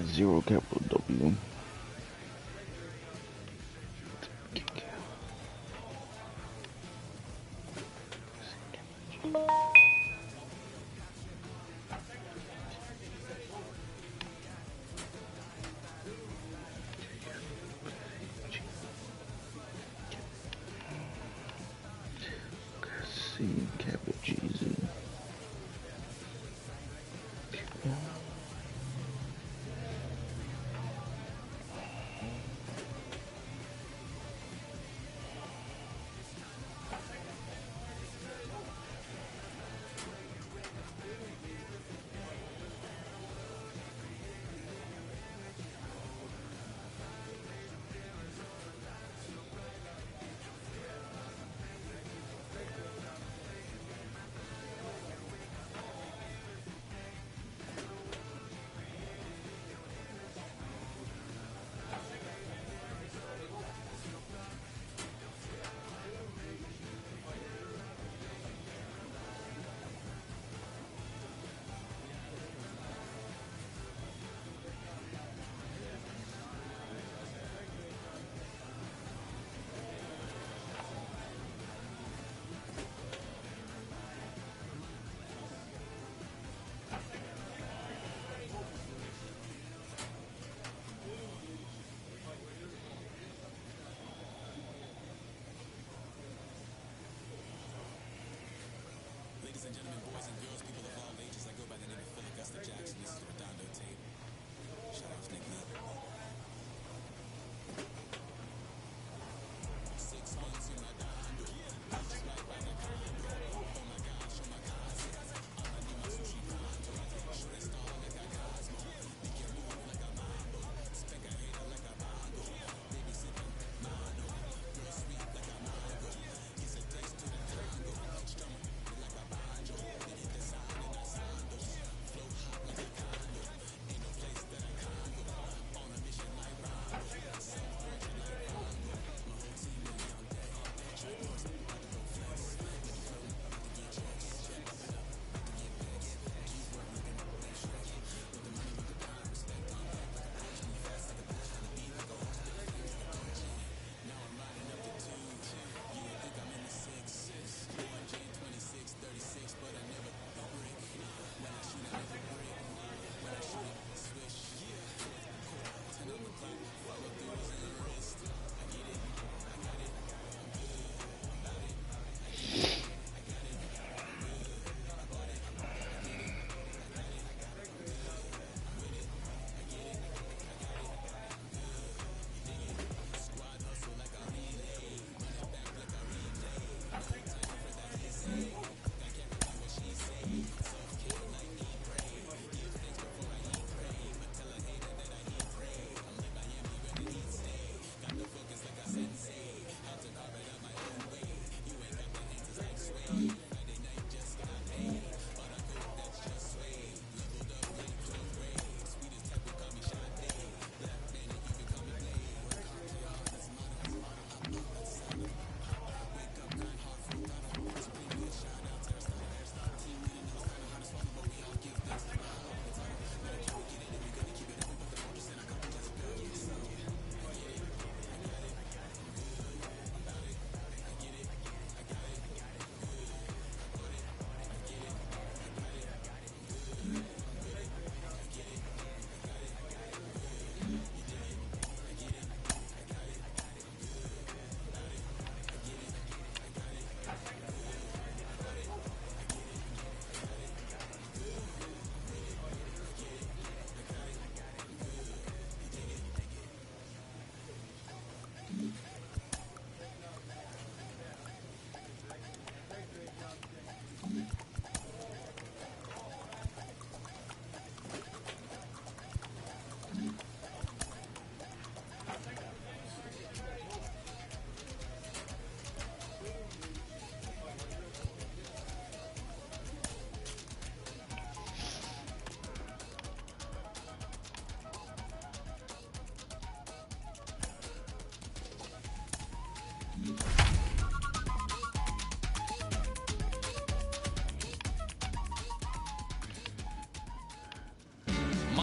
0 capital W. C capital G Z.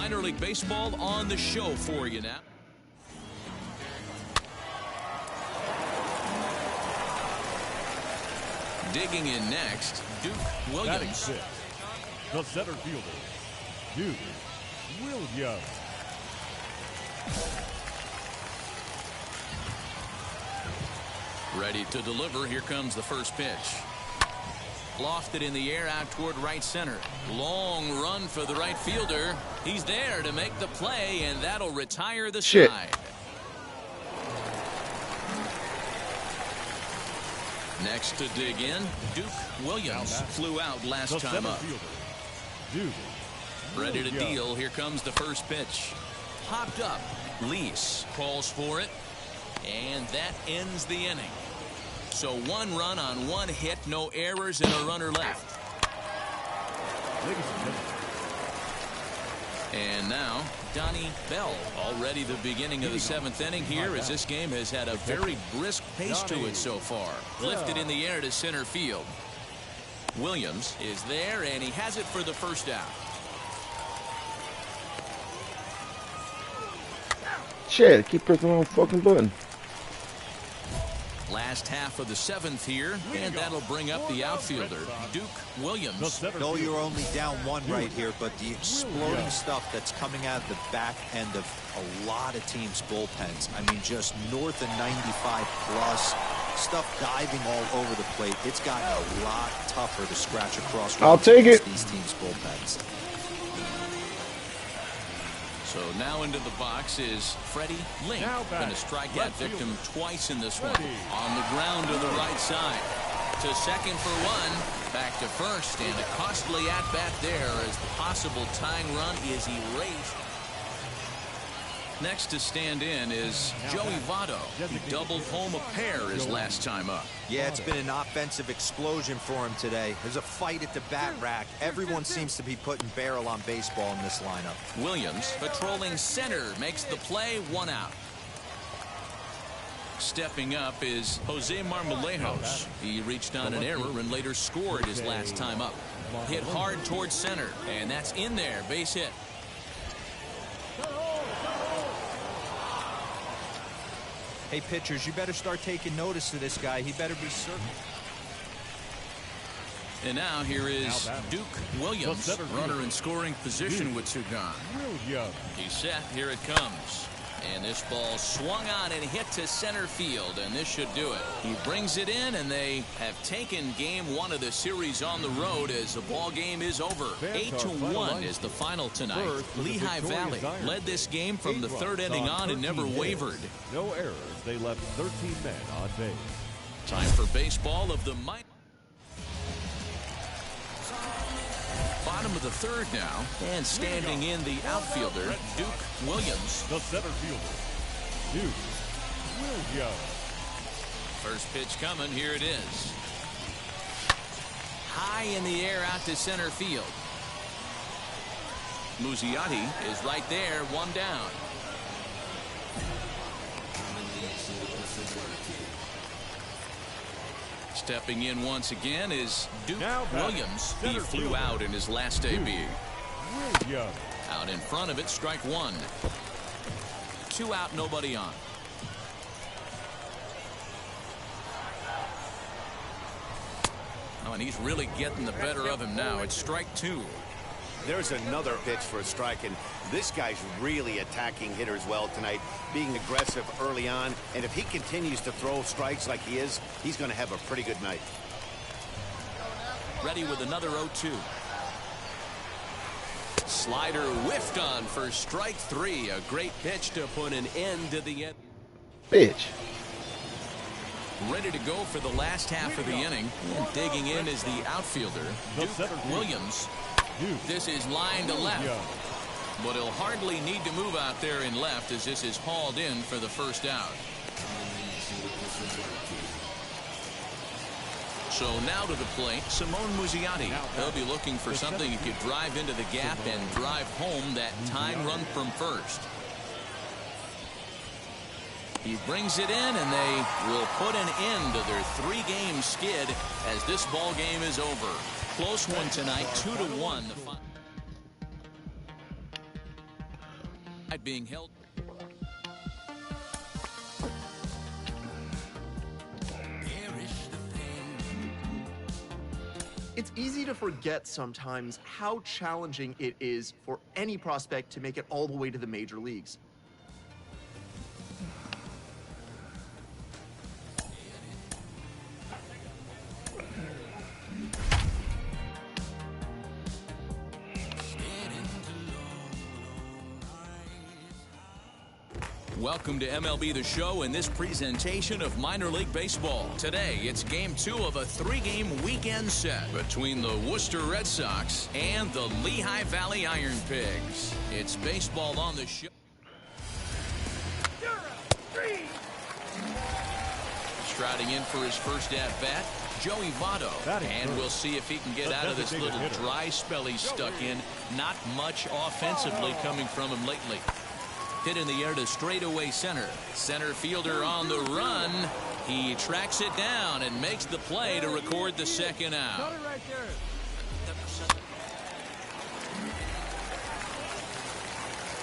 minor league baseball on the show for you now. Digging in next, Duke Williams. The center fielder, Duke Williams. Ready to deliver. Here comes the first pitch. Lofted in the air out toward right center. Long run for the right fielder. He's there to make the play, and that'll retire the side. Next to dig in, Duke Williams flew out last time up. Ready to deal. Here comes the first pitch. Popped up. Lease calls for it, and that ends the inning. So 1 run on 1 hit, no errors, and a runner left. And now Donnie Bell. Already the beginning of the 7th inning here, as this game has had a very brisk pace to it so far. Lifted in the air to center field. Williams is there, and he has it for the first out. Shit, keep pressing the wrong fucking button. Last half of the 7th here, and that'll bring up the outfielder, Duke Williams. No, you're only down 1 right here, but the exploding stuff that's coming out of the back end of a lot of teams' bullpens. I mean, just north of 95 plus, stuff diving all over the plate. It's gotten a lot tougher to scratch across. I'll take it. These teams' bullpens. So now into the box is Freddie Link. Been a strikeout victim twice in this one. On the ground to the right side. To second for 1. Back to first, and a costly at-bat there as the possible tying run is erased. Next to stand in is Joey Votto. He doubled home a pair his last time up. Yeah, it's been an offensive explosion for him today. There's a fight at the bat rack. Everyone seems to be putting barrel on baseball in this lineup. Williams patrolling center makes the play, 1 out. Stepping up is Jose Marmolejos. He reached on an error and later scored his last time up. Hit hard towards center, and that's in there. Base hit. Hey, pitchers, you better start taking notice of this guy. He better be certain. And now here is Duke Williams, runner in scoring position with 2 gone. He's set. Here it comes. And this ball swung on and hit to center field, and this should do it. He brings it in, and they have taken game 1 of the series on the road as the ball game is over. 8-1 is the final tonight. Lehigh Valley led this game from the 3rd inning on and never wavered. No errors. They left 13 men on base. Time for baseball of the minor. Bottom of the 3rd now, and standing in the outfielder, Duke Williams. The center fielder, Duke Williams. First pitch coming. Here it is. High in the air out to center field. Muzziotti is right there, 1 down. Stepping in once again is Duke Williams. He flew out in his last debut. Out in front of it, strike 1. 2 out, nobody on. Oh, and he's really getting the better of him now. It's strike 2. There's another pitch for a strike, and this guy's really attacking hitters well tonight, being aggressive early on, and if he continues to throw strikes like he is, he's going to have a pretty good night. Ready with another 0-2. Slider whiffed on for strike 3. A great pitch to put an end to the end. Bitch. Ready to go for the last half of the inning. And digging in is the outfielder, Duke Williams. This is line to left, but he'll hardly need to move out there in left as this is hauled in for the first out. So now to the plate, Simone Muzziotti. They'll be looking for something he could drive into the gap and drive home that tying run from first. He brings it in, and they will put an end to their 3-game skid as this ball game is over. Close one tonight, 2-1. Being held. It's easy to forget sometimes how challenging it is for any prospect to make it all the way to the major leagues. Welcome to MLB The Show in this presentation of minor league baseball. Today, it's game 2 of a 3-game weekend set between the Worcester Red Sox and the Lehigh Valley Iron Pigs. It's baseball on the show. Striding in for his first at-bat, Joey Votto. And we'll see if he can get out of this little dry spell he's stuck in. Not much offensively coming from him lately. Hit in the air to straightaway center. Center fielder on the run. He tracks it down and makes the play to record the second out.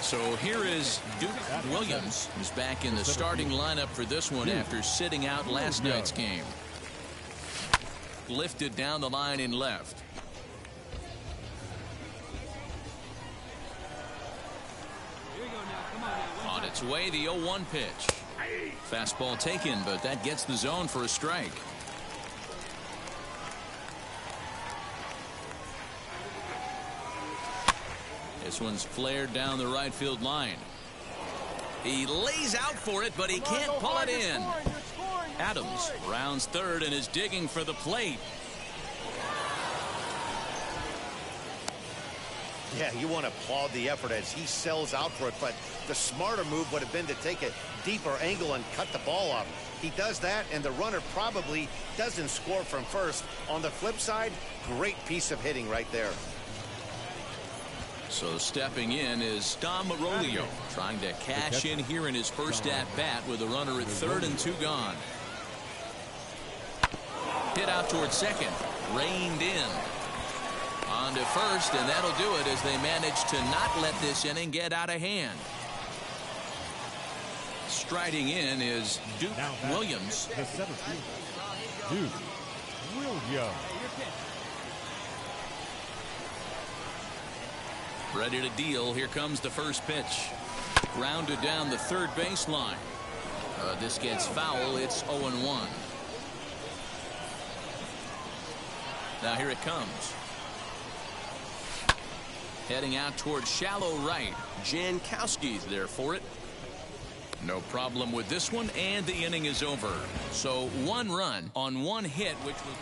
So here is Duke Williams, who's back in the starting lineup for this one after sitting out last night's game. Lifted down the line in left. On its way, the 0-1 pitch. Fastball taken, but that gets the zone for a strike. This one's flared down the right field line. He lays out for it, but he can't pull it in. Adams rounds third and is digging for the plate. Yeah, you want to applaud the effort as he sells out for it, but the smarter move would have been to take a deeper angle and cut the ball off. He does that, and the runner probably doesn't score from first. On the flip side, great piece of hitting right there. So stepping in is Dom Marolio, trying to cash in here in his first at-bat with a runner at third and 2 gone. Hit out towards second, reined in. On to first, and that'll do it as they manage to not let this inning get out of hand. Striding in is Duke Williams. The center fielder, Duke Williams. Ready to deal. Here comes the first pitch. Grounded down the third baseline. This gets foul. It's 0-1. Now here it comes. Heading out towards shallow right. Jankowski's there for it. No problem with this one, and the inning is over. So 1 run on 1 hit, which was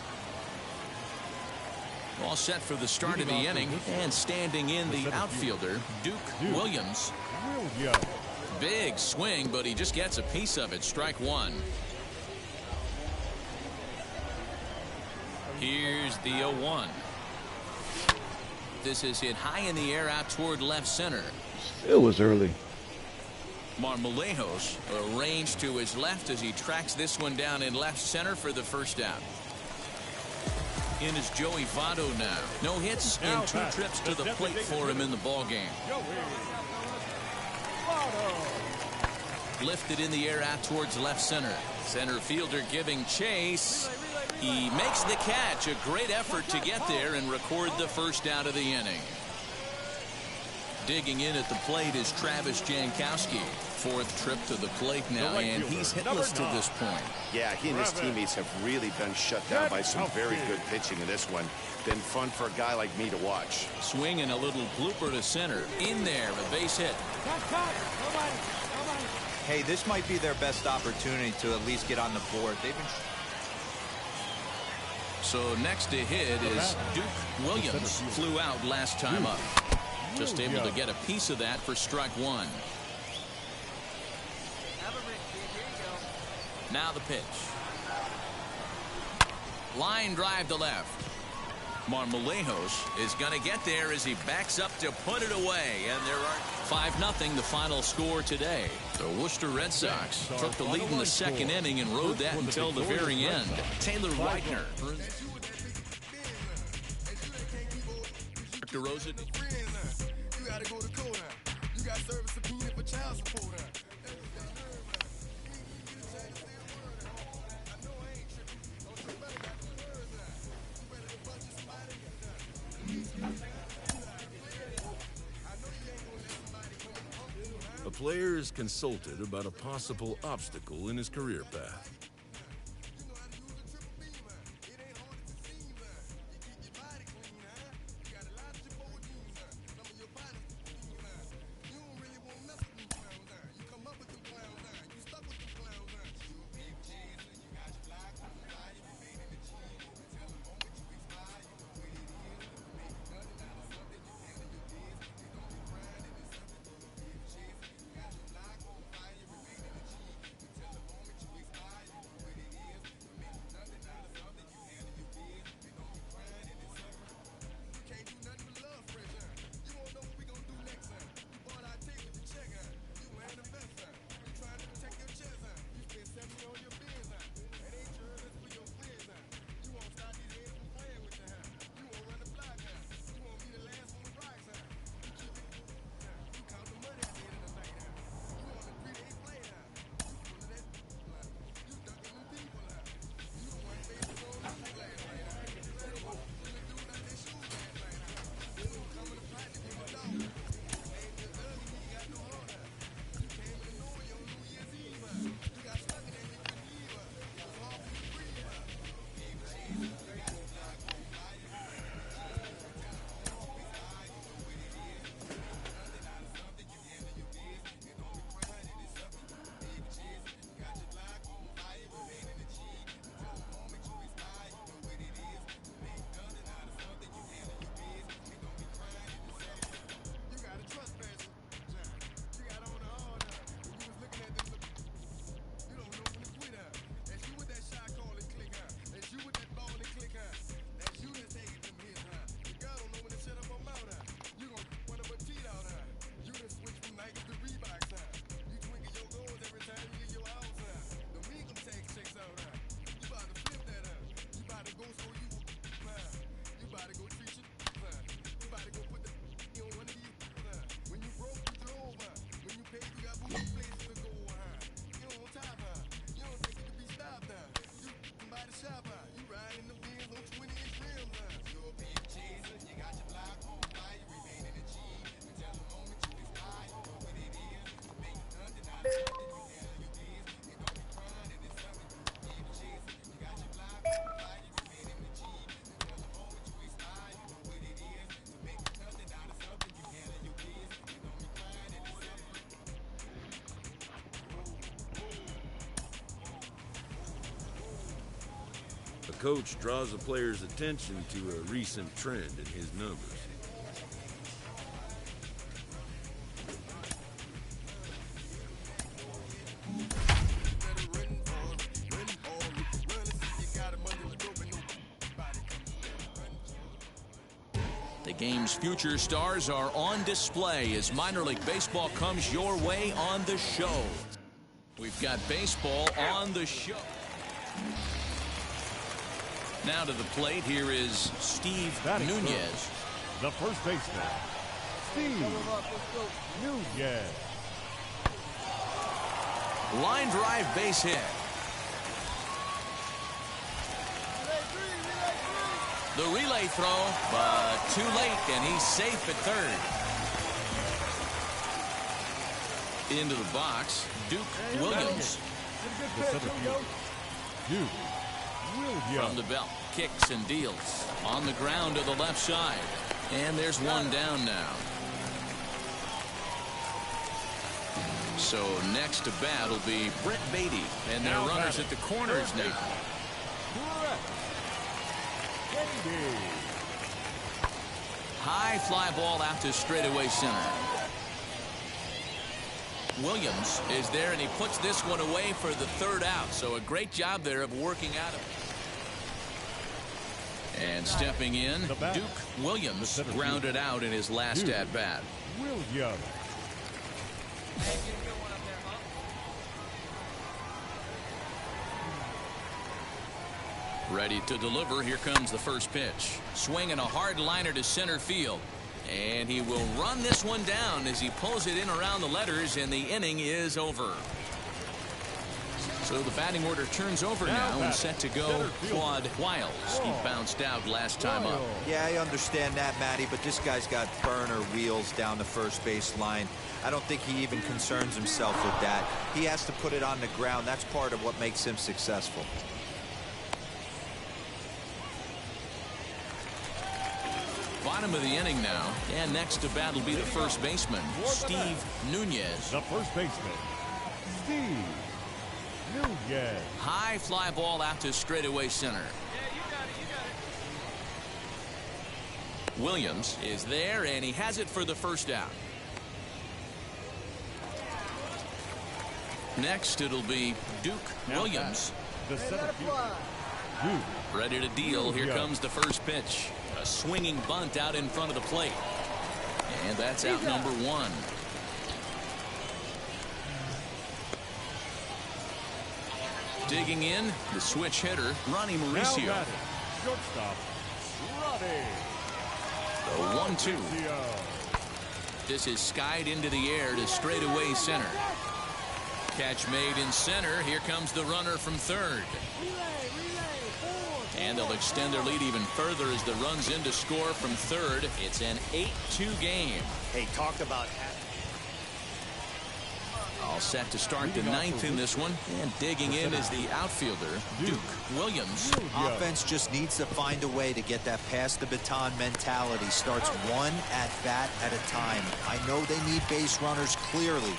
all set for the start of the inning. And standing in the outfielder, Duke Williams. Big swing, but he just gets a piece of it. Strike 1. Here's the 0-1. This is hit high in the air out toward left center. It was early. Marmolejos arranged to his left as he tracks this one down in left center for the first out. In is Joey Votto now. No hits in 2 trips to the plate for him in the ballgame. Lifted in the air out towards left center. Center fielder giving chase. He makes the catch. A great effort to get there and record the first out of the inning. Digging in at the plate is Travis Jankowski. 4th trip to the plate now, and he's hitless to this point. Yeah, he and his teammates have really been shut down by some very good pitching in this one. Been fun for a guy like me to watch. Swinging a little blooper to center. In there, a base hit. Hey, this might be their best opportunity to at least get on the board. They've been... So next to hit is Duke Williams. Flew out last time up. Just able to get a piece of that for strike 1. Now the pitch. Line drive to left. Marmolejos is going to get there as he backs up to put it away. And there are 5-0 the final score today. The Worcester Red Sox took the lead in the second inning and rode that until the very end. Taylor Widener. DeRosa. A player is consulted about a possible obstacle in his career path. The coach draws the player's attention to a recent trend in his numbers. The game's future stars are on display as minor league baseball comes your way on the show. We've got baseball on the show. Now to the plate, here is Steve Nunez. The first baseman, Steve Nunez. Line drive base hit. The relay throw, but too late, and he's safe at third. Into the box, Duke Williams. The center fielder, Duke Williams. From the belt, kicks and deals. On the ground to the left side. And there's one down now. So next to bat will be Brett Beatty. And their runners at the corners now. High fly ball out to straightaway center. Williams is there, and he puts this one away for the third out. So a great job there of working out of it. And stepping in, Duke Williams grounded out in his last at-bat. Williams. Ready to deliver. Here comes the first pitch. Swinging a hard liner to center field. And he will run this one down as he pulls it in around the letters, and the inning is over. So the batting order turns over now and set to go Claude Wiles. He bounced out last time up. Yeah, I understand that, Matty, but this guy's got burner wheels down the first base line. I don't think he even concerns himself with that. He has to put it on the ground. That's part of what makes him successful. Bottom of the inning now, and next to bat will be the first baseman, Steve Nunez. The first baseman, Steve Nunez. High fly ball out to straightaway center. Williams is there, and he has it for the first out. Next, it'll be Duke Williams. The center fielder, Duke. Ready to deal. Here comes the first pitch. A swinging bunt out in front of the plate. And that's out number one. Digging in, the switch hitter, Ronnie Mauricio. Now batting, shortstop, Ronnie. The 1-2. This is skied into the air to straightaway center. Catch made in center. Here comes the runner from third. And they'll extend their lead even further as the runs in to score from third. It's an 8-2 game. Hey, talk about All set to start the ninth in this one. And digging in is the outfielder, Duke Williams. Offense just needs to find a way to get that pass the baton mentality. Starts one at bat at a time. I know they need base runners clearly.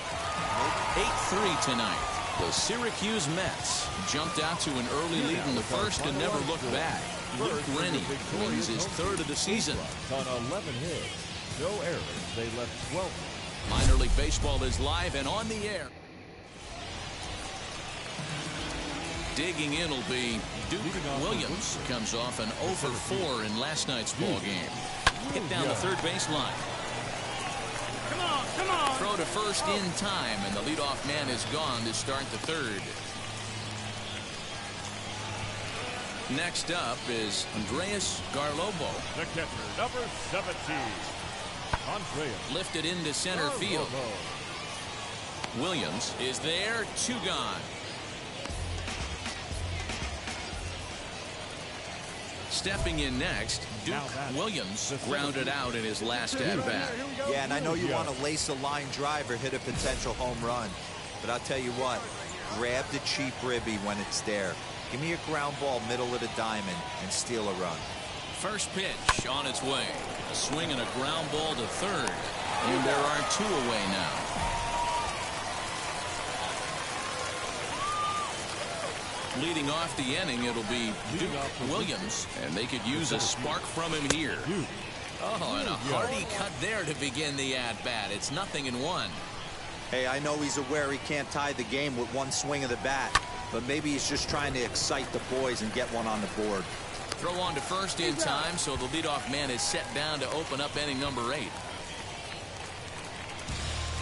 8-3 tonight. The Syracuse Mets jumped out to an early lead in the first and never looked back. Luke Rennie wins his third of the season. On 11 hits, no errors. They left 12. Minor League Baseball is live and on the air. Digging in will be Duke Williams. Comes off an 0-for-4 in last night's ball game. Hit down the third base line. Come on. Throw to first in time, and the leadoff man is gone to start the third. Next up is Andreas Garlobo. The catcher, number 17. Andreas. Lifted into center field. Williams is there, two gone. Stepping in next, Duke Williams grounded out in his last at-bat. Yeah, and I know you want to lace a line drive or hit a potential home run. But I'll tell you what, grab the cheap ribby when it's there. Give me a ground ball middle of the diamond and steal a run. First pitch on its way. A swing and a ground ball to third. And there are two away now. Leading off the inning, it'll be Duke Williams, and they could use a spark from him here. Oh, and a hearty cut there to begin the at-bat. It's 0-1. Hey, I know he's aware he can't tie the game with one swing of the bat, but maybe he's just trying to excite the boys and get one on the board. Throw on to first in time, so the leadoff man is set down to open up inning number 8.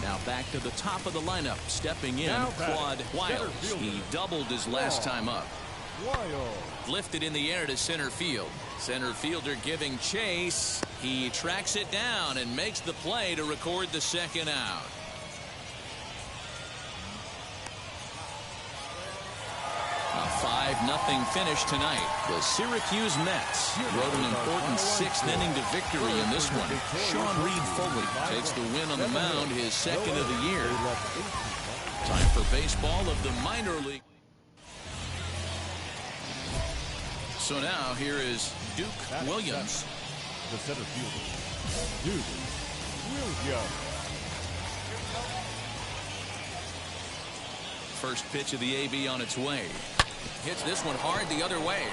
Now back to the top of the lineup. Stepping in, Claude Wiles. He doubled his last time up. Lifted in the air to center field. Center fielder giving chase. He tracks it down and makes the play to record the second out. A 5-0 finish tonight. The Syracuse Mets wrote an important 6th inning to victory in this one. Sean Reed Foley takes the win on the mound, his second of the year. Time for baseball of the minor league. So now here is Duke Williams. The center fielder, Duke Williams. First pitch of the AB on its way. Hits this one hard the other way.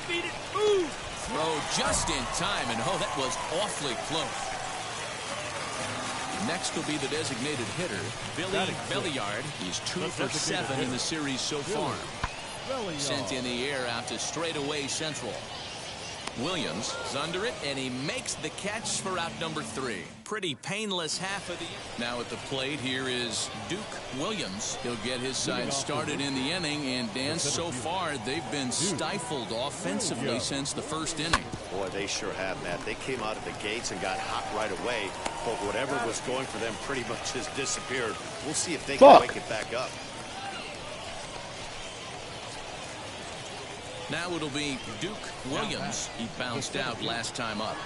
Beat it. Ooh. Throw just in time, and oh, that was awfully close. Next will be the designated hitter, Billy Belliard. He's 2 for 7 in the series so far. Sent in the air out to straightaway central. Williams is under it, and he makes the catch for out number 3. Pretty painless half of the inning. Now at the plate, here is Duke Williams. He'll get his side started in the inning, and Dan, so far they've been stifled offensively since the first inning. Boy, they sure have, Matt. They came out of the gates and got hot right away, but whatever was going for them pretty much has disappeared. We'll see if they can wake it back up. Now it'll be Duke Williams. He bounced out last time up.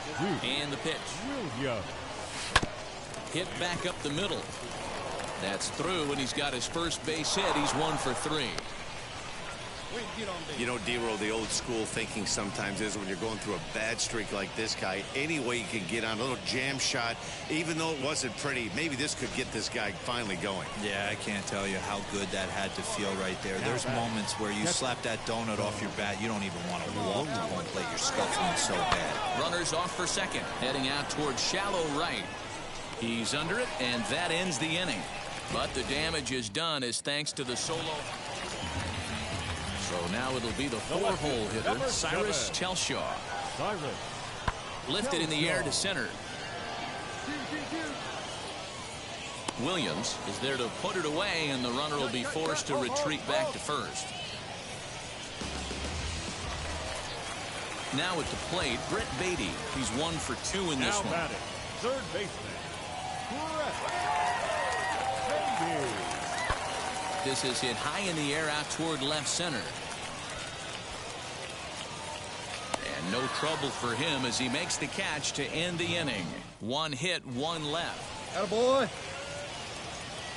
And the pitch. Hit back up the middle. That's through, and he's got his first base hit. He's 1 for 3. You know, D-Roll, the old school thinking sometimes is when you're going through a bad streak like this guy, any way you can get on a little jam shot, even though it wasn't pretty, maybe this could get this guy finally going. Yeah, I can't tell you how good that had to feel right there. There's moments where you slap that donut off your bat, you don't even want to walk to home plate. You're scuffling so bad. Runners off for second, heading out towards shallow right. He's under it, and that ends the inning. But the damage is done as thanks to the solo. So now it'll be the 4-hole hitter, Cyrus Telshaw. Lifted in the air to center. Williams is there to put it away, and the runner will be forced to retreat back to first. Now at the plate, Brett Beatty. He's 1 for 2 in this one. Third baseman, This is hit high in the air out toward left center. And no trouble for him as he makes the catch to end the inning. 1 hit, 1 left. Attaboy.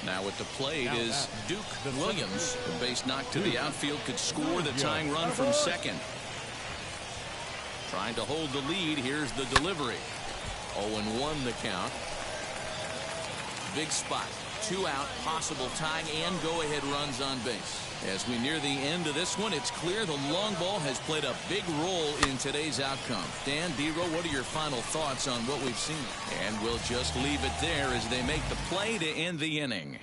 Now at the plate is Duke Williams. The base knock to the outfield could score the tying run from second. Trying to hold the lead. Here's the delivery. 0-1 the count. Big spot. 2 out, possible tying and go-ahead runs on base. As we near the end of this one, it's clear the long ball has played a big role in today's outcome. Dan, D-Roll, what are your final thoughts on what we've seen? And we'll just leave it there as they make the play to end the inning.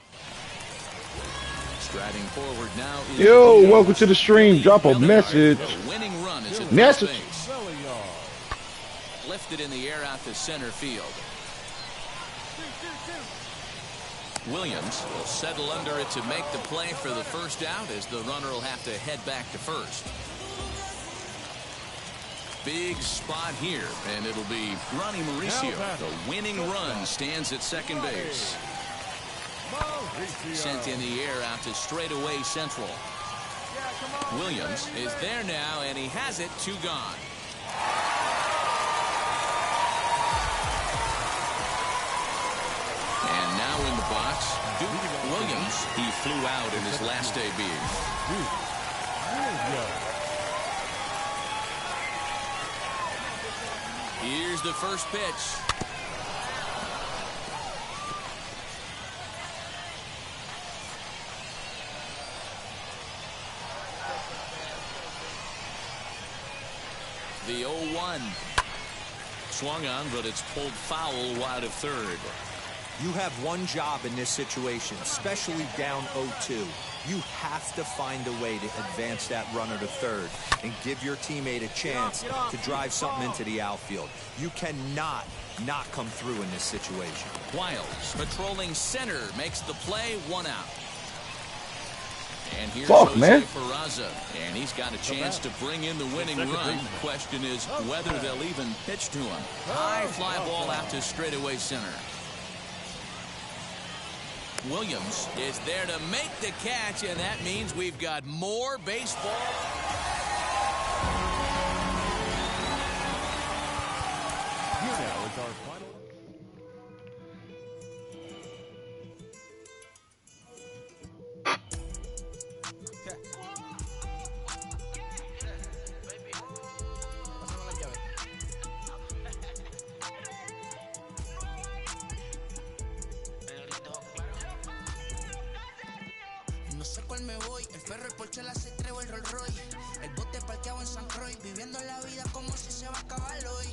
Striding forward now is Yo, welcome to the stream. Drop a message. The winning run is at Message. first base. Lifted in the air out to center field. Williams will settle under it to make the play for the first out as the runner will have to head back to first. Big spot here, and it'll be Ronnie Mauricio. The winning run stands at second base. Sent in the air out to straightaway central. Williams is there now, and he has it. 2 gone. And now in the box, Duke Williams. He flew out in his last debut. Here's the first pitch. The 0-1. Swung on, but it's pulled foul wide of third. You have one job in this situation, especially down 0-2. You have to find a way to advance that runner to third and give your teammate a chance to drive something into the outfield. You cannot not come through in this situation. Wiles patrolling center makes the play. 1 out. And here's Fuck, Jose man. Peraza, and he's got a chance to bring in the winning run. Question is whether they'll even pitch to him. High fly ball out to straightaway center. Williams is there to make the catch, and that means we've got more baseball. Here now is our final. No sé cuál me voy, el ferro, el Porsche, la C3 o el Rolls Royce. El bote parqueado en San Croix, viviendo la vida como si se va a acabar hoy.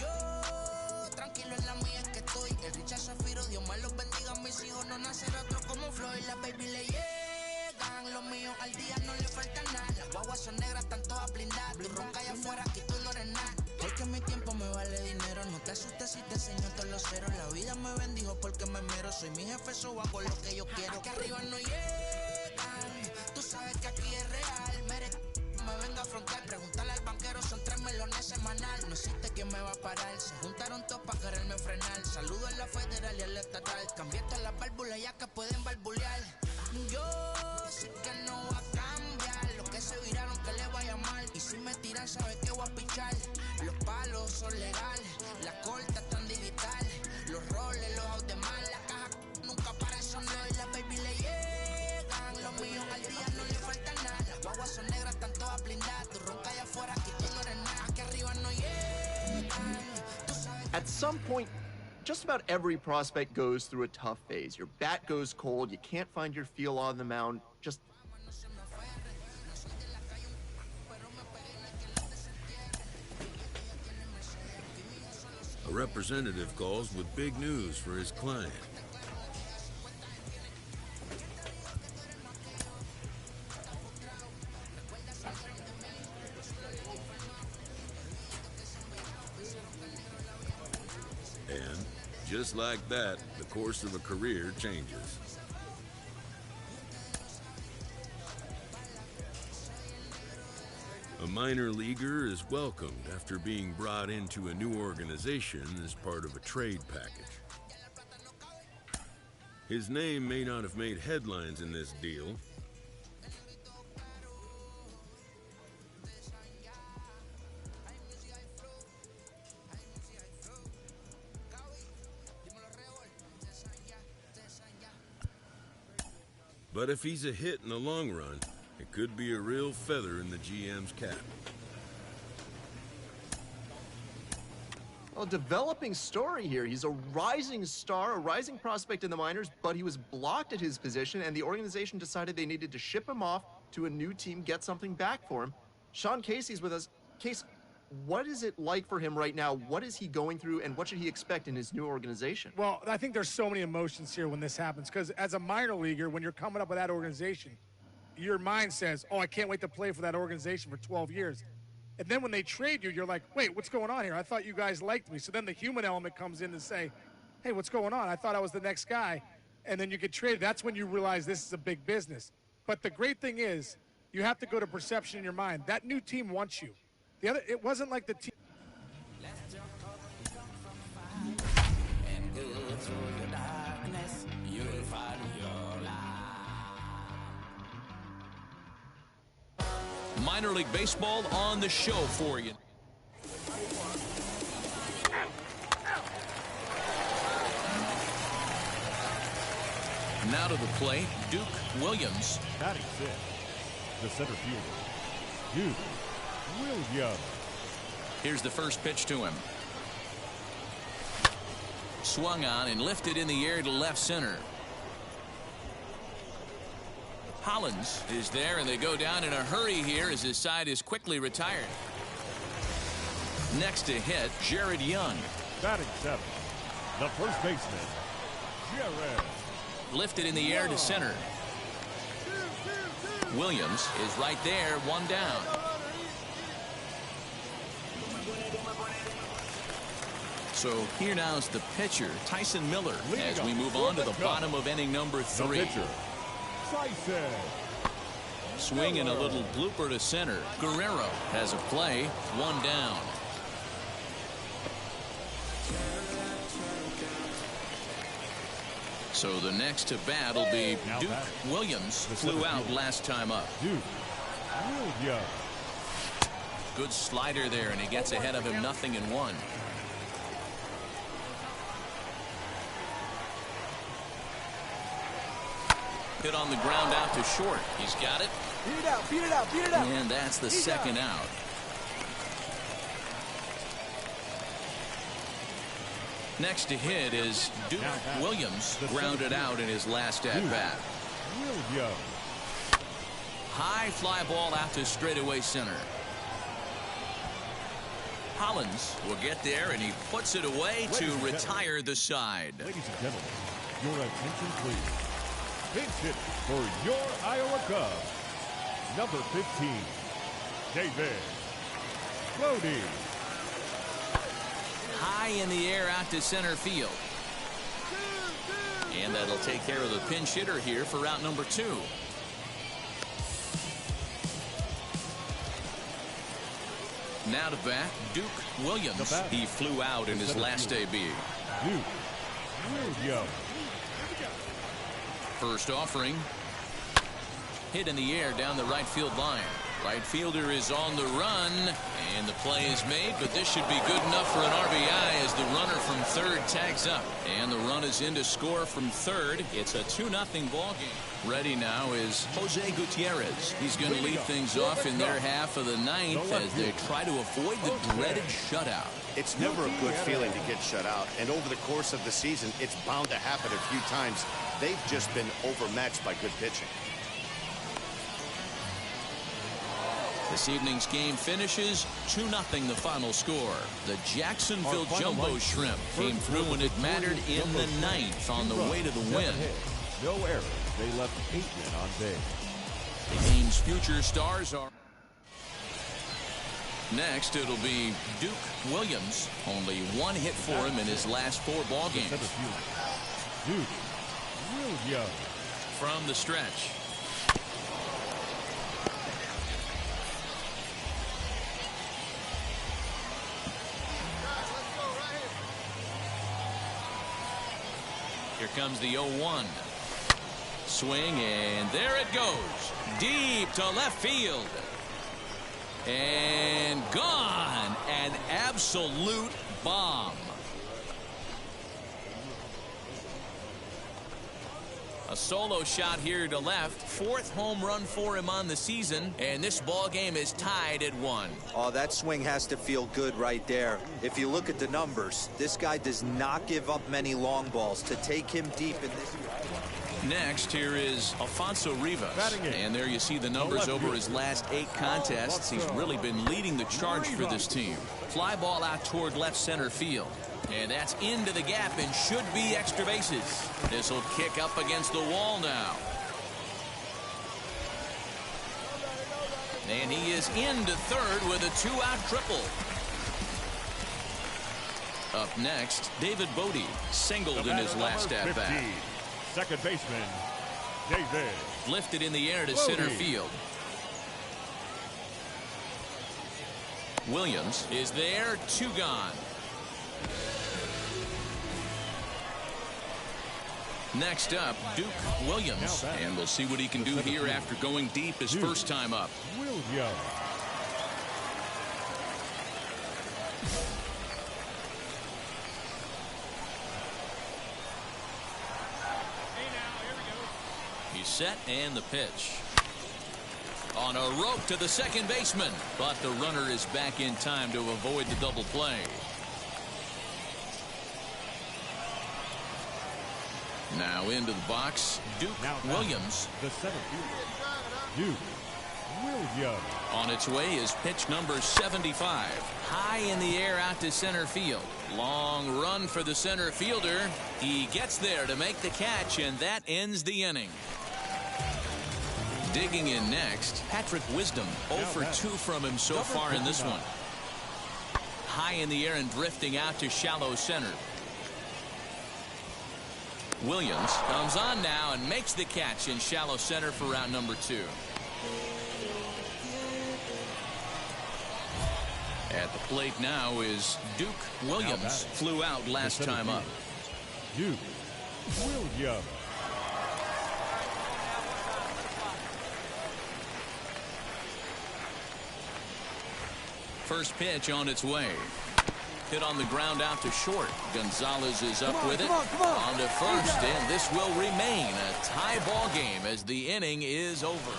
Yo, tranquilo en la mía es que estoy. El Richard Zafiro, Dios más los bendiga. Mis hijos no nacerá otro como Floyd. Las baby le llegan, los míos al día no le falta nada. Las guaguas son negras, están todas blindadas. Tú ronca allá afuera, aquí tú no eres nada. que mi tiempo me vale dinero. No te asustes si te enseño todos los ceros. La vida me bendijo porque me mero. Soy mi jefe, so hago lo que yo quiero. Aquí arriba no llegan. Tú sabes que aquí es real. Me vengo a afrontar. Pregúntale al banquero, son 3 melones semanal. No existe quien me va a parar. Se juntaron todos para quererme frenar. Saludo a la federal y a la estatal. Cambié todas las válvulas ya que pueden barbulear. Yo sé que no va a cambiar. Los que se viraron que le vaya mal. Y si me tiran, sabes que voy a pichar. Los palos son legales. Las cortas están digital. Los roles, los out de mal. La caja nunca para de sonar. Y las baby le llegan. Los míos al día no le falta nada. Las guaguas son negras, están todas blindadas. Tu ronca allá afuera, aquí tú no eres nada. Aquí arriba no llegan. Tú sabes. At some point, just about every prospect goes through a tough phase. Your bat goes cold, you can't find your feel on the mound. Just A representative calls with big news for his client. And just like that, the course of a career changes. A minor leaguer is welcomed after being brought into a new organization as part of a trade package. His name may not have made headlines in this deal, but if he's a hit in the long run, it could be a real feather in the GM's cap. a developing story here. He's a rising star, a rising prospect in the minors, but he was blocked at his position, and the organization decided they needed to ship him off to a new team, get something back for him. Sean Casey's with us. Case, what is it like for him right now? What is he going through, and what should he expect in his new organization? Well, I think there's so many emotions here when this happens, because as a minor leaguer, when you're coming up with that organization, your mind says, oh, I can't wait to play for that organization for 12 years. And then when they trade you, you're like, wait, what's going on here? I thought you guys liked me. So then the human element comes in to say, hey, what's going on? I thought I was the next guy. And then you get traded. That's when you realize this is a big business. But the great thing is, you have to go to perception in your mind. That new team wants you. It wasn't like the team. Minor League Baseball on the show for you. Now to the plate, Duke Williams. Batting fifth, the center fielder, Duke Williams. Here's the first pitch to him. Swung on and lifted in the air to left center. Hollins is there, and they go down in a hurry here as his side is quickly retired. Next to hit, Jared Young. Batting seventh, the first baseman, Jared. Lifted in the air to center. Williams is right there, one down. So here now is the pitcher, Tyson Miller, as we move on to the bottom of inning number 3. The pitcher, Tyson. Swing and a little blooper to center. Guerrero has a play, one down. So the next to bat will be Duke Williams, flew out last time up. Duke Williams. Good slider there, and he gets ahead of him, 0-1. Hit on the ground out to short. He's got it. Beat it out, beat it out, beat it out. And that's the second out. Next to hit is Duke Williams, grounded out in his last at-bat. Williams. High fly ball out to straightaway center. Hollins will get there, and he puts it away to retire the side. Ladies and gentlemen, your attention please. Pinch hit for your Iowa Cubs, number 15, David Cody. high in the air out to center field. And that'll take care of the pinch hitter here for out number 2. Now to bat, Duke Williams. He flew out in his last debut. Duke Williams. First offering. Hit in the air down the right field line. Right fielder is on the run, and the play is made, but this should be good enough for an RBI as the runner from third tags up. And the run is in to score from third. It's a 2-0 ball game. Ready now is Jose Gutierrez. He's going to lead things off in their half of the ninth as they try to avoid the dreaded shutout. It's never a good feeling to get shut out, and over the course of the season, it's bound to happen a few times. They've just been overmatched by good pitching. This evening's game finishes 2-0 the final score. The Jacksonville Jumbo Shrimp came through when it mattered in the ninth on the way to the win. No errors. They left 8 men on base. The game's future stars are... Next, it'll be Duke Williams. Only 1 hit for him in his last 4 ball games. Duke Williams. From the stretch. Here comes the 0-1. Swing, and there it goes. Deep to left field. And gone. An absolute bomb. A solo shot here to left. 4th home run for him on the season. And this ball game is tied at 1. Oh, that swing has to feel good right there. If you look at the numbers, this guy does not give up many long balls. To take him deep in this... Next, here is Alfonso Rivas. And there you see the numbers over his last 8 contests. He's really been leading the charge for this team. Fly ball out toward left center field. And that's into the gap and should be extra bases. This will kick up against the wall now. And he is into third with a 2-out triple. Up next, David Bodie singled in his last at-bat. Second baseman, David. Lifted in the air to center field. Williams is there, 2 gone. Next up, Duke Williams. And we'll see what he can do here after going deep his first time up. Williams. He's set and the pitch. On a rope to the second baseman, but the runner is back in time to avoid the double play. Now into the box, Duke Williams. The center fielder, Duke Williams. On its way is pitch number 75. High in the air out to center field. Long run for the center fielder. He gets there to make the catch, and that ends the inning. Digging in next, Patrick Wisdom. 0 for 2 from him so far in this one. High in the air and drifting out to shallow center. Williams comes on now and makes the catch in shallow center for round number 2. At the plate now is Duke Williams. Flew out last time up. Duke Williams. First pitch on its way. Hit on the ground out to short. Gonzalez is up with it. On to first, and this will remain a tie ball game as the inning is over.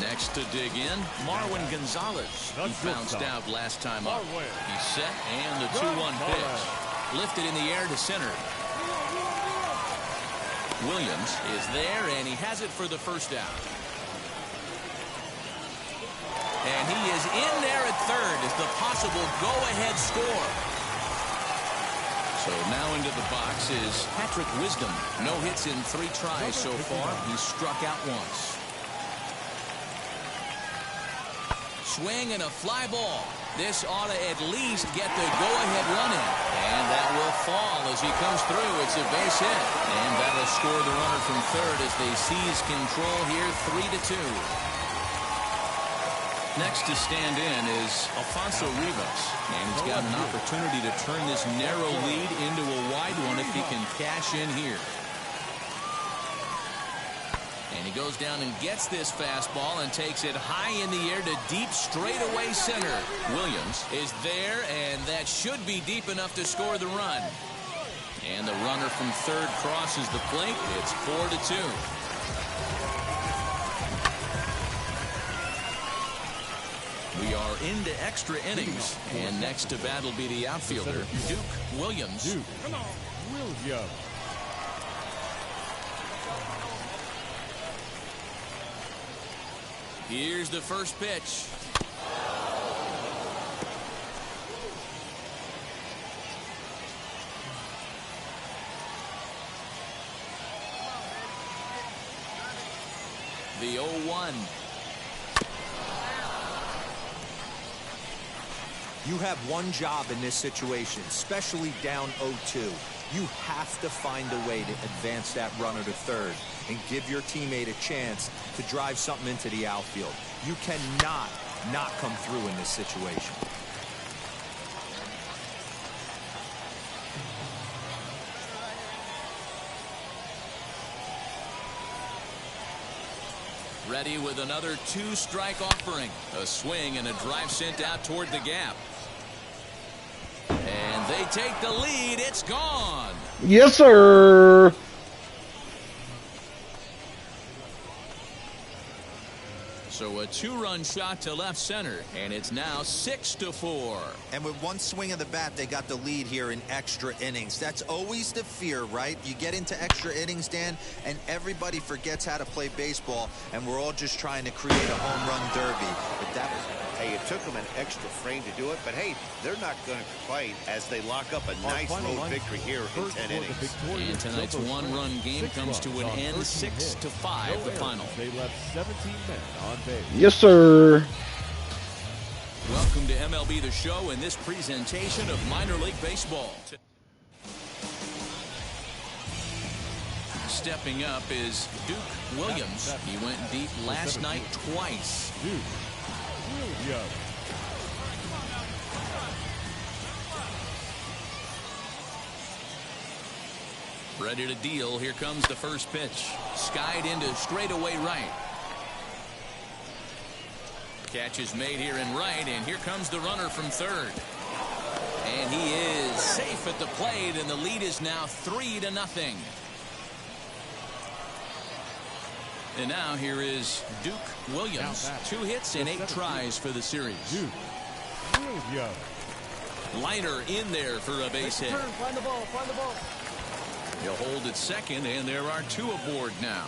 Next to dig in, Marwin Gonzalez. He bounced out last time up. He's set, and the 2-1 pitch. Lifted in the air to center. Williams is there, and he has it for the first out. And he is in there at third as the possible go-ahead score. So now into the box is Patrick Wisdom. No hits in 3 tries so far. He's struck out once. Swing and a fly ball. This ought to at least get the go-ahead run in. And that will fall as he comes through. It's a base hit. And that'll score the runner from third as they seize control here 3-2. Next to stand in is Alfonso Rivas. And he's got an opportunity to turn this narrow lead into a wide one if he can cash in here. And he goes down and gets this fastball and takes it high in the air to deep straightaway center. Williams is there, and that should be deep enough to score the run. And the runner from third crosses the plate. It's 4-2. We are into extra innings. And next to bat will be the outfielder, Duke Williams. Come on, Williams. Here's the first pitch. The 0-1. You have one job in this situation, especially down 0-2. You have to find a way to advance that runner to third and give your teammate a chance to drive something into the outfield. You cannot not come through in this situation. Ready with another two-strike offering. A swing and a drive sent out toward the gap. And they take the lead. It's gone. Yes, sir. So a two-run shot to left center, and it's now 6-4. And with one swing of the bat, they got the lead here in extra innings. That's always the fear, right? You get into extra innings, Dan, and everybody forgets how to play baseball, and we're all just trying to create a home run derby. But that was... Hey, it took them an extra frame to do it, but hey, they're not going to fight as they lock up a nice road victory here in 10 innings. And tonight's one-run game comes to an end, 6-5, the final. They left 17 men on base. Yes, sir. Welcome to MLB The Show and this presentation of minor league baseball. Stepping up is Duke Williams. He went deep last night twice. Duke Williams. Ready to deal. Here comes the first pitch. Skied into straightaway right. Catch is made here in right, and here comes the runner from third. And he is safe at the plate, and the lead is now 3-0. And now here is Duke Williams. 2 hits and 8 tries for the series. Duke Williams. Liner in there for a base hit. Find the ball. Find the ball. He'll hold at second, and there are 2 aboard now.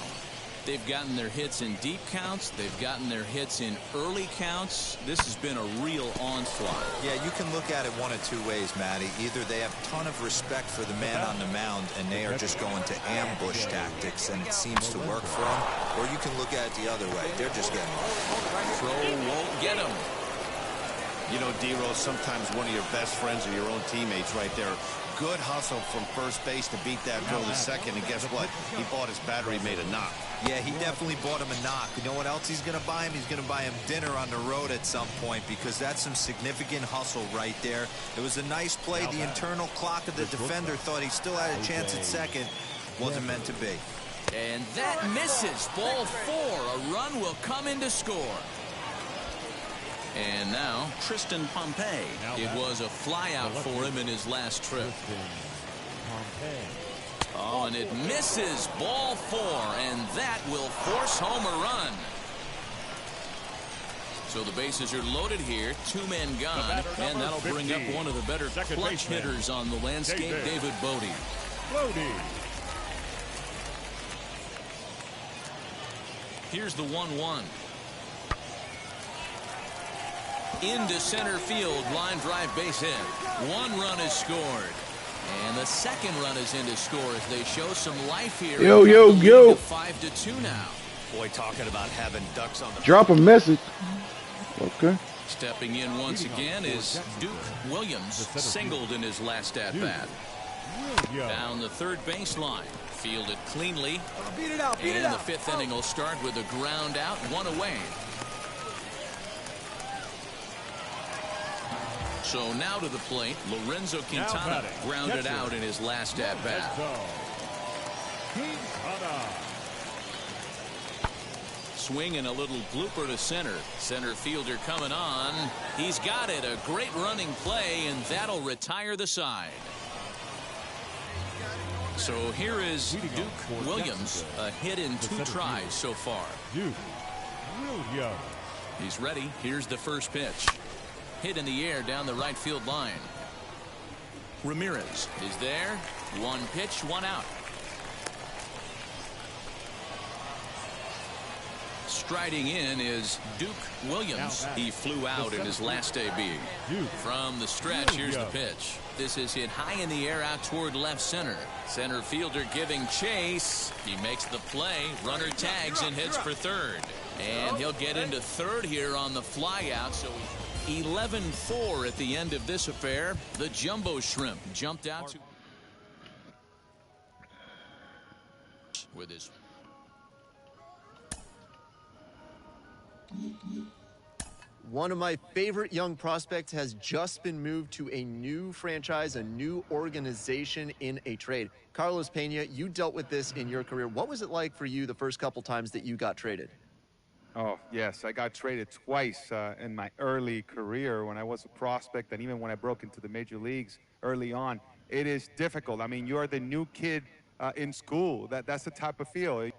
They've gotten their hits in deep counts. They've gotten their hits in early counts. This has been a real onslaught. Yeah, you can look at it one of 2 ways, Matty. Either they have a ton of respect for the man on the mound, and they are just going to ambush tactics, and it seems to work for them. Or you can look at it the other way. They're just getting off. Throw won't get him. You know, D-Rose, sometimes one of your best friends are your own teammates right there. Good hustle from first base to beat that throw to second, and guess what? He bought his battery, made a knock. Yeah, he definitely bought him a knock. You know what else he's going to buy him? He's going to buy him dinner on the road at some point, because that's some significant hustle right there. It was a nice play. The internal clock of the defender thought he still had a chance at second. Wasn't meant to be. And that misses. Ball 4. A run will come in to score. And now Tristan Pompey. It was a flyout for him in his last trip. Oh, and it misses. Ball 4, and that will force home a run. So the bases are loaded here. 2 men gone, and that'll bring up one of the better clutch hitters on the landscape, David Bodie. Here's the 1-1. Into center field, line drive base hit. 1 run is scored. And the second run is in to score as they show some life here. Yo. 5-2 now. Boy, talking about having ducks on the... Drop a message. Okay. Stepping in once again is Duke Williams, singled in his last at-bat. Down the third baseline, fielded cleanly. Beat it out, beat it And out. the fifth inning will start with a ground out, one away. So now to the plate, Lorenzo Quintana grounded out in his last at-bat. Swing and a little blooper to center. Center fielder coming on. He's got it. A great running play, and that'll retire the side. So here is Duke Williams, a hit in 2 tries so far. Duke Williams. He's ready. Here's the first pitch. Hit in the air down the right field line. Ramirez is there. 1 pitch, 1 out. Striding in is Duke Williams. He flew out in his last AB. From the stretch, here's the pitch. This is hit high in the air out toward left center. Center fielder giving chase. He makes the play. Runner tags and hits for third. And he'll get into third here on the fly out. So 11-4 at the end of this affair. The Jumbo Shrimp jumped out to with his One of my favorite young prospects has just been moved to a new franchise, a new organization in a trade. Carlos Pena, you dealt with this in your career. What was it like for you the first couple times that you got traded? Oh, yes. I got traded twice in my early career when I was a prospect, and even when I broke into the major leagues early on. It is difficult. I mean, you're the new kid in school. That's the type of feel.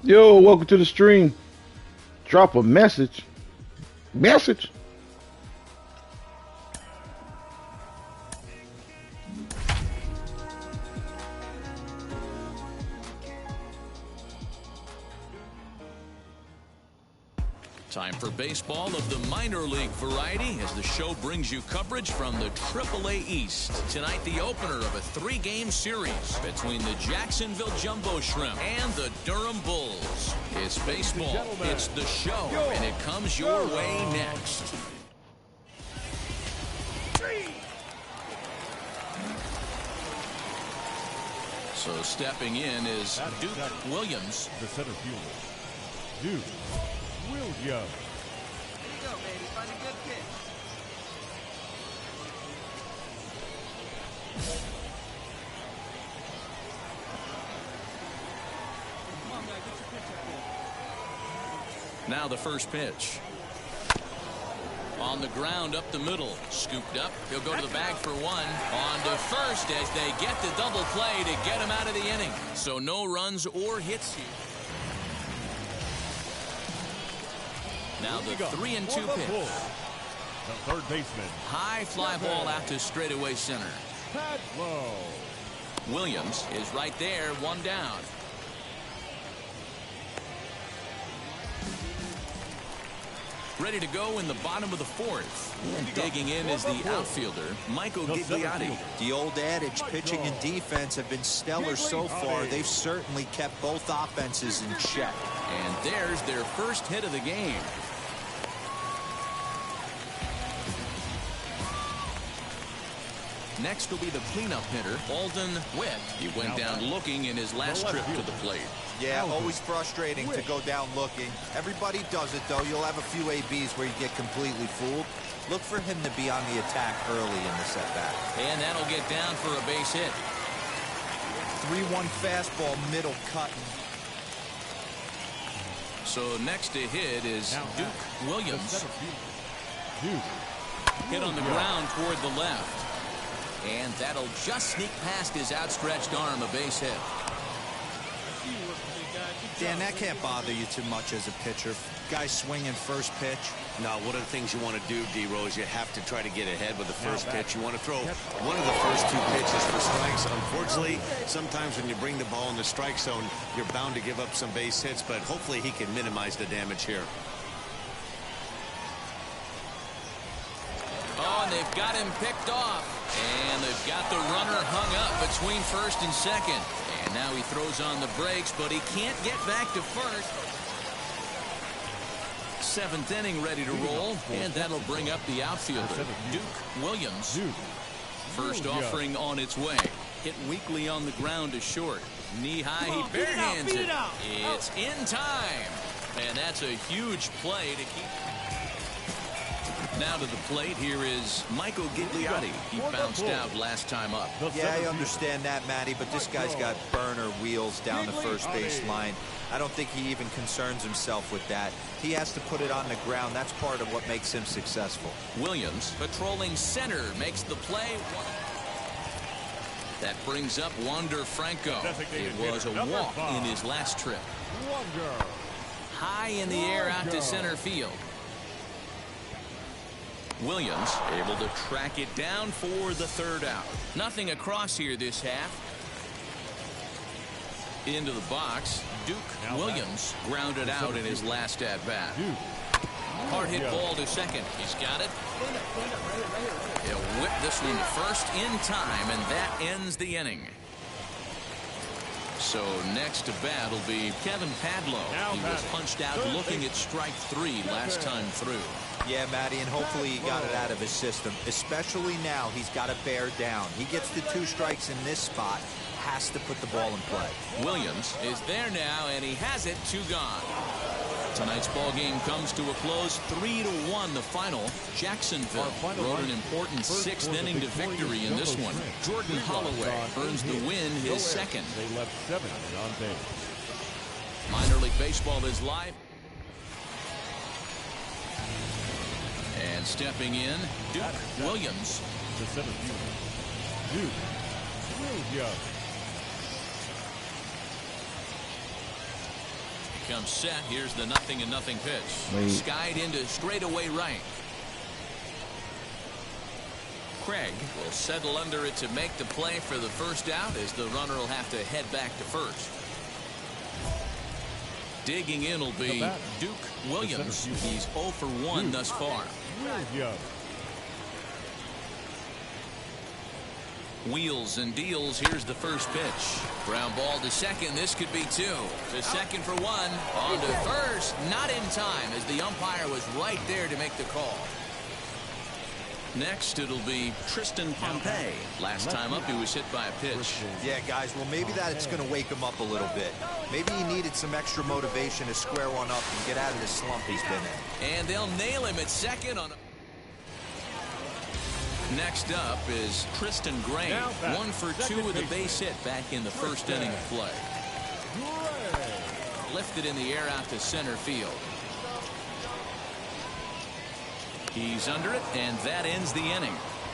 Yo, welcome to the stream. Drop a message. Message. Time for baseball of the minor league variety as the show brings you coverage from the AAA East. Tonight, the opener of a 3-game series between the Jacksonville Jumbo Shrimp and the Durham Bulls. It's baseball, it's the show, and it comes your way next. So stepping in is Duke Williams. The center fielder, Duke Williams. Here you go, baby. Find a good pitch. Come on, guys. Get your pitch out there. Now the first pitch. On the ground up the middle. Scooped up. He'll go to the bag for one. On to first as they get the double play to get him out of the inning. So no runs or hits here. Now the 3-2 pitch. The third baseman. High fly ball out to straightaway center. Padlo. Williams is right there, one down. Ready to go in the bottom of the fourth. And digging in is the outfielder, Michael Gigliotti. The old adage, pitching and defense have been stellar so far. They've certainly kept both offenses in check. And there's their first hit of the game. Next will be the cleanup hitter, Alden Witt. He went down looking in his last trip to the plate. Yeah, always frustrating to go down looking. Everybody does it, though. You'll have a few ABs where you get completely fooled. Look for him to be on the attack early in the setback. And that'll get down for a base hit. 3-1 fastball, middle cutting. So next to hit is Duke Williams. Hit on the ground toward the left. And that'll just sneak past his outstretched arm, a base hit. Dan, that can't bother you too much as a pitcher. Guy swinging first pitch. No, one of the things you want to do, D-Rose, you have to try to get ahead with the first pitch. You want to throw one of the first 2 pitches for strikes. Unfortunately, sometimes when you bring the ball in the strike zone, you're bound to give up some base hits, but hopefully he can minimize the damage here. Oh, and they've got him picked off. And they've got the runner hung up between first and second. And now he throws on the brakes, but he can't get back to first. 7th inning ready to roll, and that'll bring up the outfielder, Duke Williams. First offering on its way. Hit weakly on the ground to short. Knee high, he barehands it. It's in time. And that's a huge play to keep. Now to the plate, here is Michael Gigliotti. He bounced out last time up. Yeah, I understand that, Matty, but this guy's got burner wheels down the first base line. I don't think he even concerns himself with that. He has to put it on the ground. That's part of what makes him successful. Williams, patrolling center, makes the play. That brings up Wander Franco. It was a walk in his last trip. High in the air out to center field. Williams able to track it down for the 3rd out. Nothing across here this half. Into the box, Duke Williams grounded out in his last at-bat. Hard hit ball to second. He's got it. He'll whip this one to first in time, and that ends the inning. So next to bat will be Kevin Padlo. He was punched out looking at strike 3 last time through. Yeah, Matty, and hopefully he got it out of his system. Especially now, he's got to bear down. He gets the 2 strikes in this spot, has to put the ball in play. Williams is there now, and he has it, 2 gone. Tonight's ball game comes to a close, 3-1 the final. Jacksonville rode an important 6th inning to victory in this one. Jordan Holloway earns the win, his 2nd. They left 7 on base. Minor League Baseball is live. And stepping in, Duke Williams. The center fielder, Duke Williams. comes set. Here's the 0-0 pitch. Skied into straightaway right. Craig will settle under it to make the play for the first out, as the runner will have to head back to first. Digging in will be Duke Williams. He's 0 for 1 thus far. Wheels and deals. Here's the first pitch. Ground ball to second. This could be 2. To second for 1. On to first. Not in time, as the umpire was right there to make the call. Next, it'll be Tristan Pompey. Last time up, he was hit by a pitch. Yeah, guys, well, maybe that's going to wake him up a little bit. Maybe he needed some extra motivation to square one up and get out of the slump he's been in. And they'll nail him at second on. Next up is Tristan Gray. 1 for 2 with a base hit back in the first inning of play. Lifted in the air out to center field. He's under it, and that ends the inning.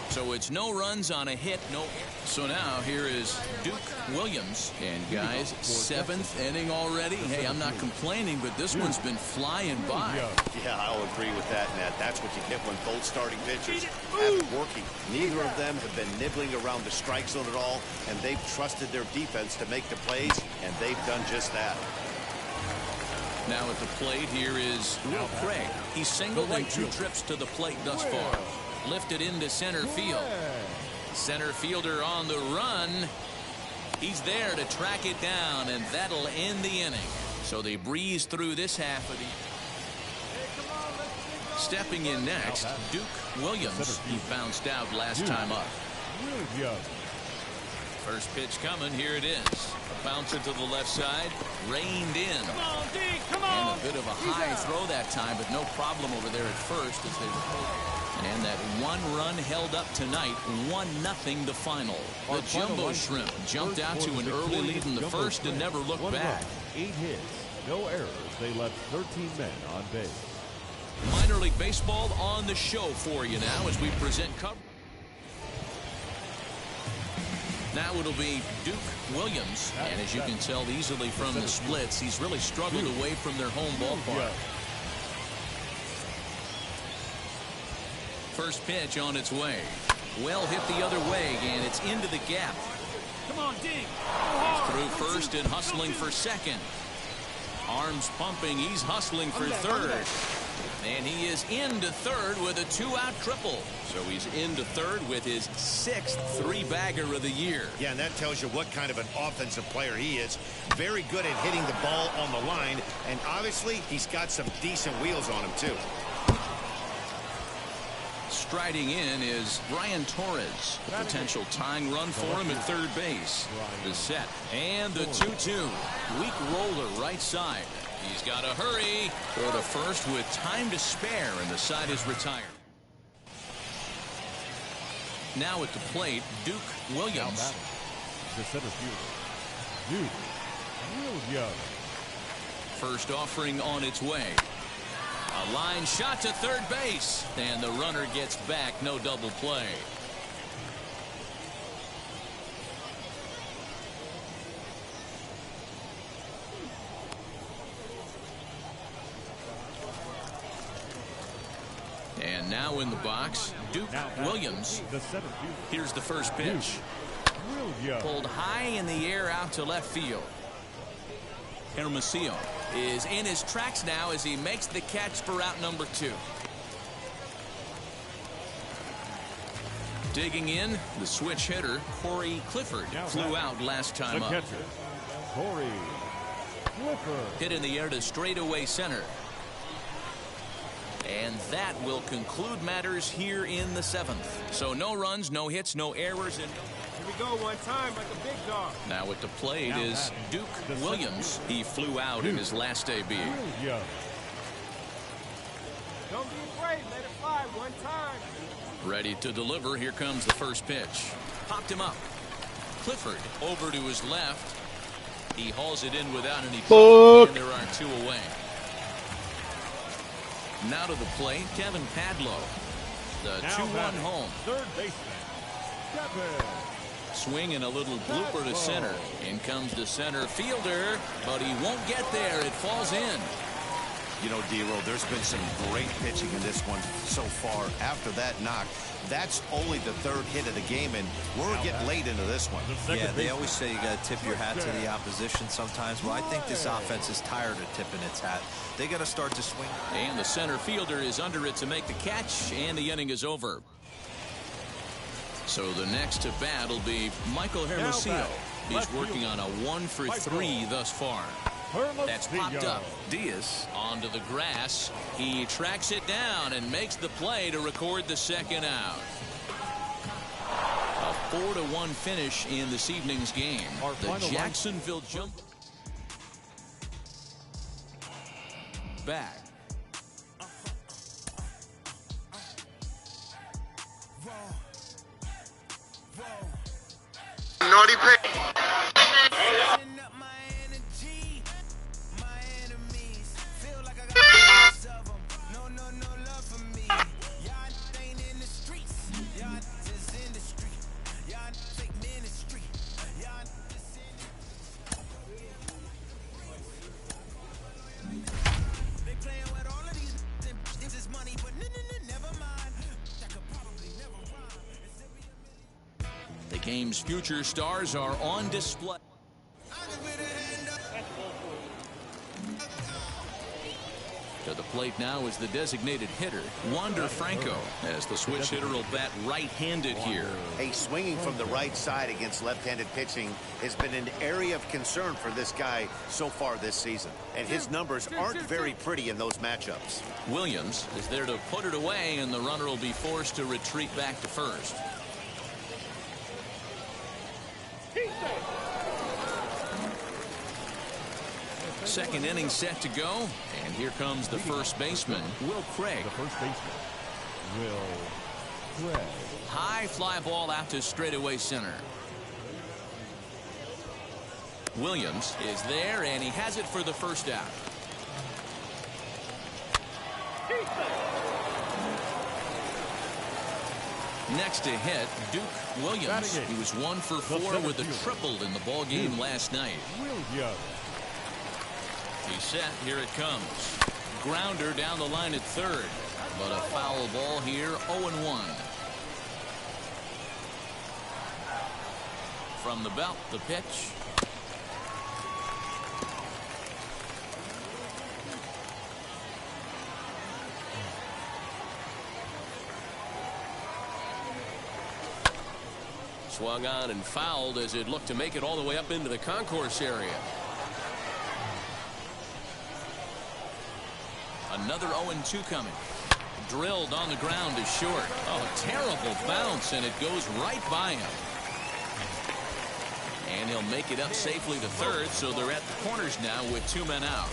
So it's no runs on a hit, no. So now here is Duke Williams. And guys, 7th inning already. Hey, I'm not complaining, but this one's been flying by. Yeah, I'll agree with that, Nat. That's what you get when both starting pitchers have it working. Neither of them have been nibbling around the strike zone at all, and they've trusted their defense to make the plays, and they've done just that. Now at the plate, here is Will Craig. He's singled in 2 trips to the plate thus far. Lifted into center field. Center fielder on the run. He's there to track it down, and that'll end the inning. So they breeze through this half of the. Stepping in next, Duke Williams. He bounced out last time up. First pitch coming. Here it is. A bouncer to the left side. Reined in. Come on, D. Come on. And a bit of a high throw that time, but no problem over there at first as they were. And that 1 run held up tonight. 1-0 the final. The Jumbo Shrimp jumped out to an early lead in the first and never looked back. 8 hits, no errors. They left 13 men on base. Minor League Baseball on the show for you now as we present coverage. Now it'll be Duke Williams, and as you can tell easily from the splits, he's really struggled away from their home ballpark. First pitch on its way. Well hit the other way, and it's into the gap. Come on, D. Through first and hustling for second. Arms pumping, he's hustling for third. And he is into third with a 2-out triple. So he's into third with his 6th 3-bagger of the year. Yeah, and that tells you what kind of an offensive player he is. Very good at hitting the ball on the line, and obviously he's got some decent wheels on him too. Striding in is Brian Torres. A potential tying run for him at third base. The set and the 2-2. Weak roller right side. He's got to hurry. Throw to first with time to spare, and the side is retired. Now at the plate, Duke Williams. The center fielder, Duke Williams. First offering on its way. A line shot to third base, and the runner gets back. No double play. And now in the box, Duke Williams. Here's the first pitch. Pulled high in the air out to left field. Hermosillo is in his tracks now as he makes the catch for out number 2. Digging in, the switch hitter, Corey Clifford, flew out last time up. Corey Clifford. Hit in the air to straightaway center. And that will conclude matters here in the 7th. So no runs, no hits, no errors, and Here we go one time like a big dog. now at the plate is Duke Williams. He flew out in his last AB. Don't be afraid. Let it fly one time. Ready to deliver. Here comes the first pitch. Popped him up. Clifford over to his left. He hauls it in without any trouble, and there are 2 away. Now to the plate, Kevin Padlow. The 2-1 home. Third baseman, Kevin Swing and a little blooper to center. In comes the center fielder, but he won't get there. It falls in. You know, D-Roll, there's been some great pitching in this one so far. After that knock, that's only the third hit of the game, and we're getting late into this one. Yeah, they always say you got to tip your hat to the opposition sometimes. Well, I think this offense is tired of tipping its hat. They got to start to swing. And the center fielder is under it to make the catch, and the inning is over. So the next to bat will be Michael Hermosillo. He's working on a 1-for-3 thus far. That's popped up. Diaz onto the grass. He tracks it down and makes the play to record the second out. A 4-1 finish in this evening's game. The Jacksonville jump back. Naughty pick. The game's future stars are on display. To the plate now is the designated hitter, Wander Franco, as the switch hitter will bat right-handed here. Hey, swinging from the right side against left-handed pitching has been an area of concern for this guy so far this season. And his numbers aren't very pretty in those matchups. Williams is there to put it away, and the runner will be forced to retreat back to first. Second inning set to go, and here comes the first baseman, Will Craig. The first baseman, Will Craig. High fly ball out to straightaway center. Williams is there, and he has it for the first out. Next to hit, Duke Williams. He was 1 for 4 with a triple in the ball game last night. He's set. Here it comes. Grounder down the line at third, but a foul ball here. 0-1. From the belt, the pitch. Swung on and fouled as it looked to make it all the way up into the concourse area. Another 0-2 coming. Drilled on the ground is short. Oh, terrible bounce, and it goes right by him. And he'll make it up safely to third, so they're at the corners now with 2 men out.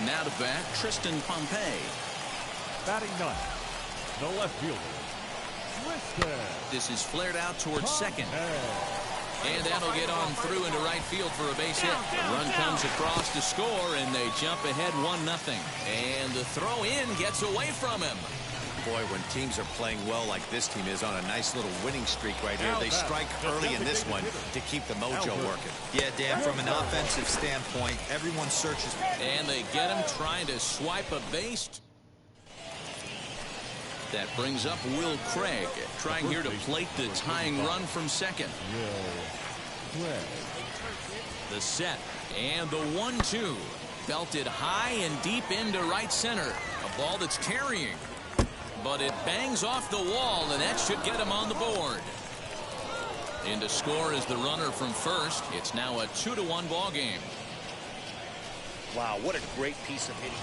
Now to bat, Tristan Pompey. Batting ninth, the left fielder. This is flared out towards second. And that'll get on through into right field for a base hit. Run comes across to score, and they jump ahead 1-0. And the throw in gets away from him. Boy, when teams are playing well like this team is on a nice little winning streak right here, they strike early in this one to keep the mojo working. Yeah, Dan, from an offensive standpoint, everyone searches. And they get him trying to swipe a base. That brings up Will Craig, trying here to plate the tying run from second. The set and the 1-2. Belted high and deep into right center. A ball that's carrying. But it bangs off the wall, and that should get him on the board. In to score is the runner from first. It's now a 2-1 ball game. Wow, what a great piece of hitting.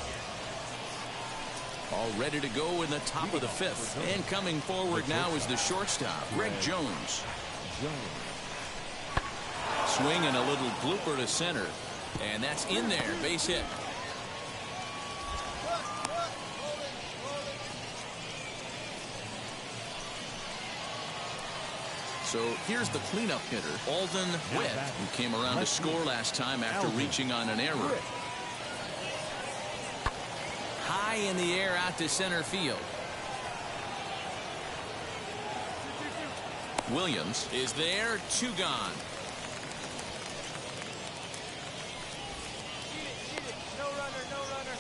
All ready to go in the top of the fifth. And coming forward now is the shortstop, Greg Jones. Swing and a little blooper to center. And that's in there. Base hit. So here's the cleanup hitter, Alden Witt, who came around to score last time after reaching on an error. High in the air out to center field. Williams is there, 2 gone. No runner, no runner.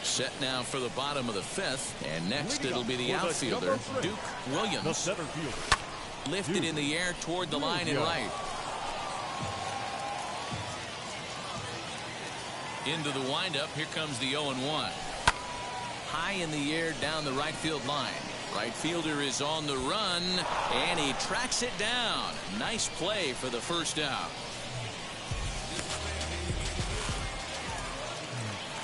Set now for the bottom of the 5th, and next it'll be the outfielder, Duke Williams. The center fielder. Lifted in the air toward the line and right. Into the windup, here comes the 0-1. High in the air down the right field line. Right fielder is on the run, and he tracks it down. Nice play for the first out.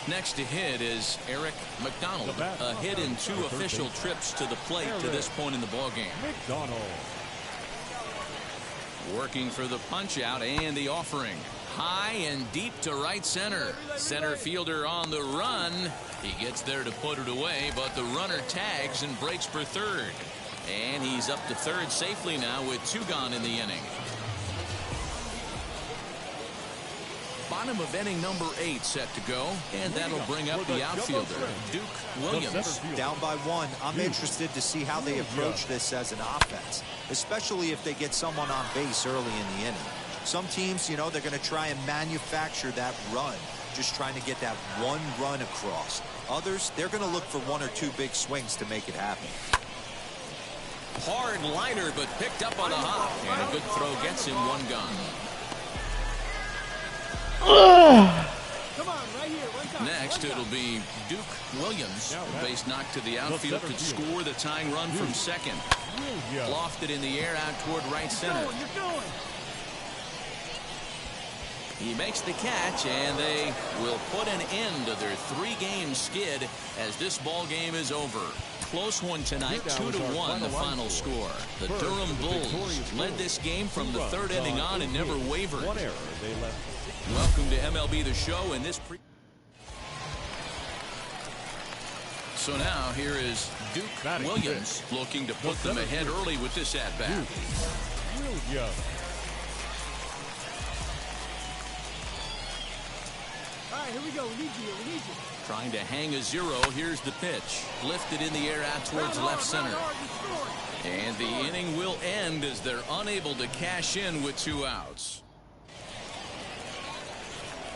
Next to hit is Eric McDonald. A hit in 2 official trips to the plate to this point in the ballgame. Working for the punch out and the offering. High and deep to right center. Center fielder on the run. He gets there to put it away, but the runner tags and breaks for third. And he's up to third safely now with 2 gone in the inning. Bottom of inning number 8 set to go, and that'll bring up the outfielder, Duke Williams. Down by 1. I'm interested to see how they approach this as an offense, especially if they get someone on base early in the inning. Some teams, you know, they're going to try and manufacture that run, just trying to get that 1 run across. Others, they're going to look for 1 or 2 big swings to make it happen. Hard liner, but picked up on a hop, and a good throw gets him 1 gone. Come on, right here. Next, it'll be Duke Williams. The base knock to the outfield could score the tying run from second. Lofted in the air out toward right center. He makes the catch, and they will put an end to their 3-game skid as this ball game is over. Close one tonight, 2-1 the final score. The Durham Bulls led this game from the 3rd inning on and never wavered. Welcome to MLB The Show in this So now here is Duke Williams looking to put them ahead early with this at-bat. All right, here we go. We need you. Trying to hang a 0. Here's the pitch. Lifted in the air out towards left center. And the inning will end as they're unable to cash in with 2 outs.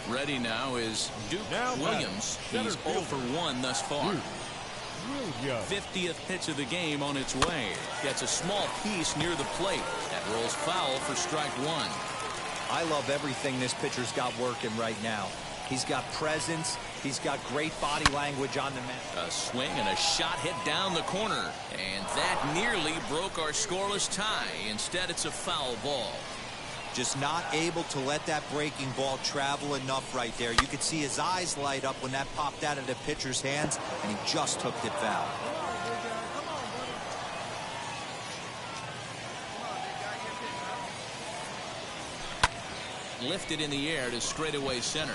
Ready now is Duke Williams. He's 0 for 1 thus far. 50th pitch of the game on its way. Gets a small piece near the plate. That rolls foul for strike 1. I love everything this pitcher's got working right now. He's got presence. He's got great body language on the mat. A swing and a shot hit down the corner. And that nearly broke our scoreless tie. Instead, it's a foul ball. Just not able to let that breaking ball travel enough right there. You could see his eyes light up when that popped out of the pitcher's hands, and he just hooked it foul. Lifted in the air to straightaway center.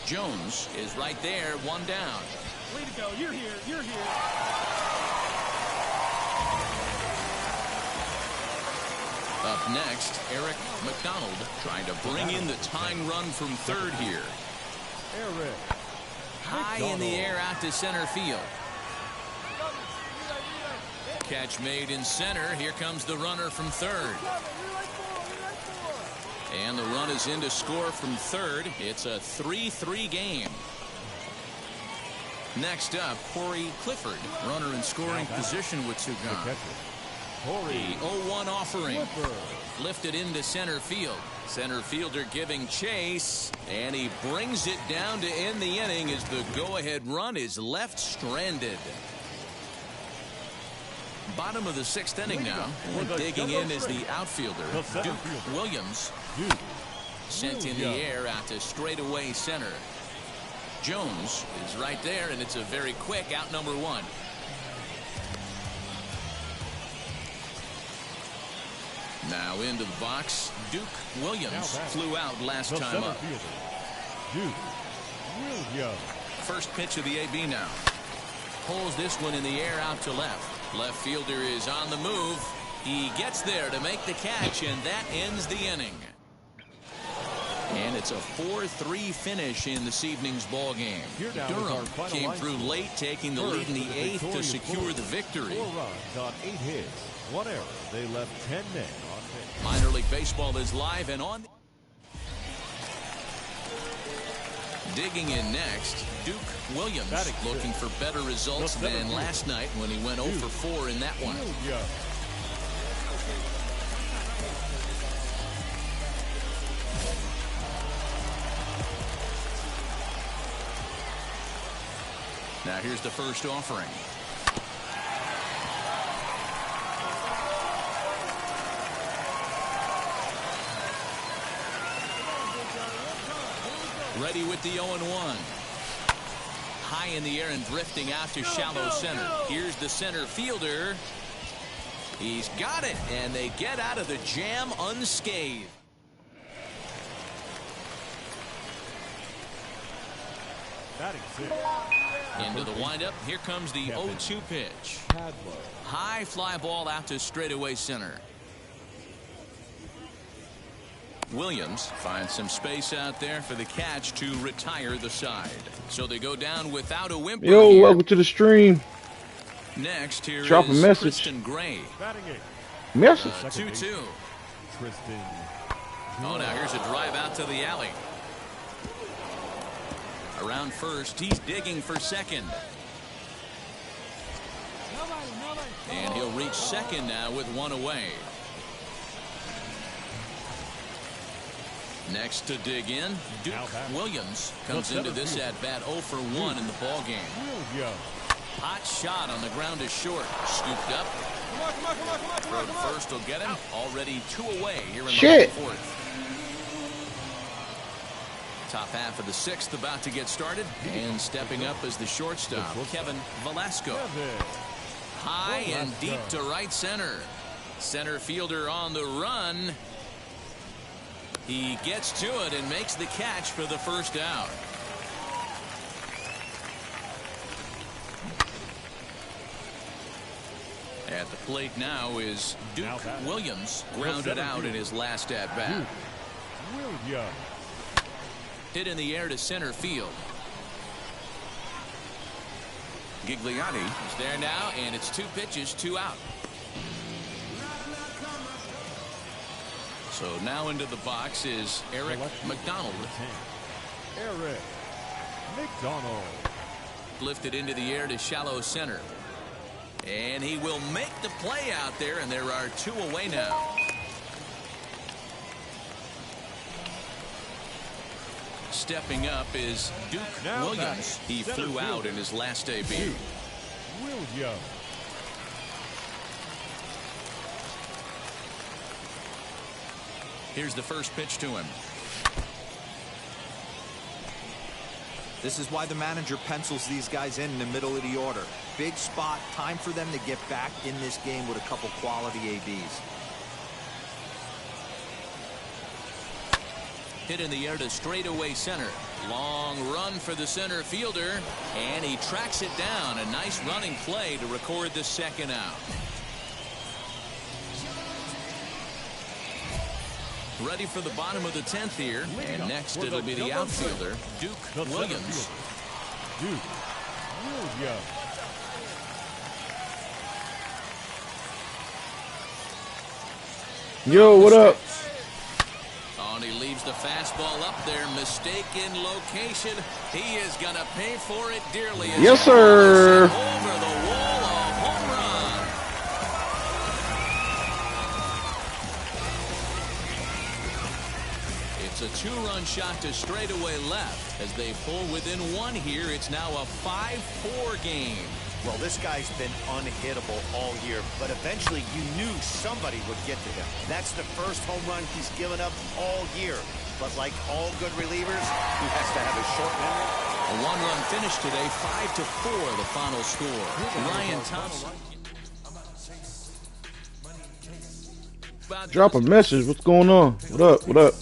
Jones is right there, 1 down. Way to go. You're here. Up next, Eric McDonald trying to bring in the tying run from third here. High in the air out to center field. Catch made in center. Here comes the runner from third. And the run is in to score from third. It's a 3-3 game. Next up, Corey Clifford, runner in scoring position with 2 gone. The 0-1 offering. Lifted into center field. Center fielder giving chase. And he brings it down to end the inning as the go-ahead run is left stranded. Bottom of the 6th inning now. And digging in is the outfielder, Duke Williams. Sent in the air out to straightaway center. Jones is right there, and it's a very quick out number 1. Now into the box, Duke Williams flew out last time up. First pitch of the AB now. Pulls this one in the air out to left. Left fielder is on the move. He gets there to make the catch, and that ends the inning. And it's a 4-3 finish in this evening's ball game. Durham came through late, taking the lead in the 8th to secure the victory. 4 runs on 8 hits, 1 error. They left 10 men on base. Minor League Baseball is live and on. Digging in next, Duke Williams, looking for better results than last night when he went 0 for 4 in that one. Now here's the first offering. Ready with the 0-1. High in the air and drifting out to shallow center. Here's the center fielder. He's got it, and they get out of the jam unscathed. Into the windup. Here comes the 0-2 pitch. High fly ball out to straightaway center. Williams finds some space out there for the catch to retire the side. So they go down without a whimper. Yo, here. welcome to the stream. Next, here Drop a is message. Tristan Gray. Message. 2-2. Tristan. Oh, now here's a drive out to the alley. Around first, he's digging for second. And he'll reach second now with 1 away. Next to dig in, Duke Williams comes into this at bat 0 for 1 in the ball game. Hot shot on the ground is short. Scooped up. Third first will get him. Already 2 away here in the 4th. Top half of the 6th about to get started. And stepping up as the shortstop, Kevin Velasco. High and deep to right center. Center fielder on the run. He gets to it and makes the catch for the first out. At the plate now is Duke Williams, grounded out in his last at bat. Hit in the air to center field. Gigliotti is there now, and it's 2 pitches, 2 out. So now into the box is Eric McDonald. Eric McDonald. Lifted into the air to shallow center. And he will make the play out there, and there are 2 away now. Stepping up is Duke Williams. He flew out in his last debut. Williams. Here's the first pitch to him. This is why the manager pencils these guys in the middle of the order. Big spot, time for them to get back in this game with a couple quality ABs. Hit in the air to straightaway center. Long run for the center fielder, and he tracks it down. A nice running play to record the second out. Ready for the bottom of the 10th here, and next it'll be the outfielder, Duke Williams. Duke Williams. Yo, what up? Oh, and he leaves the fastball up there. Mistaken location. He is going to pay for it dearly. Yes, sir. Over the wall, a home run. It's a 2-run shot to straightaway left. As they pull within 1 here, it's now a 5-4 game. Well, this guy's been unhittable all year, but eventually you knew somebody would get to him. That's the first home run he's given up all year. But like all good relievers, he has to have a short memory. A 1-run finish today, 5-4 the final score. Ryan Thompson. Drop a message. What's going on? What up? What up?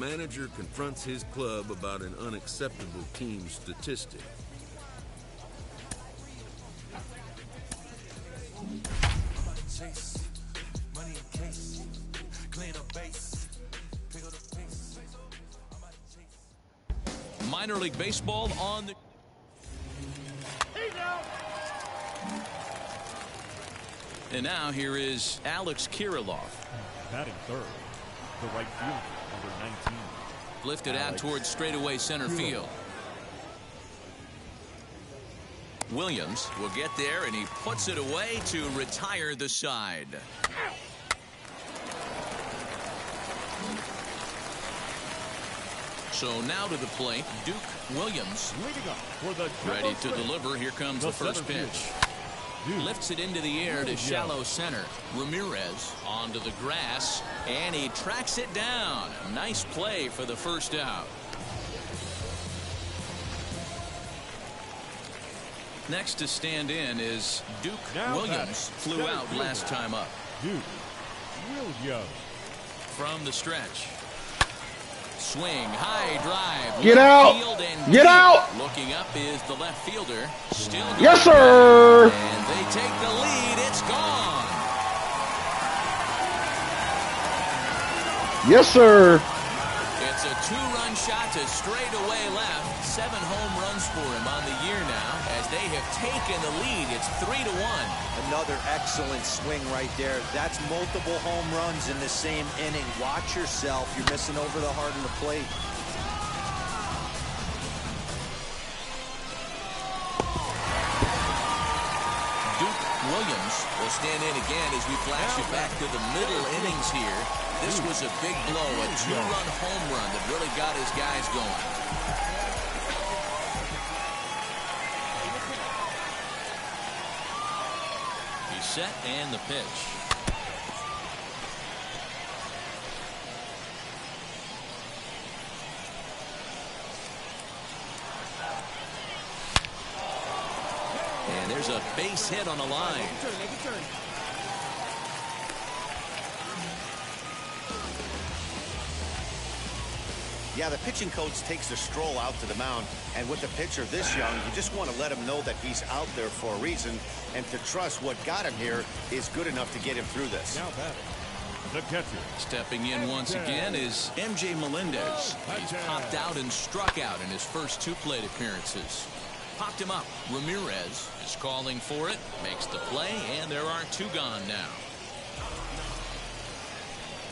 manager confronts his club about an unacceptable team statistic. Minor League Baseball on the... And now here is Alex Kirilloff. Batting third, the right fielder, number 19. Lifted out towards straightaway center field. Williams will get there, and he puts it away to retire the side. So now to the plate, Duke Williams. Ready to deliver. Here comes the first pitch. Lifts it into the air to shallow center. Ramirez onto the grass, and he tracks it down. Nice play for the first out. Next to stand in is Duke Williams. Flew out last time up. Duke Williams. From the stretch. Swing, high drive. Get out! Get out! Looking up is the left fielder. Still going. Yes, sir! And they take the lead. It's gone. Yes, sir. It's a two-run shot to straightaway left. 7 home runs for him on the year now. As they have taken the lead, it's 3-1. Another excellent swing right there. That's multiple home runs in the same inning. Watch yourself. You're missing over the heart of the plate. Duke Williams will stand in again as we flash it back to the middle innings here. This was a big blow, a 2-run home run that really got his guys going. Set and the pitch. And there's a base hit on the line. Yeah, the pitching coach takes a stroll out to the mound, and with the pitcher this young, you just want to let him know that he's out there for a reason, and to trust what got him here is good enough to get him through this. Now batting, the catcher. Stepping in once again is MJ Melendez. He's popped out and struck out in his first 2 plate appearances. Popped him up. Ramirez is calling for it, makes the play, and there are 2 gone now.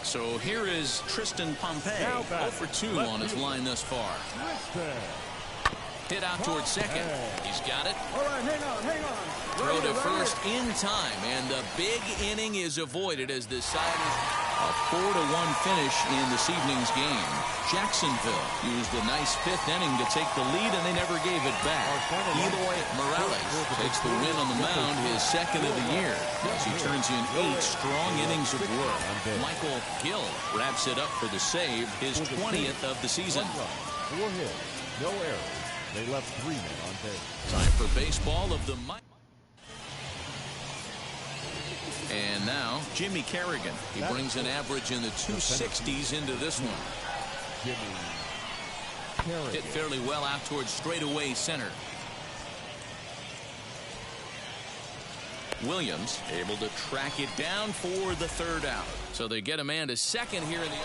So here is Tristan Pompey, 0 for 2 on his line thus far. Hit out towards second. He's got it. All right, hang on. Throw to first in time, and the big inning is avoided as the side is a 4-1 finish in this evening's game. Jacksonville used a nice 5th inning to take the lead, and they never gave it back. Eloy Morales takes the win on the mound, his 2nd of the year, as he turns in 8 strong innings of work. Michael Gill wraps it up for the save, his 20th of the season. 4 hits, no errors. They left 3 men on base. Time for baseball of the night. And now Jimmy Kerrigan. He brings an average in the 260s into this one. Jimmy Kerrigan. Hit fairly well out towards straightaway center. Williams able to track it down for the 3rd out. So they get a man to second here in the...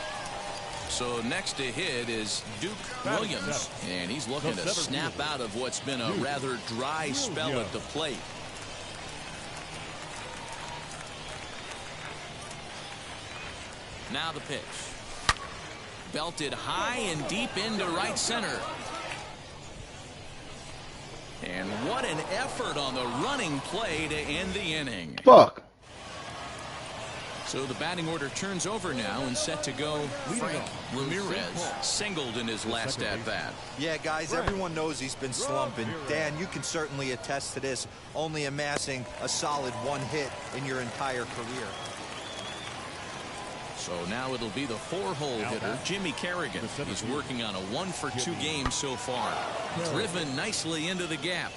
So next to hit is Duke Williams, and he's looking to snap out of what's been a rather dry spell at the plate. Now the pitch. Belted high and deep into right center. And what an effort on the running play to end the inning. Fuck. So the batting order turns over now and set to go. Frank Ramirez singled in his last at-bat. Yeah, guys, everyone knows he's been slumping. Dan, you can certainly attest to this, only amassing a solid 1 hit in your entire career. So now it'll be the 4-hole hitter, Jimmy Kerrigan. He's working on a 1 for 2 game so far. Driven nicely into the gap.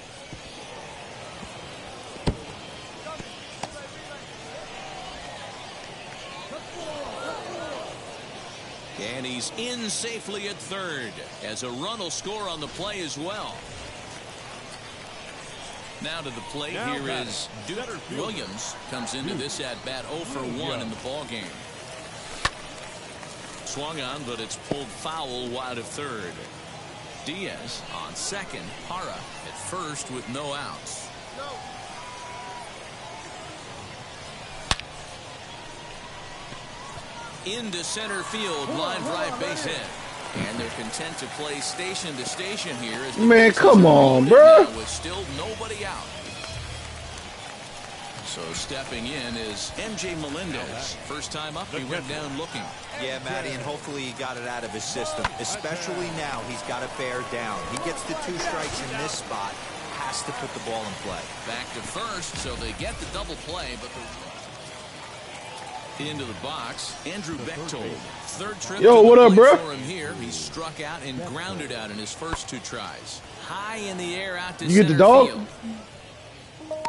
And he's in safely at third, as a run will score on the play as well. Now to the plate, here is Duke Williams. Comes into this at-bat 0 for 1 in the ballgame. Swung on, but it's pulled foul wide of third. Diaz on second. Hara at first with no outs. Into center field, line drive base hit. And they're content to play station to station here. As man, come on, bro. With still nobody out. So stepping in is MJ Melendez. First time up, he went down looking. Yeah, Matty, and hopefully he got it out of his system. Especially now, he's got to bear down. He gets the 2 strikes in this spot, has to put the ball in play. Back to first, so they get the double play, but into the box, Andrew Bechtold. Third trip Yo, what up, bro? For him here. He struck out and grounded out in his first 2 tries. High in the air out to you get the center dog? field.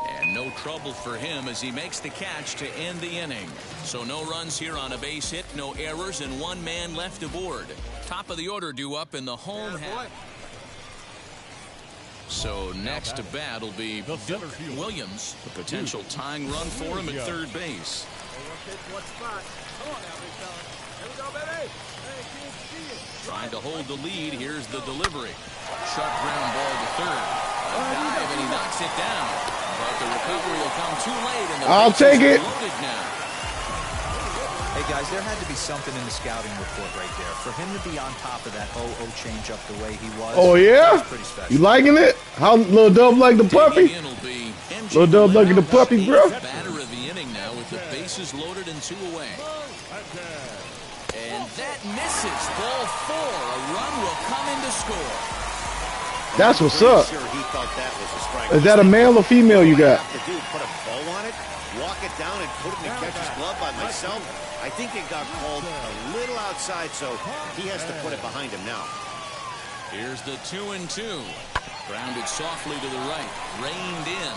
And no trouble for him as he makes the catch to end the inning. So no runs here on a base hit, no errors, and 1 man left aboard. Top of the order due up in the home half. So next to bat will be Duke Williams. A potential tying run for him at third base. Trying to hold the lead. Here's the delivery. Sharp ground ball to third. A dive, and he knocks it down. But the recovery will come too late. And the I'll take it. Loaded now. Hey, guys, there had to be something in the scouting report right there. For him to be on top of that 0-0 changeup the way he was. Oh, yeah? Pretty special. You liking it? How Lil Dub like the puppy? Lil Dub liking the puppy, bro? Batter of the inning now with the bases loaded and 2 away. And that misses. Ball 4. A run will come in to score. That's what's up. Sure he thought that was a strike. Is that a male or female you got? The dude put a bow on it, walk it down, and put it in the catcher's glove by myself. I think it got called a little outside, so he has to put it behind him now. Here's the 2-2. Grounded softly to the right. Reined in.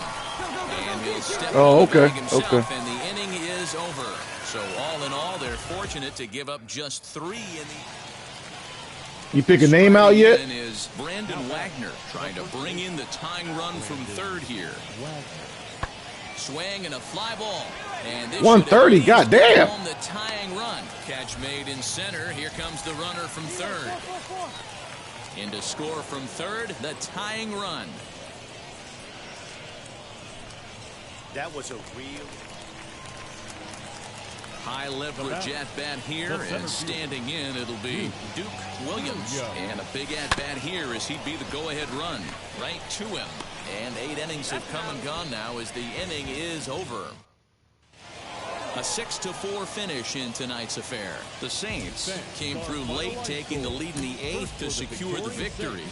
And he'll step Oh, okay, himself, okay. and the inning is over. So all in all, they're fortunate to give up just 3 in the... You pick a name out yet? Is Brandon Wagner trying to bring in the tying run from third here. Swing and a fly ball. And this 130, goddamn. home the tying run. Catch made in center. Here comes the runner from third. In to score from third, the tying run. That was a real... High leverage at-bat here, and standing in, it'll be Duke Williams. And a big at-bat here as he'd be the go-ahead run right to him. And 8 innings have come and gone now as the inning is over. A 6-4 finish in tonight's affair. The Saints came through late, taking the lead in the 8th to secure the victory.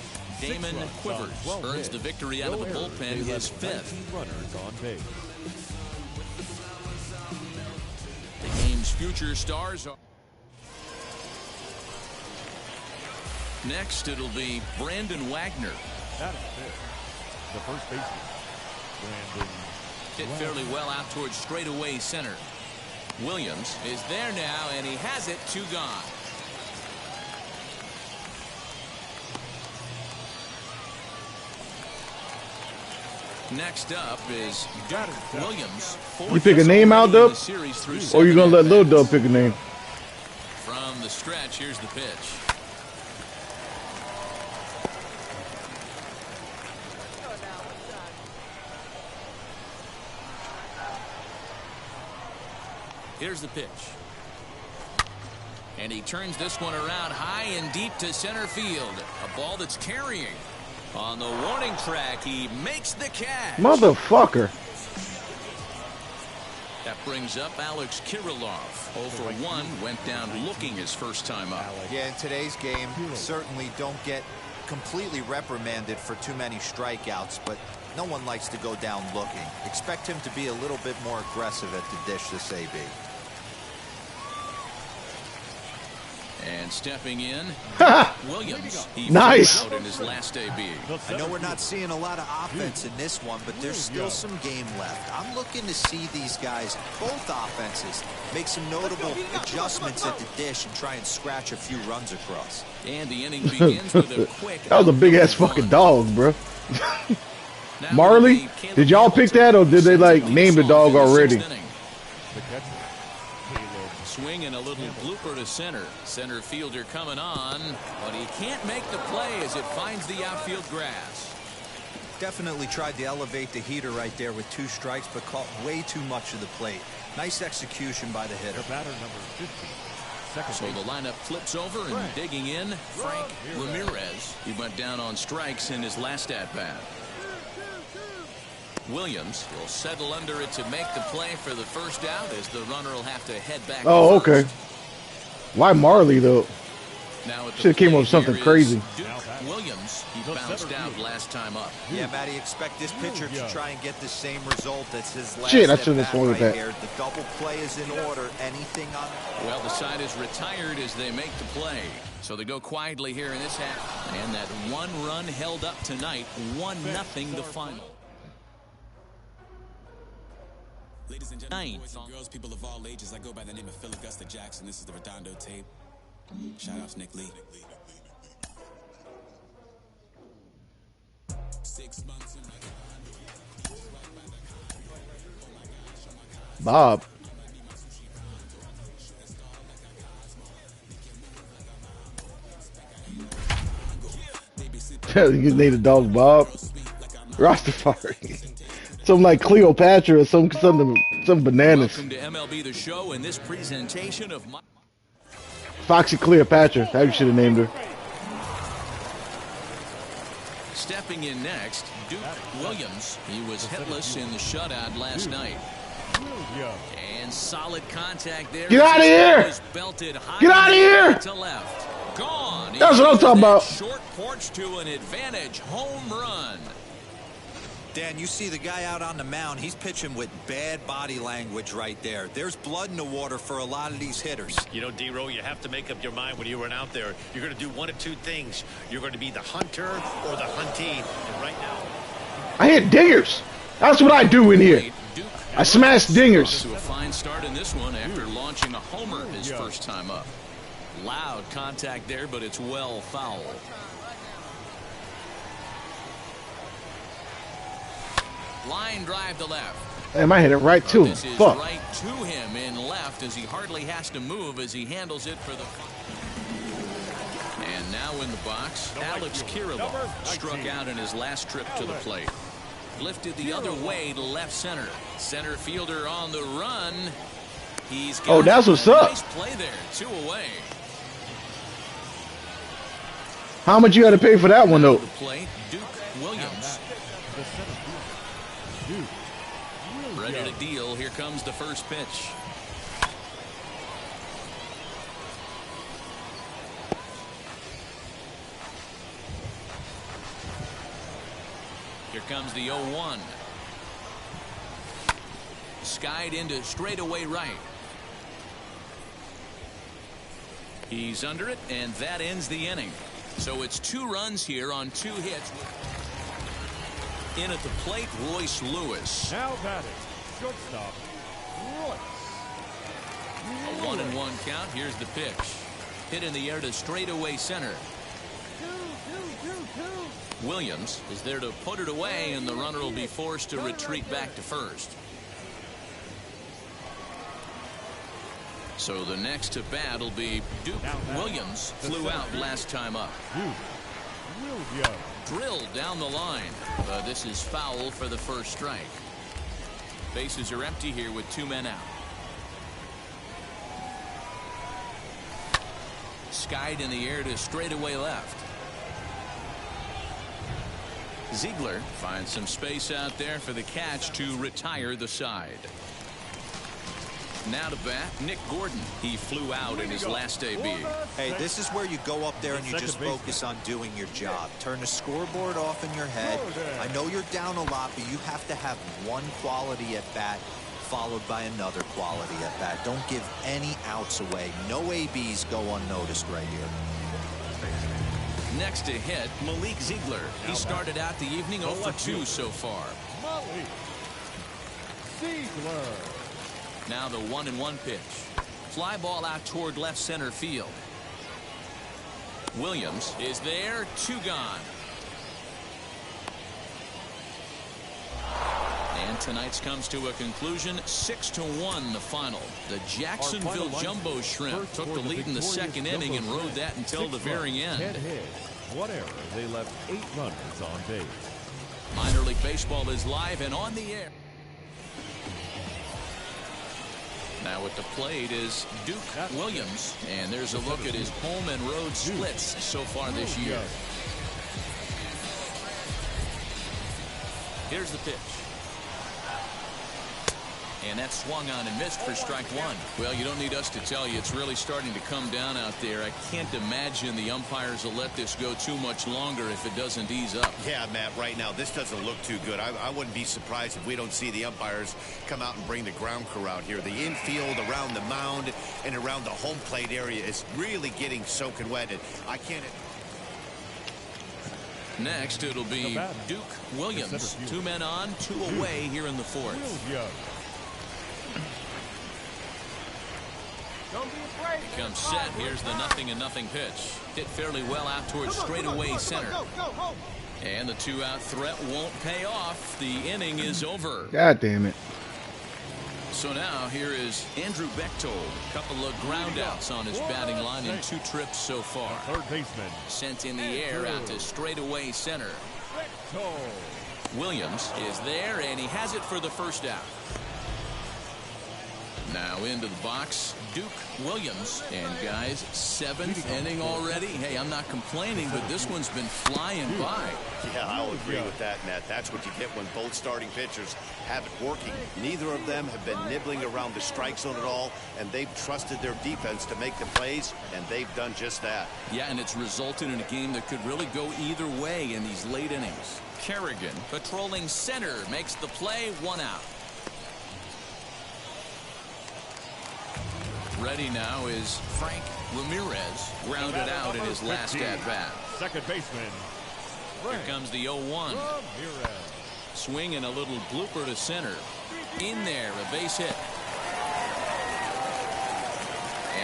Damon Quivers earns the victory out of the bullpen, his 5th. The game's future stars are... Next, it'll be Brandon Wagner. The first baseman, Brandon. Hit fairly well out towards straightaway center. Williams is there now, and he has it. 2 gone. Next up is Duke Williams. You pick a name out, Dub? Or you gonna let Lil Dub pick a name? From the stretch, here's the pitch. Here's the pitch. And he turns this one around high and deep to center field. A ball that's carrying. On the warning track, he makes the catch. Motherfucker. That brings up Alex Kirilloff. 0 for 1, went down looking his first time up. Yeah, in today's game, certainly don't get completely reprimanded for too many strikeouts, but no one likes to go down looking. Expect him to be a little bit more aggressive at the dish this AB. And stepping in, Williams. He Nice. flew out in his last AB. I know we're not seeing a lot of offense in this one, but there's still some game left. I'm looking to see these guys, both offenses, make some notable adjustments at the dish and try and scratch a few runs across. And the inning begins with a quick. That was a big ass fucking dog, bro. Marley, did y'all pick that or did they like name the dog already? Swing and a little blooper to center. Center fielder coming on, but he can't make the play as it finds the outfield grass. Definitely tried to elevate the heater right there with 2 strikes, but caught way too much of the plate. Nice execution by the hitter. Batter number 50. So the lineup flips over and digging in, Frank Ramirez. He went down on strikes in his last at-bat. Williams will settle under it to make the play for the first out as the runner will have to head back. Oh, okay. Why Marley though? Now should have came up with something crazy. Duke Williams, he bounced out last time up. Yeah, Matty, expect this pitcher to try and get the same result as his last Shit, I shouldn't have swung with that. here. The double play is in order. Anything on it? Well, the side is retired as they make the play. So they go quietly here in this half. And that 1 run held up tonight, 1-0 the final. Ladies and gentlemen, boys and girls, people of all ages, I go by the name of Phil Augusta Jackson. This is the Redondo tape. Shout out to Nick Lee. 6 months in Bob. You need a dog, Bob. Rastafari. Something like Cleopatra or some bananas. Welcome to MLB The Show and this presentation of Foxy Cleopatra. That you should have named her. Stepping in next, Duke Williams. He was hitless in the shutout last night. And solid contact there. Get out of here! Get out of here! To left. Gone. That's what I'm talking about. Short porch to an advantage home run. Dan, you see the guy out on the mound. He's pitching with bad body language right there. There's blood in the water for a lot of these hitters. You know, D-Row, you have to make up your mind when you run out there. You're going to do one of 2 things. You're going to be the hunter or the huntee. And right now, I hit dingers. That's what I do in here. I smash dingers. To a fine start in this one after launching a homer his first time up. Loud contact there, but it's well foul. Line drive to left. Damn, I hit it right to him. This is Fuck. right to him in left as he hardly has to move as he handles it for the. And now in the box, Alex Kirilov struck out in his last trip to the plate. Lifted the other way to left center. Center fielder on the run. He's got Oh, that's what's up. Nice play there. 2 away. How much you got to pay for that one though? The plate, Duke Williams. Ready to deal. Here comes the first pitch. Here comes the 0-1. Skied into straightaway right. He's under it, and that ends the inning. So it's 2 runs here on 2 hits. In at the plate, Royce Lewis. Now batting, shortstop, Royce. A 1-1 count. Here's the pitch. Hit in the air to straightaway center. Williams is there to put it away, and the runner will be forced to retreat back to first. So the next to bat will be Duke Williams. Flew out last time up. Drilled down the line. This is foul for the first strike. Bases are empty here with 2 men out. Skied in the air to straightaway left. Ziegler finds some space out there for the catch to retire the side. Now to bat, Nick Gordon. He flew out in his last AB. Hey, this is where you go up there and you just focus on doing your job. Turn the scoreboard off in your head. I know you're down a lot, but you have to have one quality at bat. followed by another quality at bat. Don't give any outs away. No ABs go unnoticed right here. Next to hit, Malik Ziegler. He started out the evening 0 for 2 so far. Malik Ziegler. Now the 1-1 pitch. Fly ball out toward left center field. Williams is there, 2 gone. And tonight's comes to a conclusion, 6-1 the final. The Jacksonville Jumbo Shrimp took the lead in the second inning and rode that until the very end. One error, they left 8 runners on base. Minor League Baseball is live and on the air. Now at the plate is Duke Williams, and there's a look at his home and road splits so far this year. Here's the pitch. And that swung on and missed for strike 1. Well, you don't need us to tell you, it's really starting to come down out there. I can't imagine the umpires will let this go too much longer if it doesn't ease up. Yeah, Matt, right now this doesn't look too good. I wouldn't be surprised if we don't see the umpires come out and bring the ground crew out here. The infield around the mound and around the home plate area is really getting soaking wet. And I can't... Next, it'll be Duke Williams. 2 men on, 2 away here in the 4th. He comes set. Here's the 0-0 pitch. Hit fairly well out towards straightaway center. And the 2-out threat won't pay off. The inning is over. God damn it. So now here is Andrew Bechtold. A couple of ground outs on his batting line in 2 trips so far. Third baseman. Sent in the air out to straightaway center. Williams is there, and he has it for the first out. Now into the box, Duke Williams. And guys, 7th inning already. Hey, I'm not complaining, but this one's been flying by. Yeah, I'll agree with that, Matt. That's what you get when both starting pitchers have it working. Neither of them have been nibbling around the strike zone at all, and they've trusted their defense to make the plays, and they've done just that. Yeah, and it's resulted in a game that could really go either way in these late innings. Kerrigan, patrolling center, makes the play, 1 out. Ready now is Frank Ramirez, grounded out in his last at-bat. Second baseman. Here comes the 0-1. Swing and a little blooper to center. In there, a base hit.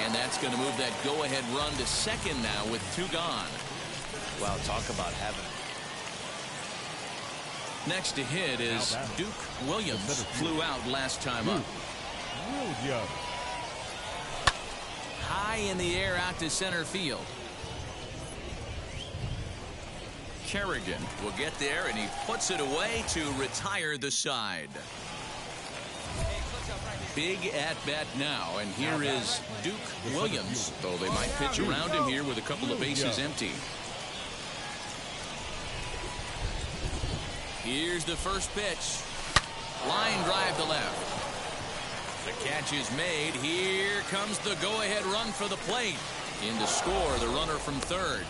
And that's going to move that go-ahead run to second now with 2 gone. Wow, talk about having it. Next to hit is Duke Williams. Flew out last time up. High in the air out to center field. Kerrigan will get there, and he puts it away to retire the side. Big at-bat now, and here is Duke Williams, though they might pitch around him here with a couple of bases empty. Here's the first pitch. Line drive to left. The catch is made. Here comes the go-ahead run for the plate. In to score, the runner from third.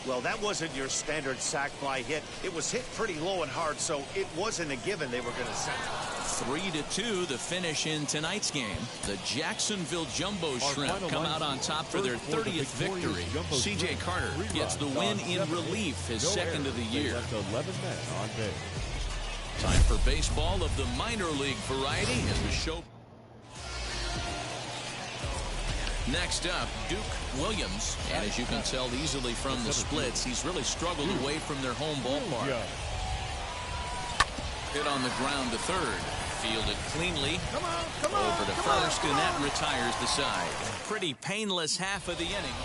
Well, that wasn't your standard sac fly hit. It was hit pretty low and hard, so it wasn't a given they were going to send it. 3-2 the finish in tonight's game. The Jacksonville Jumbo Shrimp come out on top for their 30th victory. C.J. Carter gets the win in relief, his second of the year. 11 men on base. Time for baseball of the minor league variety as the show. Next up, Duke Williams. And as you can tell easily from the splits, he's really struggled away from their home ballpark. Hit on the ground to third. Fielded cleanly. Over to first, and that retires the side. Pretty painless half of the inning.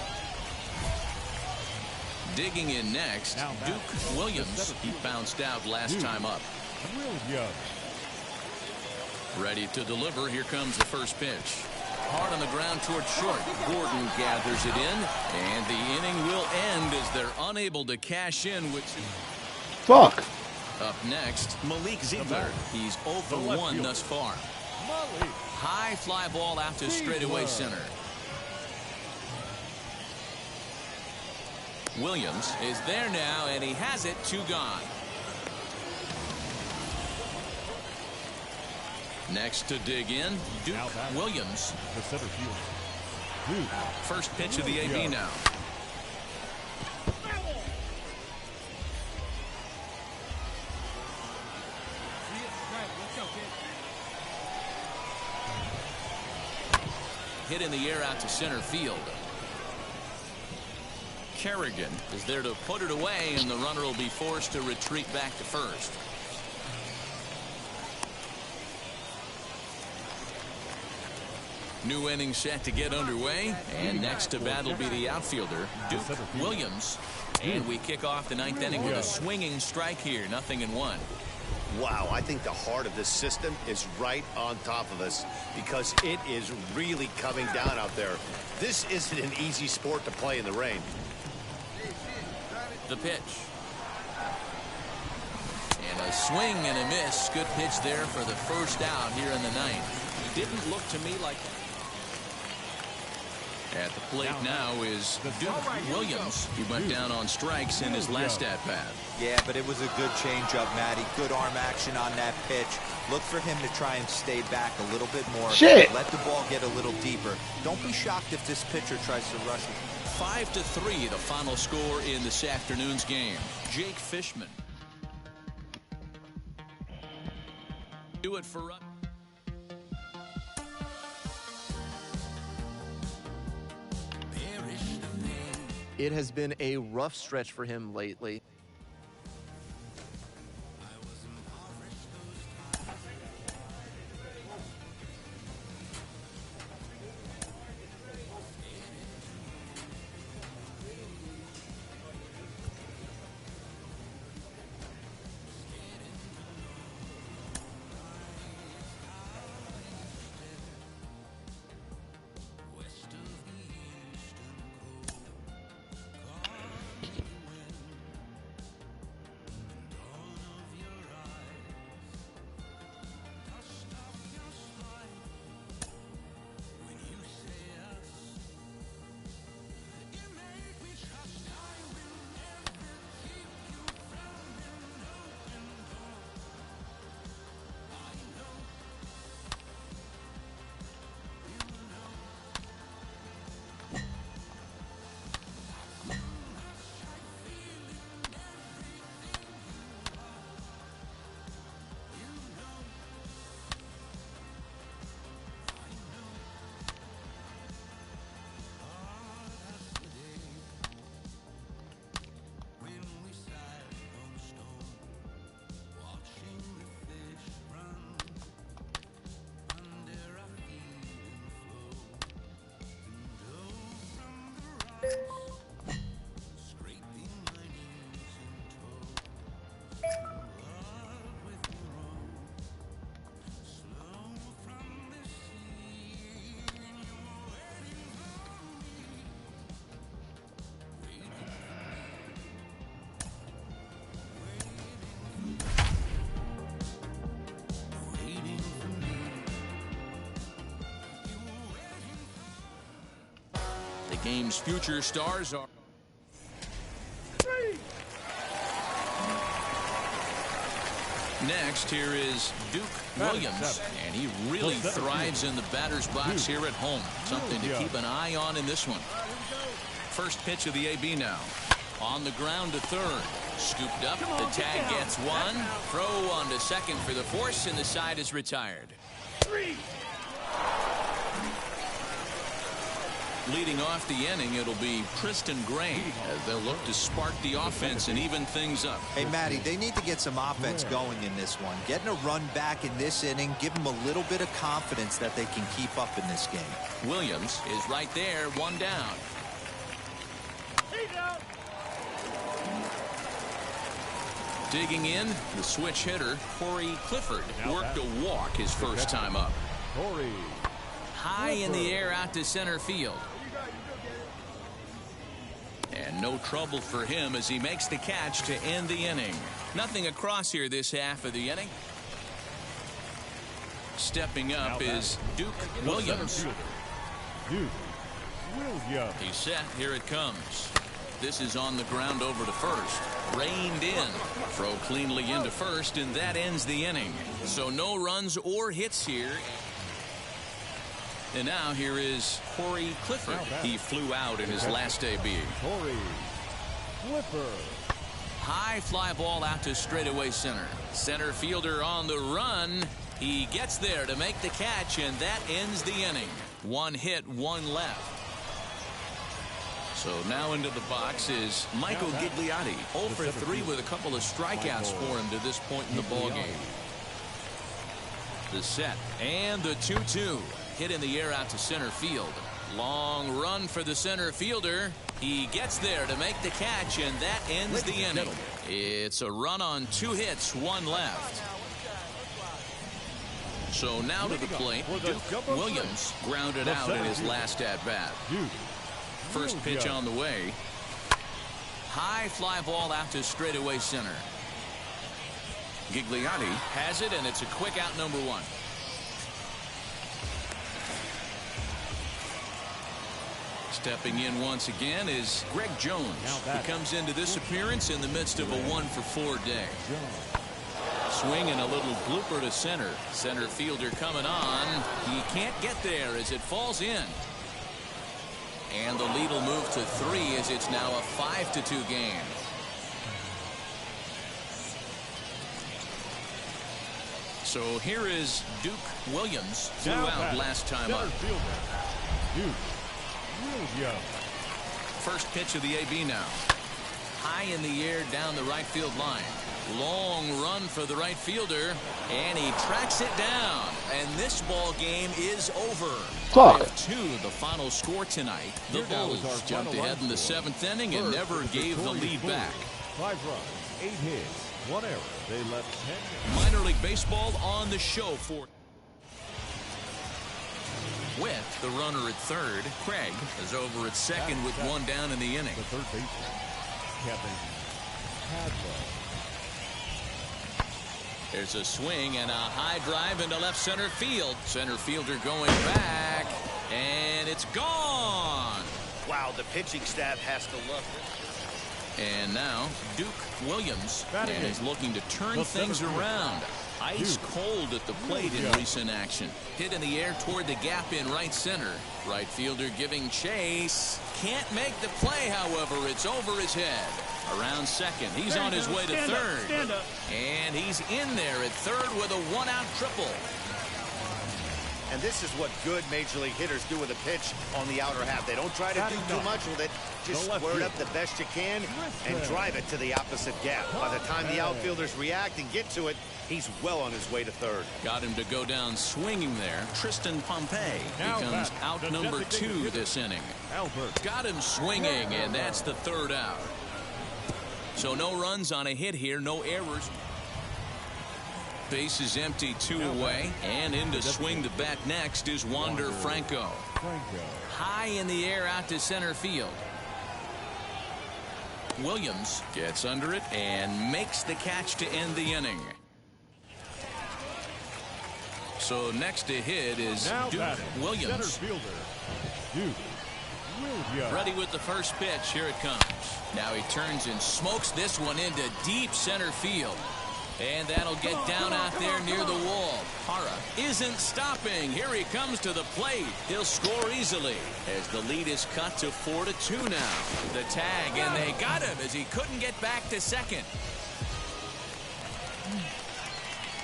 Digging in next, Duke Williams. He bounced out last time up. Ready to deliver. Here comes the first pitch. Hard on the ground toward short. Gordon gathers it in, and the inning will end as they're unable to cash in with. Fuck. Up next, Malik Ziegler. He's 0 for 1 thus far. High fly ball out to straightaway center. Williams is there now, and he has it, 2 gone. Next to dig in, Duke Williams. The center fielder. First pitch of the AB now. Hit in the air out to center field. Kerrigan is there to put it away, and the runner will be forced to retreat back to first. New inning set to get underway, and next to bat will be the outfielder, Duke Williams. And we kick off the ninth inning with a swinging strike here, 0-1. Wow, I think the heart of this system is right on top of us because it is really coming down out there. This isn't an easy sport to play in the rain. The pitch. And a swing and a miss. Good pitch there for the first out here in the ninth. Didn't look to me like... At the plate now is Duke Williams. He went down on strikes in his last at-bat. Yeah, but it was a good changeup, Matty. Good arm action on that pitch. Look for him to try and stay back a little bit more. Shit. Let the ball get a little deeper. Don't be shocked if this pitcher tries to rush it. 5-3, the final score in this afternoon's game. Jake Fishman. Do it for us. It has been a rough stretch for him lately. The game's future stars are... Next, here is Duke Williams, and he really thrives in the batter's box here at home. Something to keep an eye on in this one. First pitch of the AB now. On the ground to third. Scooped up, the tag gets one. Throw on to second for the force, and the side is retired. Leading off the inning, it'll be Tristan Gray as they'll look to spark the offense and even things up. Hey, Matty, they need to get some offense going in this one. Getting a run back in this inning, give them a little bit of confidence that they can keep up in this game. Williams is right there, one down. Digging in, the switch hitter, Corey Clifford, worked a walk his first time up. High in the air out to center field. And no trouble for him as he makes the catch to end the inning. Nothing across here this half of the inning. Stepping up is Duke Williams. He's set. Here it comes. This is on the ground over to first. Reined in. Throw cleanly into first, and that ends the inning. So no runs or hits here. And now here is Corey Clifford. He flew out in his last AB. Corey Clifford. High fly ball out to straightaway center. Center fielder on the run. He gets there to make the catch, and that ends the inning. One hit, one left. So now into the box is Michael Gigliotti. 0 for 3 with a couple of strikeouts for him to this point in the ballgame. The set and the 2-2. Hit in the air out to center field. Long run for the center fielder. He gets there to make the catch, and that ends the inning. It's a run on 2 hits, 1 left. So now to the plate, Duke Williams grounded out in his last at-bat. First pitch on the way. High fly ball out to straightaway center. Gigliotti has it, and it's a quick out, number 1. Stepping in once again is Greg Jones. He comes into this appearance in the midst of a 1-for-4 day. Swing and a little blooper to center. Center fielder coming on. He can't get there as it falls in. And the lead will move to 3 as it's now a 5-2 game. So here is Duke Williams. Flew out last time up. First pitch of the AB now. High in the air down the right field line. Long run for the right fielder, and he tracks it down. And this ball game is over. 5-2 the final score tonight. The Bulls jumped ahead in the 7th inning and never gave the lead back. 5 runs, 8 hits, 1 error. They left 10. Minor League Baseball on the show for. With the runner at third, Craig is over at second with 1 down in the inning. The third baseman, Kevin Hadlow. There's a swing and a high drive into left center field. Center fielder going back, and it's gone. Wow, the pitching staff has to love it. And now Duke Williams is looking to turn things around. Ice cold at the plate in recent action. Hit in the air toward the gap in right center. Right fielder giving chase. Can't make the play, however. It's over his head. Around second. He's on his way to third. And he's in there at third with a 1-out triple. And this is what good major league hitters do with a pitch on the outer half. They don't try to do too much with it. Just square it up the best you can and drive it to the opposite gap. By the time the outfielders react and get to it, he's well on his way to third. Got him to go down swinging there. Tristan Pompey becomes out number 2 this inning. Got him swinging, and that's the 3rd out. So no runs on a hit here, no errors. Base is empty, 2 away, and in to swing the bat next is Wander Franco. High in the air out to center field. Williams gets under it and makes the catch to end the inning. So next to hit is Duke Williams. Ready with the first pitch. Here it comes. Now he turns and smokes this one into deep center field. And that'll get down out there near the wall. Hara isn't stopping. Here he comes to the plate. He'll score easily as the lead is cut to 4-2 now. The tag, and they got him as he couldn't get back to second.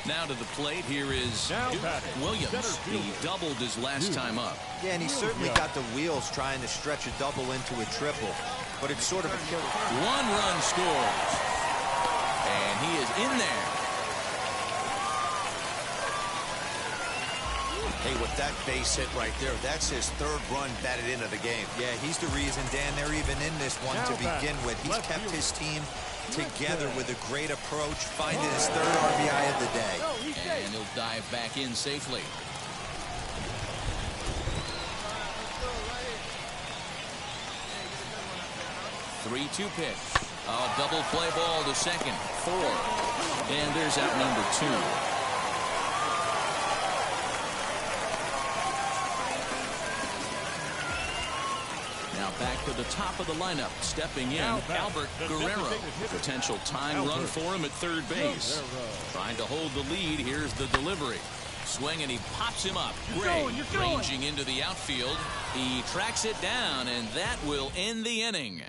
Now to the plate, here is Duke Williams. He doubled his last time up. Yeah, and he certainly got the wheels trying to stretch a double into a triple. But it's sort of a killer. 1 run scores. And he is in there. Hey, with that base hit right there, that's his 3rd run batted into the game. Yeah, he's the reason, Dan, they're even in this one to begin with. He's kept his team together with a great approach, finding his 3rd RBI of the day. And he'll dive back in safely. Three-two pitch. A double play ball to second. 4. And there's out number 2. Now back to the top of the lineup. Stepping in, Albert Guerrero. Potential time run for him at third base. Trying to hold the lead. Here's the delivery. Swing, and he pops him up. Gray ranging into the outfield. He tracks it down, and that will end the inning.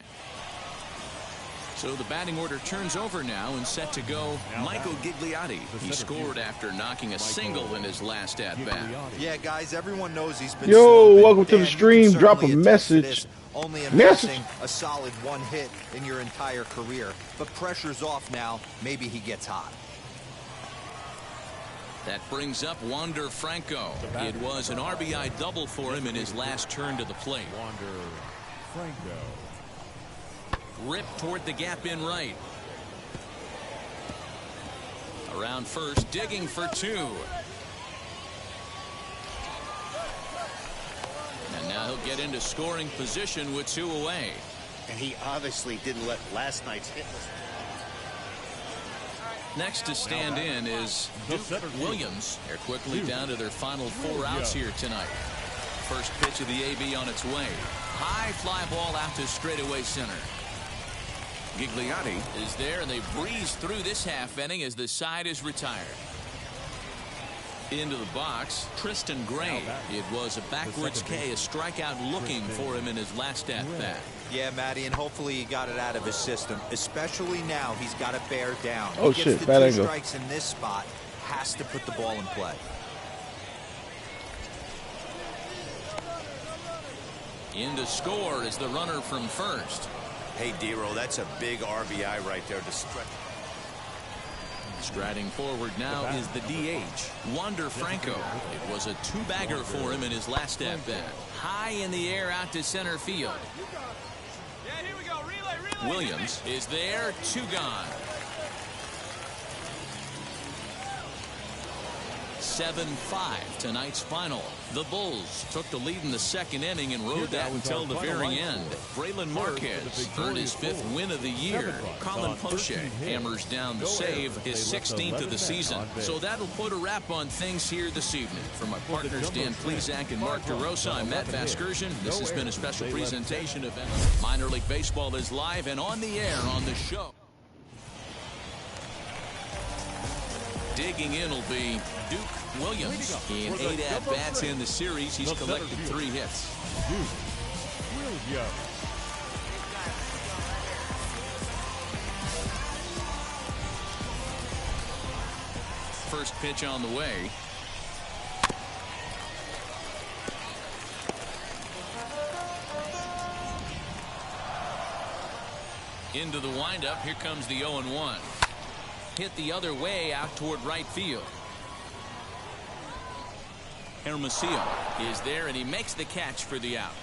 So the batting order turns over now and set to go Michael Gigliotti. He scored after knocking a single in his last at-bat. Yeah, guys, everyone knows he's been Yo, slow, welcome to Dan, the you stream. can Drop a certainly attest to message. this, only amassing a solid 1 hit in your entire career. But pressure's off now. Maybe he gets hot. That brings up Wander Franco. It was an RBI double for him in his last turn to the plate. Wander Franco. Rip toward the gap in right. Around first, digging for 2. And now he'll get into scoring position with 2 away. And he obviously didn't let last night's hit. Next to stand in is Duke Williams. They're quickly down to their final 4 outs here tonight. First pitch of the AB on its way. High fly ball out to straightaway center. Gigliotti is there, and they breeze through this half inning as the side is retired. Into the box, Tristan Gray. It was a backwards K, a strikeout looking for him in his last at-bat. Yeah, Matty, and hopefully he got it out of his system. Especially now, he's got to bear down. Oh, he gets shit, the bad 2 angle. strikes in this spot, has to put the ball in play. In to score is the runner from first. Hey, D-Roll, that's a big RBI right there to stretch. Striding forward now is the DH, Wander Franco. It was a 2-bagger for him in his last at-bat. High in the air out to center field. Williams is there, 2 gone. 7-5 tonight's final. The Bulls took the lead in the second inning and rode that until the very end. Braylon Marquez earned his 5th win of the year. Colin Poche hammers down the save, his 16th of the season. So that'll put a wrap on things here this evening. For my partners Dan Plesac and Mark DeRosa, I'm Matt Vasgersian. This has been a special presentation of Minor League Baseball is live and on the air on the show. Digging in will be Duke Williams. In 8 at-bats in the series, he's collected 3 hits. Duke Williams. First pitch on the way. Into the windup. Here comes the 0-1. Hit the other way out toward right field. Hermosillo is there, and he makes the catch for the out.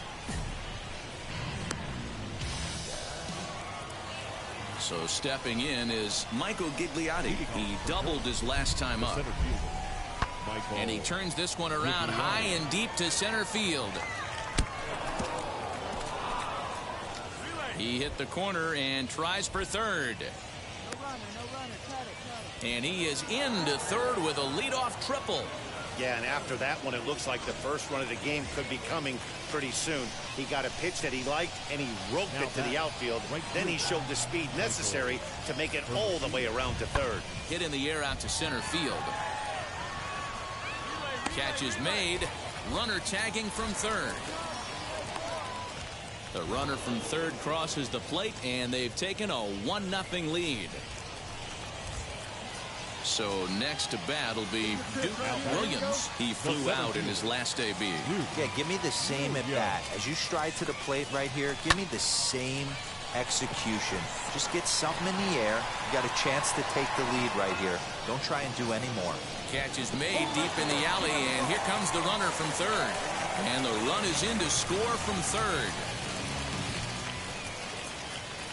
So stepping in is Michael Gigliotti. He doubled his last time up. And he turns this one around high and deep to center field. He hit the corner and tries for third. And he is into third with a leadoff triple. Yeah, and after that one, it looks like the first run of the game could be coming pretty soon. He got a pitch that he liked, and he roped it to the outfield. Then he showed the speed necessary to make it all the way around to third. Hit in the air out to center field. Catch is made. Runner tagging from third. The runner from third crosses the plate, and they've taken a 1-0 lead. So next to bat will be Duke Williams. He flew out in his last AB. Yeah, give me the same at bat. As you stride to the plate right here, give me the same execution. Just get something in the air. You got a chance to take the lead right here. Don't try and do any more. Catch is made deep in the alley, and here comes the runner from third. And the run is in to score from third.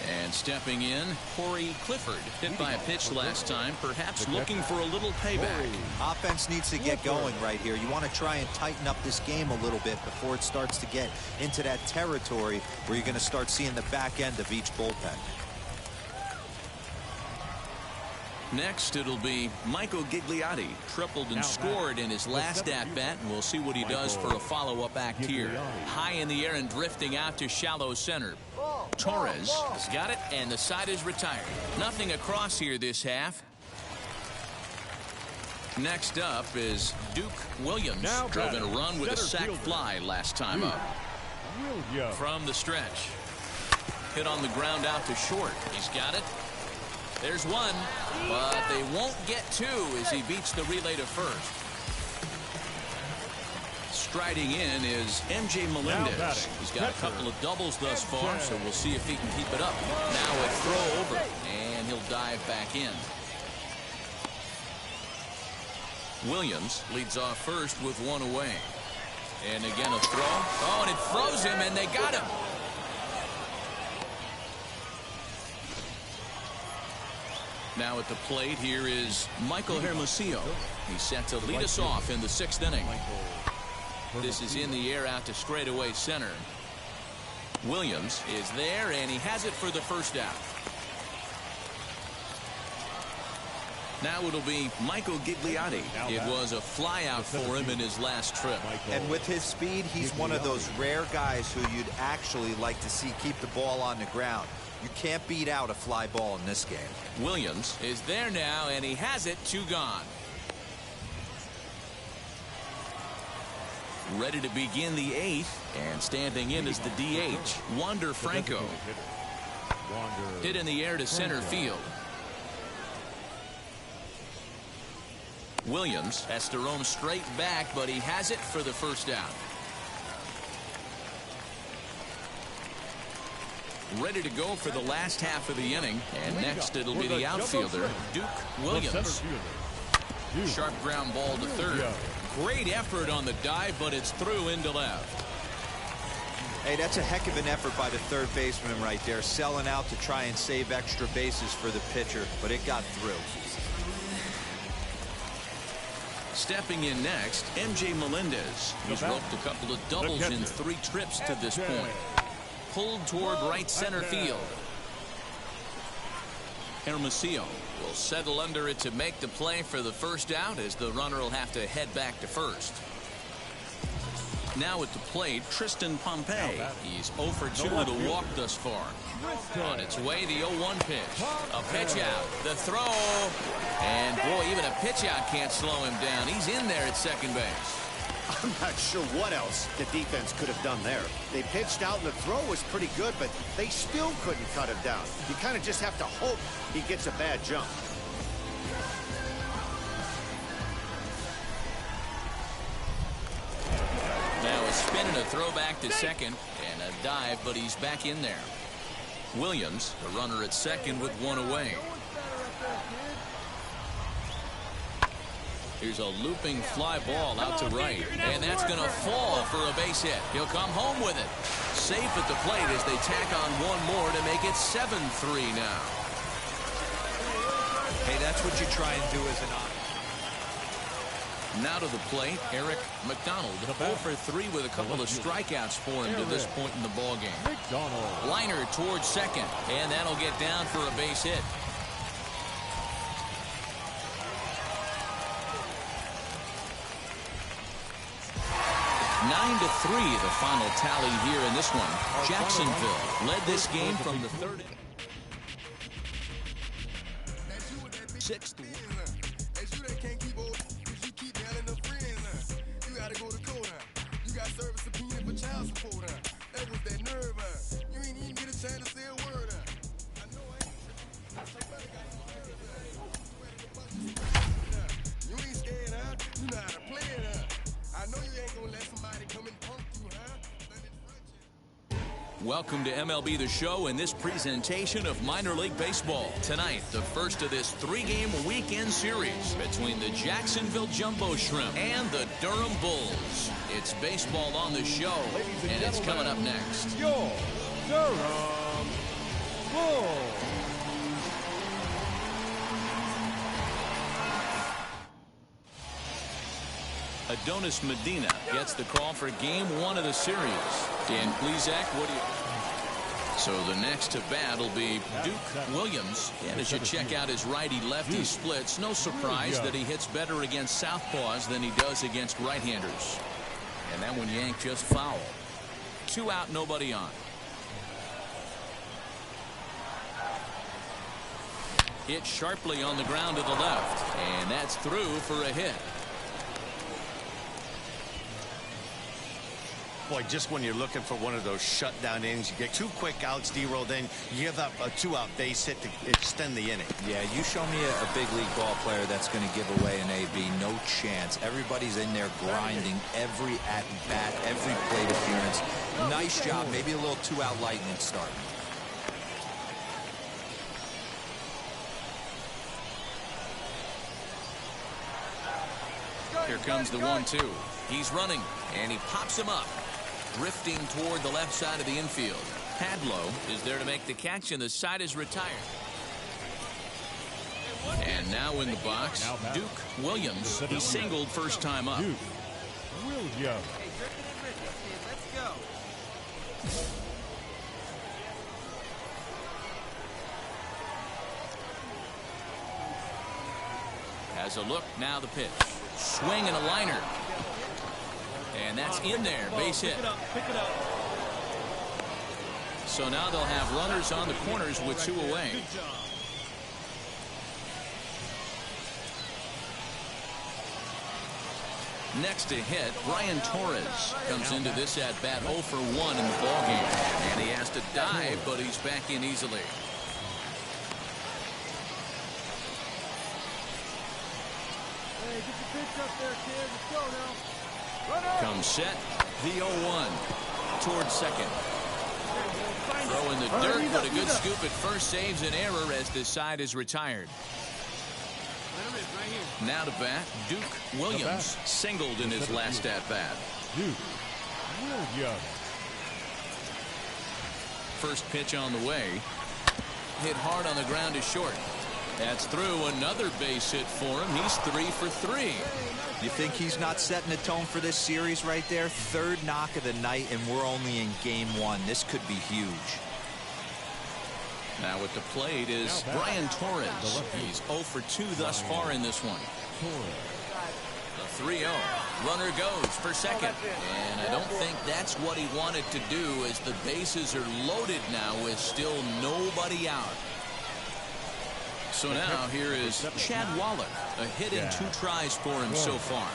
And stepping in, Corey Clifford, hit by a pitch last time, perhaps looking for a little payback. Offense needs to get going right here. You want to try and tighten up this game a little bit before it starts to get into that territory where you're going to start seeing the back end of each bullpen. Next, it'll be Michael Gigliotti. Tripled and scored in his last at-bat, and we'll see what he does for a follow-up act here. High in the air and drifting out to shallow center. Torres has got it, and the side is retired. Nothing across here this half. Next up is Duke Williams. Drove in a run with a sac fly last time up. From the stretch. Hit on the ground out to short. He's got it. There's one, but they won't get two as he beats the relay to first. Striding in is MJ Melendez. He's got a couple of doubles thus far, so we'll see if he can keep it up. Now a throw over, and he'll dive back in. Williams leads off first with one away. And again a throw. Oh, and it froze him, and they got him. Now at the plate, here is Michael Hermosillo. He's set to lead us off in the 6th inning. This is in the air out to straightaway center. Williams is there, and he has it for the first out. Now it'll be Michael Gigliotti. It was a fly out for him in his last trip. And with his speed, he's one of those rare guys who you'd actually like to see keep the ball on the ground. You can't beat out a fly ball in this game. Williams is there now, and he has it, 2 gone. Ready to begin the 8th, and standing in is the DH, Wander Franco. Hit in the air to center field. Williams has to roam straight back, but he has it for the first out. Ready to go for the last half of the inning. And next it'll be the outfielder, Duke Williams. Sharp ground ball to third. Great effort on the dive, but it's through into left. Hey, that's a heck of an effort by the third baseman right there, selling out to try and save extra bases for the pitcher, but it got through. Stepping in next, MJ Melendez. He's roped a couple of doubles in 3 trips to this point. Pulled toward right center field. Hermosillo will settle under it to make the play for the first out, as the runner will have to head back to first. Now at the plate, Tristan Pompey. He's 0 for 2 with a walk thus far. On its way, the 0-1 pitch. A pitch out. The throw. And boy, even a pitch out can't slow him down. He's in there at second base. I'm not sure what else the defense could have done there. They pitched out and the throw was pretty good, but they still couldn't cut him down. You kind of just have to hope he gets a bad jump. Now a spin and a throw back to second, and a dive, but he's back in there. Williams, the runner at second with one away. Here's a looping fly ball out to right, and that's going to fall for a base hit. He'll come home with it. Safe at the plate as they tack on one more to make it 7-3 now. Hey, that's what you try and do as an option. Now to the plate, Eric McDonald, 0 for 3 with a couple of strikeouts for him to this point in the ballgame. Liner towards second, and that'll get down for a base hit. 9-3 the final tally here in this one. Jacksonville led this game from the 3rd. 6th. Welcome to MLB The Show and this presentation of minor league baseball. Tonight, the first of this 3-game weekend series between the Jacksonville Jumbo Shrimp and the Durham Bulls. It's baseball on the show, and it's coming up next. Your Durham Bulls. Adonis Medina gets the call for game 1 of the series. Dan Plesac, what do you... So the next to bat will be Duke Williams. And as you check out his righty-lefty splits, no surprise that he hits better against southpaws than he does against right-handers. And that one yanked just foul. 2 out, nobody on. Hit sharply on the ground to the left, and that's through for a hit. Boy, just when you're looking for one of those shutdown innings, you get 2 quick outs, D-roll, then you give up a 2-out base hit to extend the inning. Yeah, you show me a big league ball player that's going to give away an AB. No chance. Everybody's in there grinding every at-bat, every plate appearance. Nice job. Maybe a little 2-out lightning start. Here comes the 1-2. He's running, and he pops him up. Drifting toward the left side of the infield. Padlow is there to make the catch, and the side is retired. And now in the box, Duke Williams. He singled first time up. Duke Williams. Let's go. Has a look, now the pitch. Swing and a liner. And that's in there, base hit. Pick it up. So now they'll have runners on the corners with 2 away. Next to hit, Brian Torres comes into this at bat 0 for 1 in the ballgame. And he has to dive, but he's back in easily. Hey, get the pitch up there, kid. Let's go now. Comes set, the 0-1 towards second. Throw in the dirt, but a good scoop at first saves an error as this side is retired. Now to bat, Duke Williams singled in his last at bat. Duke Williams. First pitch on the way. Hit hard on the ground is short. That's through. Another base hit for him. He's 3 for 3. You think he's not setting the tone for this series right there? 3rd knock of the night, and we're only in game 1. This could be huge. Now at the plate is Brian Torres. He's 0 for 2 thus far in this one. The 3-0. Runner goes for second. And I don't think that's what he wanted to do, as the bases are loaded now with still nobody out. So now here is Chad Wallach. A hit in 2 tries for him so far.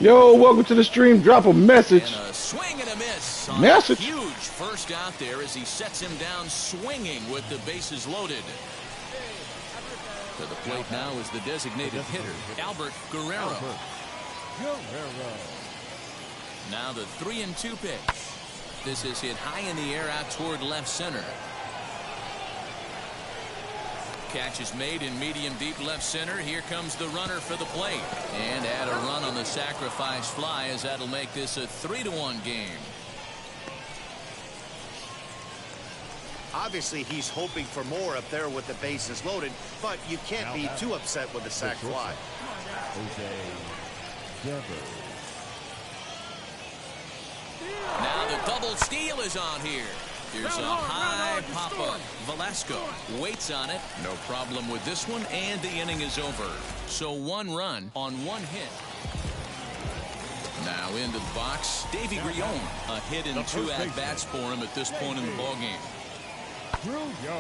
Yo, welcome to the stream. Drop a message. And a swing and a miss. On Message. A huge first out there as he sets him down swinging with the bases loaded. To the plate now is the designated hitter, Albert Guerrero. Now the 3-2 pitch. This is hit high in the air out toward left center. Catch is made in medium deep left center. Here comes the runner for the plate. And add a run on the sacrifice fly, as that'll make this a 3-1 game. Obviously, he's hoping for more up there with the bases loaded, but you can't be too upset with the sac fly. Now the double steal is on here. Here's a high pop-up. Velasco waits on it. No problem with this one, and the inning is over. So 1 run on 1 hit. Now into the box, Davy Grion. A hit in 2 at-bats for him at this point in the ballgame.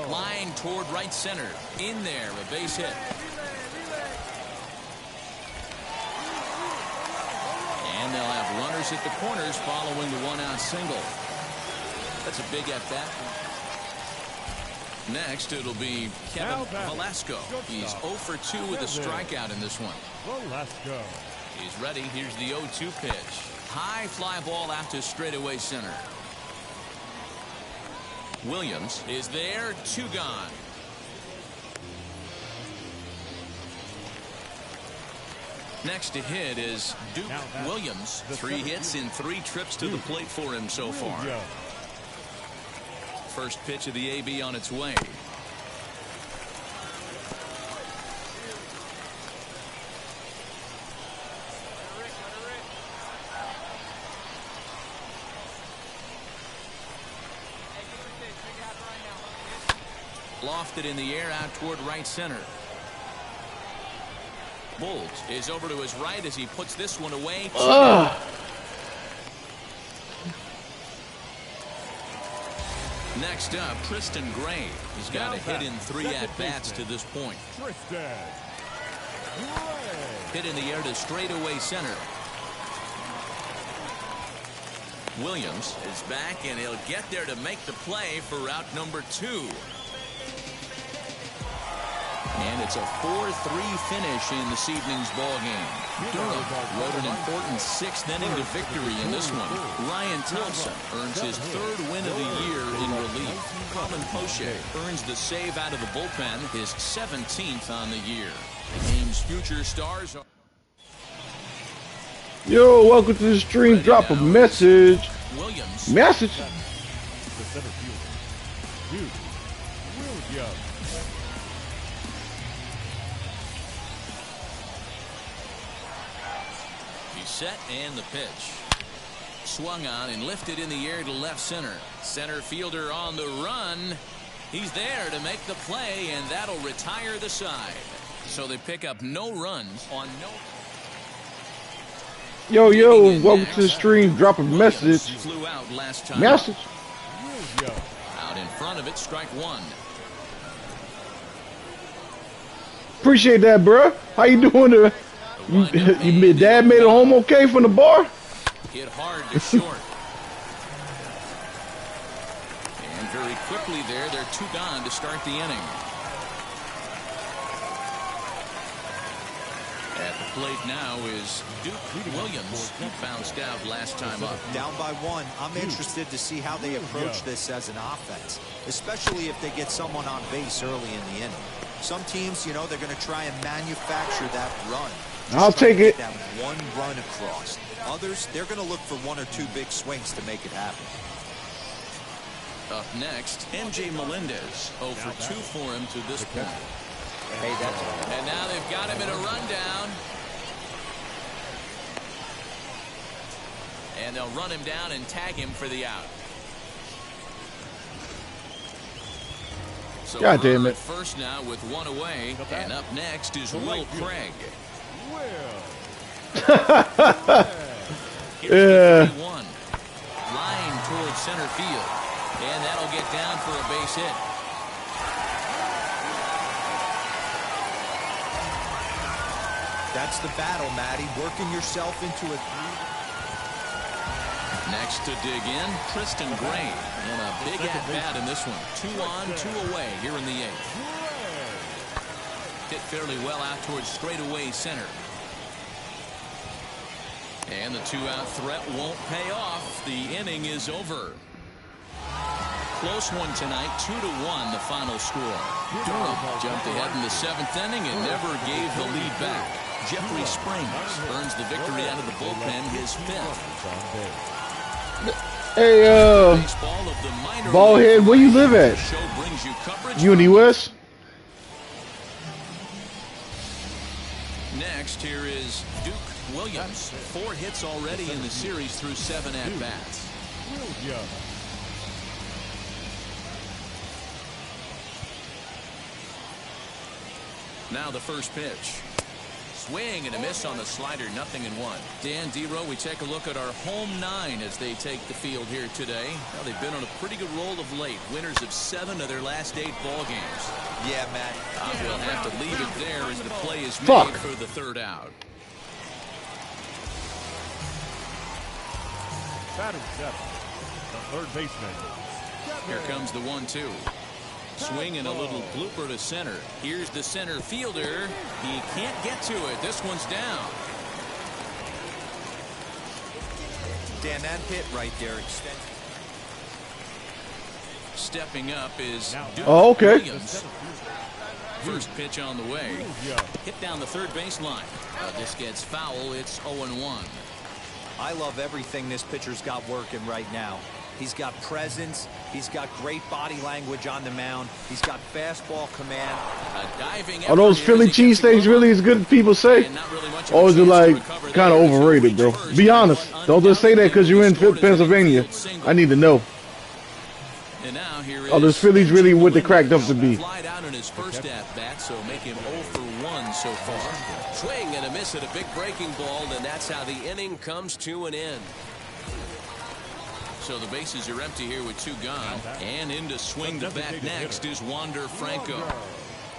Flying toward right center. In there, a base hit. And they'll have runners at the corners following the 1-out single. That's a big at-bat. Next, it'll be Kevin Velasco. He's 0 for 2 with a strikeout in this one. Velasco. He's ready. Here's the 0-2 pitch. High fly ball out to straightaway center. Williams is there. 2 gone. Next to hit is Duke Williams. 3 hits in 3 trips to the plate for him so far. First pitch of the AB on its way. lofted in the air out toward right center. Bolt is over to his right as he puts this one away. Next up, Tristan Gray. He's got a hit in 3 at-bats to this point. Hit in the air to straightaway center. Williams is back, and he'll get there to make the play for route number 2. And it's a 4-3 finish in this evening's ball game. Durham wrote an important 6th inning to victory in this one. Ryan Thompson earns his 3rd win of the year in relief. Colin Poche earns the save out of the bullpen, his 17th on the year. The game's future stars are... Yo, welcome to the stream. Drop a message. Williams. Message. The center fielder, Duke Williams. He's set and the pitch. Swung on and lifted in the air to left center. Center fielder on the run. He's there to make the play, and that'll retire the side. So they pick up no runs on no... Yo, welcome to the stream. Drop a message. Flew out last time. Message. Out in front of it, strike 1. Appreciate that, bro. How you doing? Your dad made it home okay from the bar? Hit hard to short. And very quickly there, they're 2 gone to start the inning. At the plate now is Duke Williams. He bounced out last time up. Down by 1. I'm interested to see how they approach this as an offense, especially if they get someone on base early in the inning. Some teams, you know, they're going to try and manufacture that run. I'll take it. That 1 run across. Others, they're going to look for 1 or 2 big swings to make it happen. Up next, MJ Melendez. 0 for 2 for him to this point. Hey, that's... And now they've got him in a rundown. And they'll run him down and tag him for the out. So God damn it. First now with 1 away. And up next is Will Craig. Yeah. 1. Line towards center field. And that'll get down for a base hit. That's the battle, Matty. Working yourself into a 3. Next to dig in, Tristan Gray. And a big at-bat in this one. 2 on, 2 away here in the 8th. Hit fairly well out towards straightaway center. And the 2-out threat won't pay off. The inning is over. Close one tonight, 2-1 the final score. Durham jumped ahead in the 7th inning and never gave the lead back. Jeffrey Springs earns the victory out of the bullpen, his 5th. Hey, Ballhead, where you live at? Uni West? Next, here is Duke Williams. 4 hits already in the series through 7 at-bats. Now the first pitch. Swing and a miss on the slider, 0-1. Dan Dero, we take a look at our home 9 as they take the field here today. Well, they've been on a pretty good roll of late. Winners of 7 of their last 8 ball games. Yeah, Matt. We'll have to leave it there as the play is made for the 3rd out. Batting 7, the 3rd baseman. Here comes the 1-2. Swing and a little blooper to center. Here's the center fielder. He can't get to it. This one's down. Dan, that hit right there. Stepping up is Duke Williams. First pitch on the way. Hit down the 3rd baseline. This gets foul. It's 0-1. I love everything this pitcher's got working right now. He's got presence. He's got great body language on the mound. He's got fastball command. Are those Philly cheesesteaks really as good as people say? Or is it like kind of overrated, bro? Be honest. Don't just say that because you're in Pennsylvania. I need to know. Are those Phillies really what they cracked up to be? first at bat, so make him 0 for 1 so far. Swing and a miss at a big breaking ball, and that's how the inning comes to an end. So the bases are empty here with 2 gone, and in to swing the bat next is Wander Franco.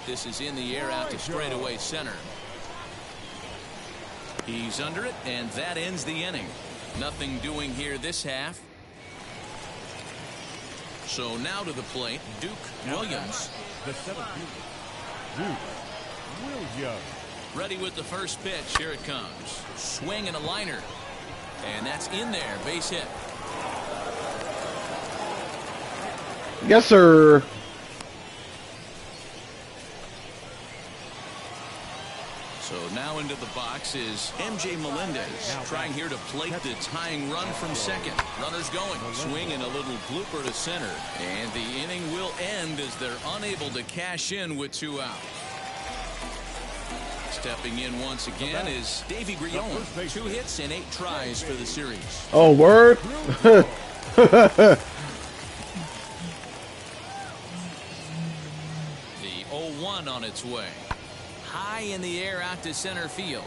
This is in the air out to straightaway center. He's under it, and that ends the inning. Nothing doing here this half. So now to the plate, Duke Williams. The 7th fielder, Duke Williams. Ready with the first pitch. Here it comes. Swing and a liner. And that's in there. Base hit. Yes, sir. So now into the box is MJ Melendez, trying here to plate the tying run from second. Runners going. Swing and a little blooper to center. And the inning will end as they're unable to cash in with 2 out. Stepping in once again is Davy Grion. 2 hits and 8 tries for the series. Oh, word. The 0-1 on its way. High in the air out to center field.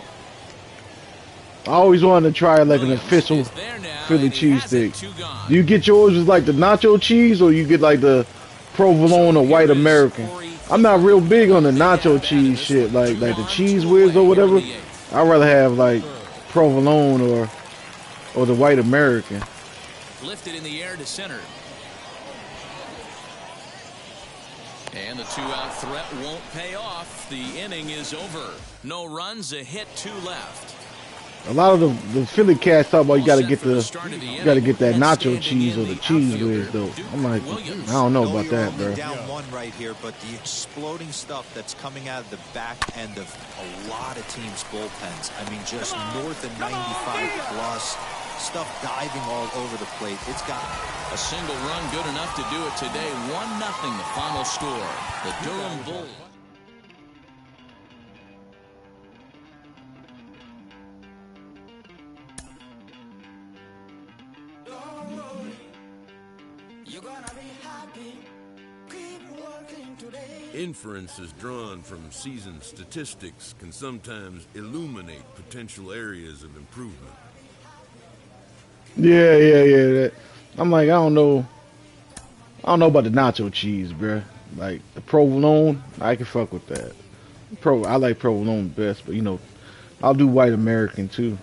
I always wanted to try like an official Philly cheesesteak. Do you get yours with like the nacho cheese, or you get like the provolone or white American? I'm not real big on the nacho cheese shit, like the cheese whiz or whatever. I'd rather have like provolone or the white American. Lifted in the air to center. And the 2-out threat won't pay off. The inning is over. No runs, a hit, 2 left. A lot of the Philly cats talk about you gotta get that nacho cheese or the cheese whiz though. I'm like, I don't know about that, bro. Down 1 right here, but the exploding stuff that's coming out of the back end of a lot of teams' bullpens. I mean, just north of 95 plus. Stuff diving all over the plate. It's got a single run good enough to do it today. 1-0 the final score. The Durham Bulls. Inferences drawn from season statistics can sometimes illuminate potential areas of improvement. Yeah. I'm like, I don't know about the nacho cheese, bruh. Like the provolone, I can fuck with that. I like provolone best, but you know, I'll do white American too.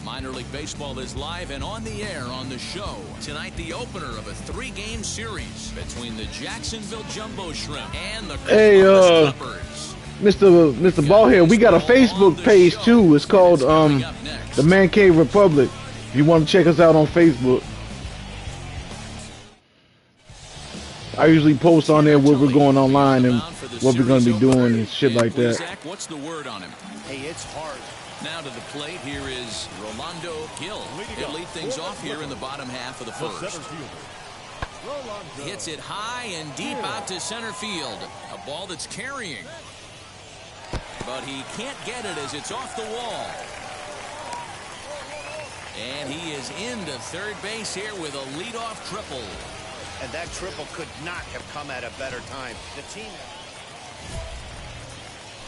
Minor League Baseball is live and on the air on the show. Tonight, the opener of a 3-game series between the Jacksonville Jumbo Shrimp and the Columbus Clippers. Mr. Ballhead, we got a Facebook page too. It's called the Man Cave Republic. If you want to check us out on Facebook. I usually post on there what we're going online and what we're going to be doing and shit like that. What's the word on him? Hey, it's hard. Now to the plate, here is Rolando Gil. He'll lead things off here in the bottom half of the first. Hits it high and deep out to center field. A ball that's carrying. But he can't get it as it's off the wall. And he is into third base here with a leadoff triple. And that triple could not have come at a better time. The team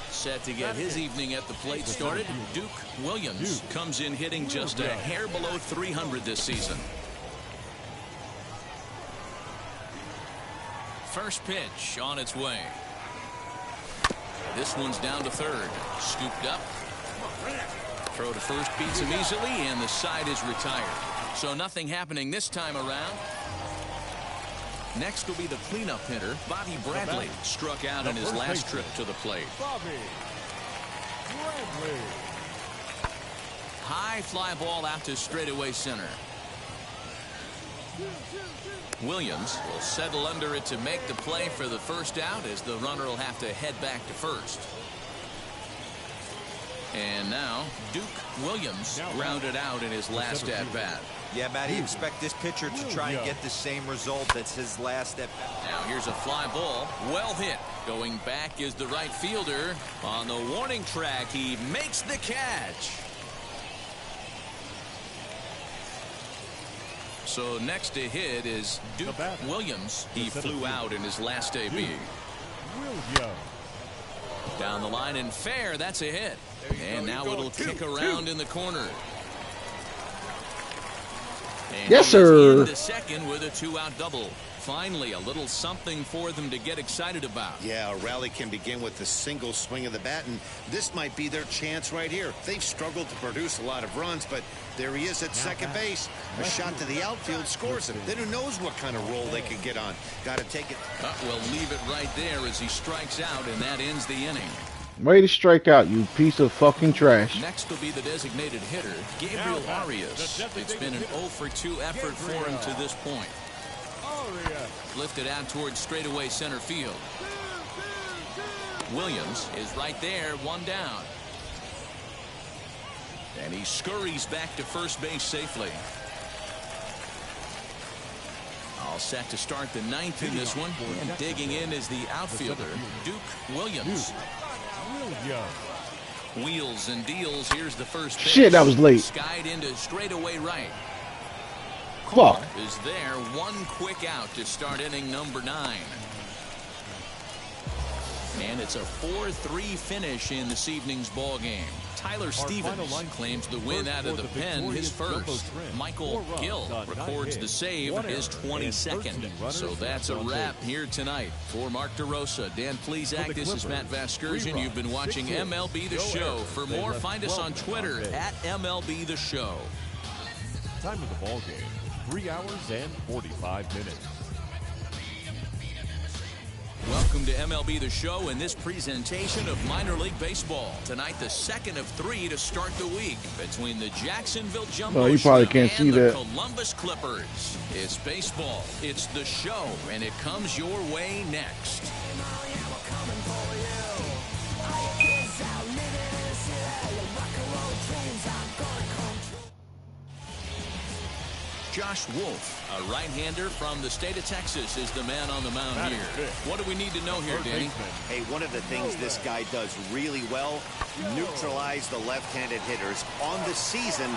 set to get his evening at the plate started. Duke Williams comes in hitting just a hair below 300 this season. First pitch on its way. This one's down to third. Scooped up. Throw to first beats him easily, and the side is retired. So nothing happening this time around. Next will be the cleanup hitter, Bobby Bradley. Struck out in his last trip to the plate. High fly ball out to straightaway center. Williams will settle under it to make the play for the first out, as the runner will have to head back to first. And now Duke Williams rounded out in his last at bat. Yeah, Matty, expect this pitcher to try and get the same result. That's his last at bat. Now here's a fly ball. Well hit. Going back is the right fielder. On the warning track, he makes the catch. So next to hit is Duke Williams. He flew out in his last AB. Down the line and fair. That's a hit. And now it'll kick around in the corner. And yes, sir. In the second with a 2-out double. Finally, a little something for them to get excited about. Yeah, a rally can begin with a single swing of the bat, and this might be their chance right here. They've struggled to produce a lot of runs, but there he is at second base. A shot to the outfield scores him. Then who knows what kind of roll they could get on. Got to take it. We'll leave it right there as he strikes out, and that ends the inning. Way to strike out, you piece of fucking trash. Next will be the designated hitter, Gabriel Arias. It's been an 0-for-2 effort for him to this point. Lifted out towards straightaway center field. Williams is right there, one down. And he scurries back to first base safely. All set to start the ninth in this one. And digging in is the outfielder, Duke Williams. Wheels and deals. Here's the first pitch. Shit, that was late. Skied into straightaway right. Fuck. Is there one quick out to start inning number 9. And it's a 4-3 finish in this evening's ball game. Tyler Stevens claims the win out of the pen, his first. Michael Gill records the save, his 22nd. So that's a wrap here tonight. For Mark DeRosa, Dan Plesac, this is Matt Vasgersian. You've been watching MLB The Show. For more, find us on Twitter at MLB The Show. Time of the ball game, 3 hours and 45 minutes. Welcome to MLB The Show in this presentation of minor league baseball. Tonight, the second of 3 to start the week between the Jacksonville Jumbo you probably can't and see the that. Columbus Clippers. It's baseball, it's the show, and it comes your way next. Josh Wolf, a right-hander from the state of Texas, is the man on the mound here. What do we need to know here, Danny? Hey, one of the things this guy does really well, neutralize the left-handed hitters. On the season,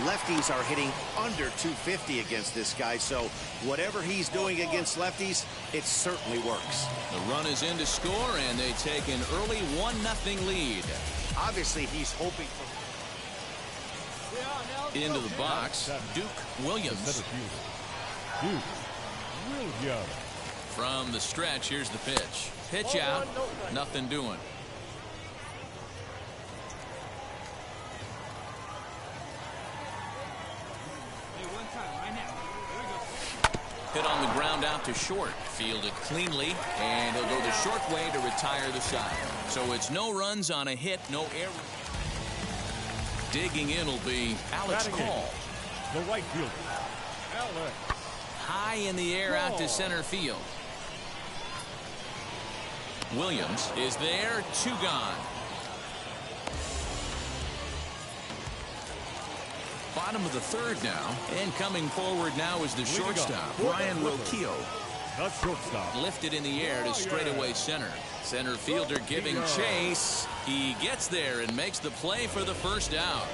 lefties are hitting under 250 against this guy, so whatever he's doing against lefties, it certainly works. The run is in to score, and they take an early 1-0 lead. Obviously, he's hoping for... Into the box, Duke Williams. Duke Williams. From the stretch, here's the pitch. Pitch out, nothing doing. Hit on the ground out to short. Fielded cleanly, and he'll go the short way to retire the side. So it's no runs on a hit, no error. Digging in will be Alex Call. The right fielder, Alex. High in the air out to center field. Williams is there, 2 gone. Bottom of the 3rd now, and coming forward now is the shortstop, Brian Roquillo. The shortstop. Lifted in the air to straightaway center. Center fielder giving chase. He gets there and makes the play for the first out.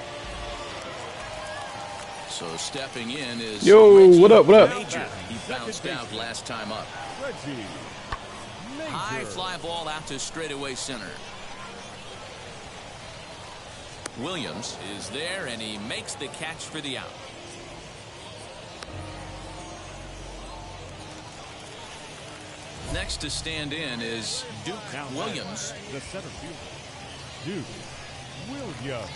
So stepping in is Reggie what up? Major. He bounced out last time up. Reggie. High fly ball out to straightaway center. Williams is there, and he makes the catch for the out. Next to stand in is Duke Williams. The center fielder, Duke Williams.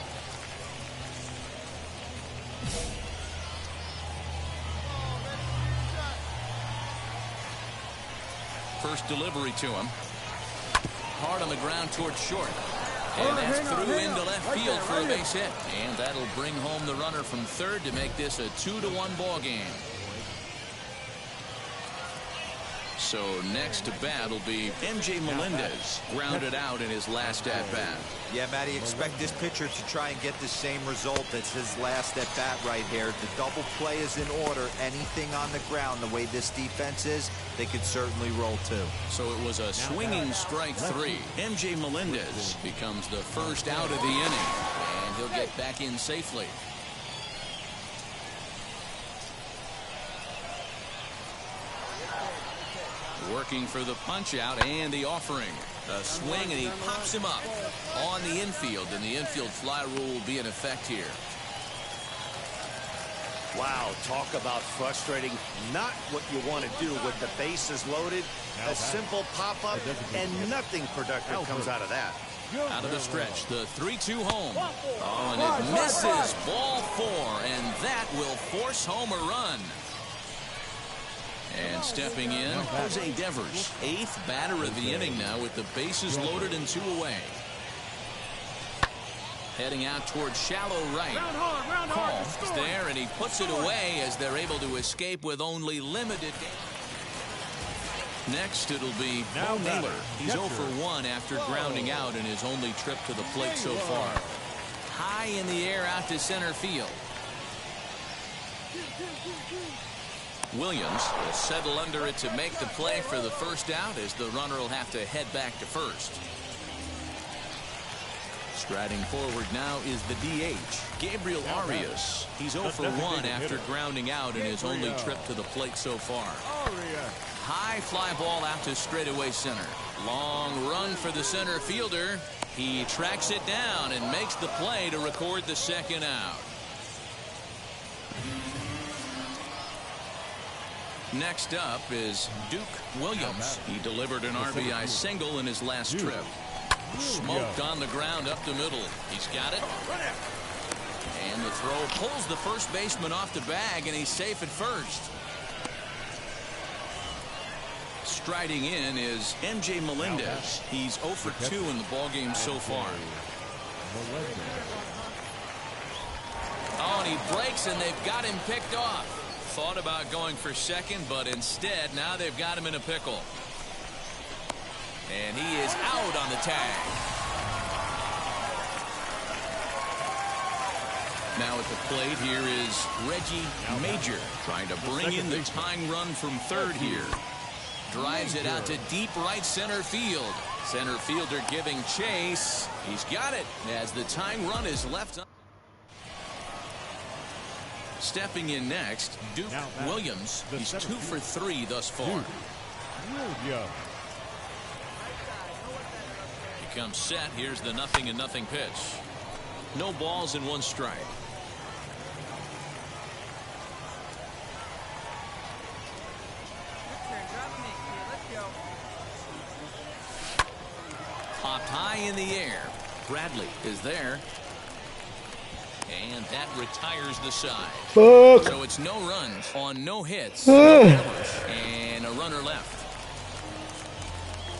First delivery to him. Hard on the ground towards short. And that's through into left field for a base hit. And that'll bring home the runner from third to make this a 2-1 ball game. So next to bat will be MJ Melendez, grounded out in his last at-bat. Yeah, Matty, expect this pitcher to try and get the same result as his last at-bat right here. The double play is in order. Anything on the ground, the way this defense is, they could certainly roll too. So it was a swinging strike 3. MJ Melendez becomes the first out of the inning, and he'll get back in safely. Working for the punch out and the offering. A swing, and he pops him up on the infield, and the infield fly rule will be in effect here. Wow, talk about frustrating. Not what you want to do with the bases loaded. A simple pop-up, and nothing productive comes out of that. Out of the stretch, the 3-2 home. Oh, and it misses. Ball 4, and that will force home a run. And stepping in, Jose Devers, 8th batter of the inning now with the bases loaded and 2 away. Heading out towards shallow right. Call is there, and he puts it away as they're able to escape with only limited damage. Next, it'll be Bo Naylor. He's 0 for 1 after grounding out in his only trip to the plate so far. High in the air out to center field. Williams will settle under it to make the play for the first out, as the runner will have to head back to first. Striding forward now is the DH, Gabriel Arias. He's 0 for 1 after grounding out in his only trip to the plate so far. High fly ball out to straightaway center. Long run for the center fielder. He tracks it down and makes the play to record the second out. Next up is Duke Williams. He delivered an RBI single in his last trip. Smoked on the ground up the middle. He's got it. And the throw pulls the first baseman off the bag, and he's safe at first. Striding in is MJ Melendez. He's 0 for 2 in the ballgame so far. Oh, and he breaks, and they've got him picked off. Thought about going for second, but instead now they've got him in a pickle. And he is out on the tag. Now at the plate here is Reggie Major, trying to bring in the tying run from third here. Drives it out to deep right center field. Center fielder giving chase. He's got it as the tying run is left. Stepping in next, Duke Williams. He's 2 for 3 thus far. He comes set. Here's the 0-0 pitch. No balls and 1 strike. Popped high in the air. Bradley is there. And that retires the side. Fuck. So it's no runs on no hits. And a runner left.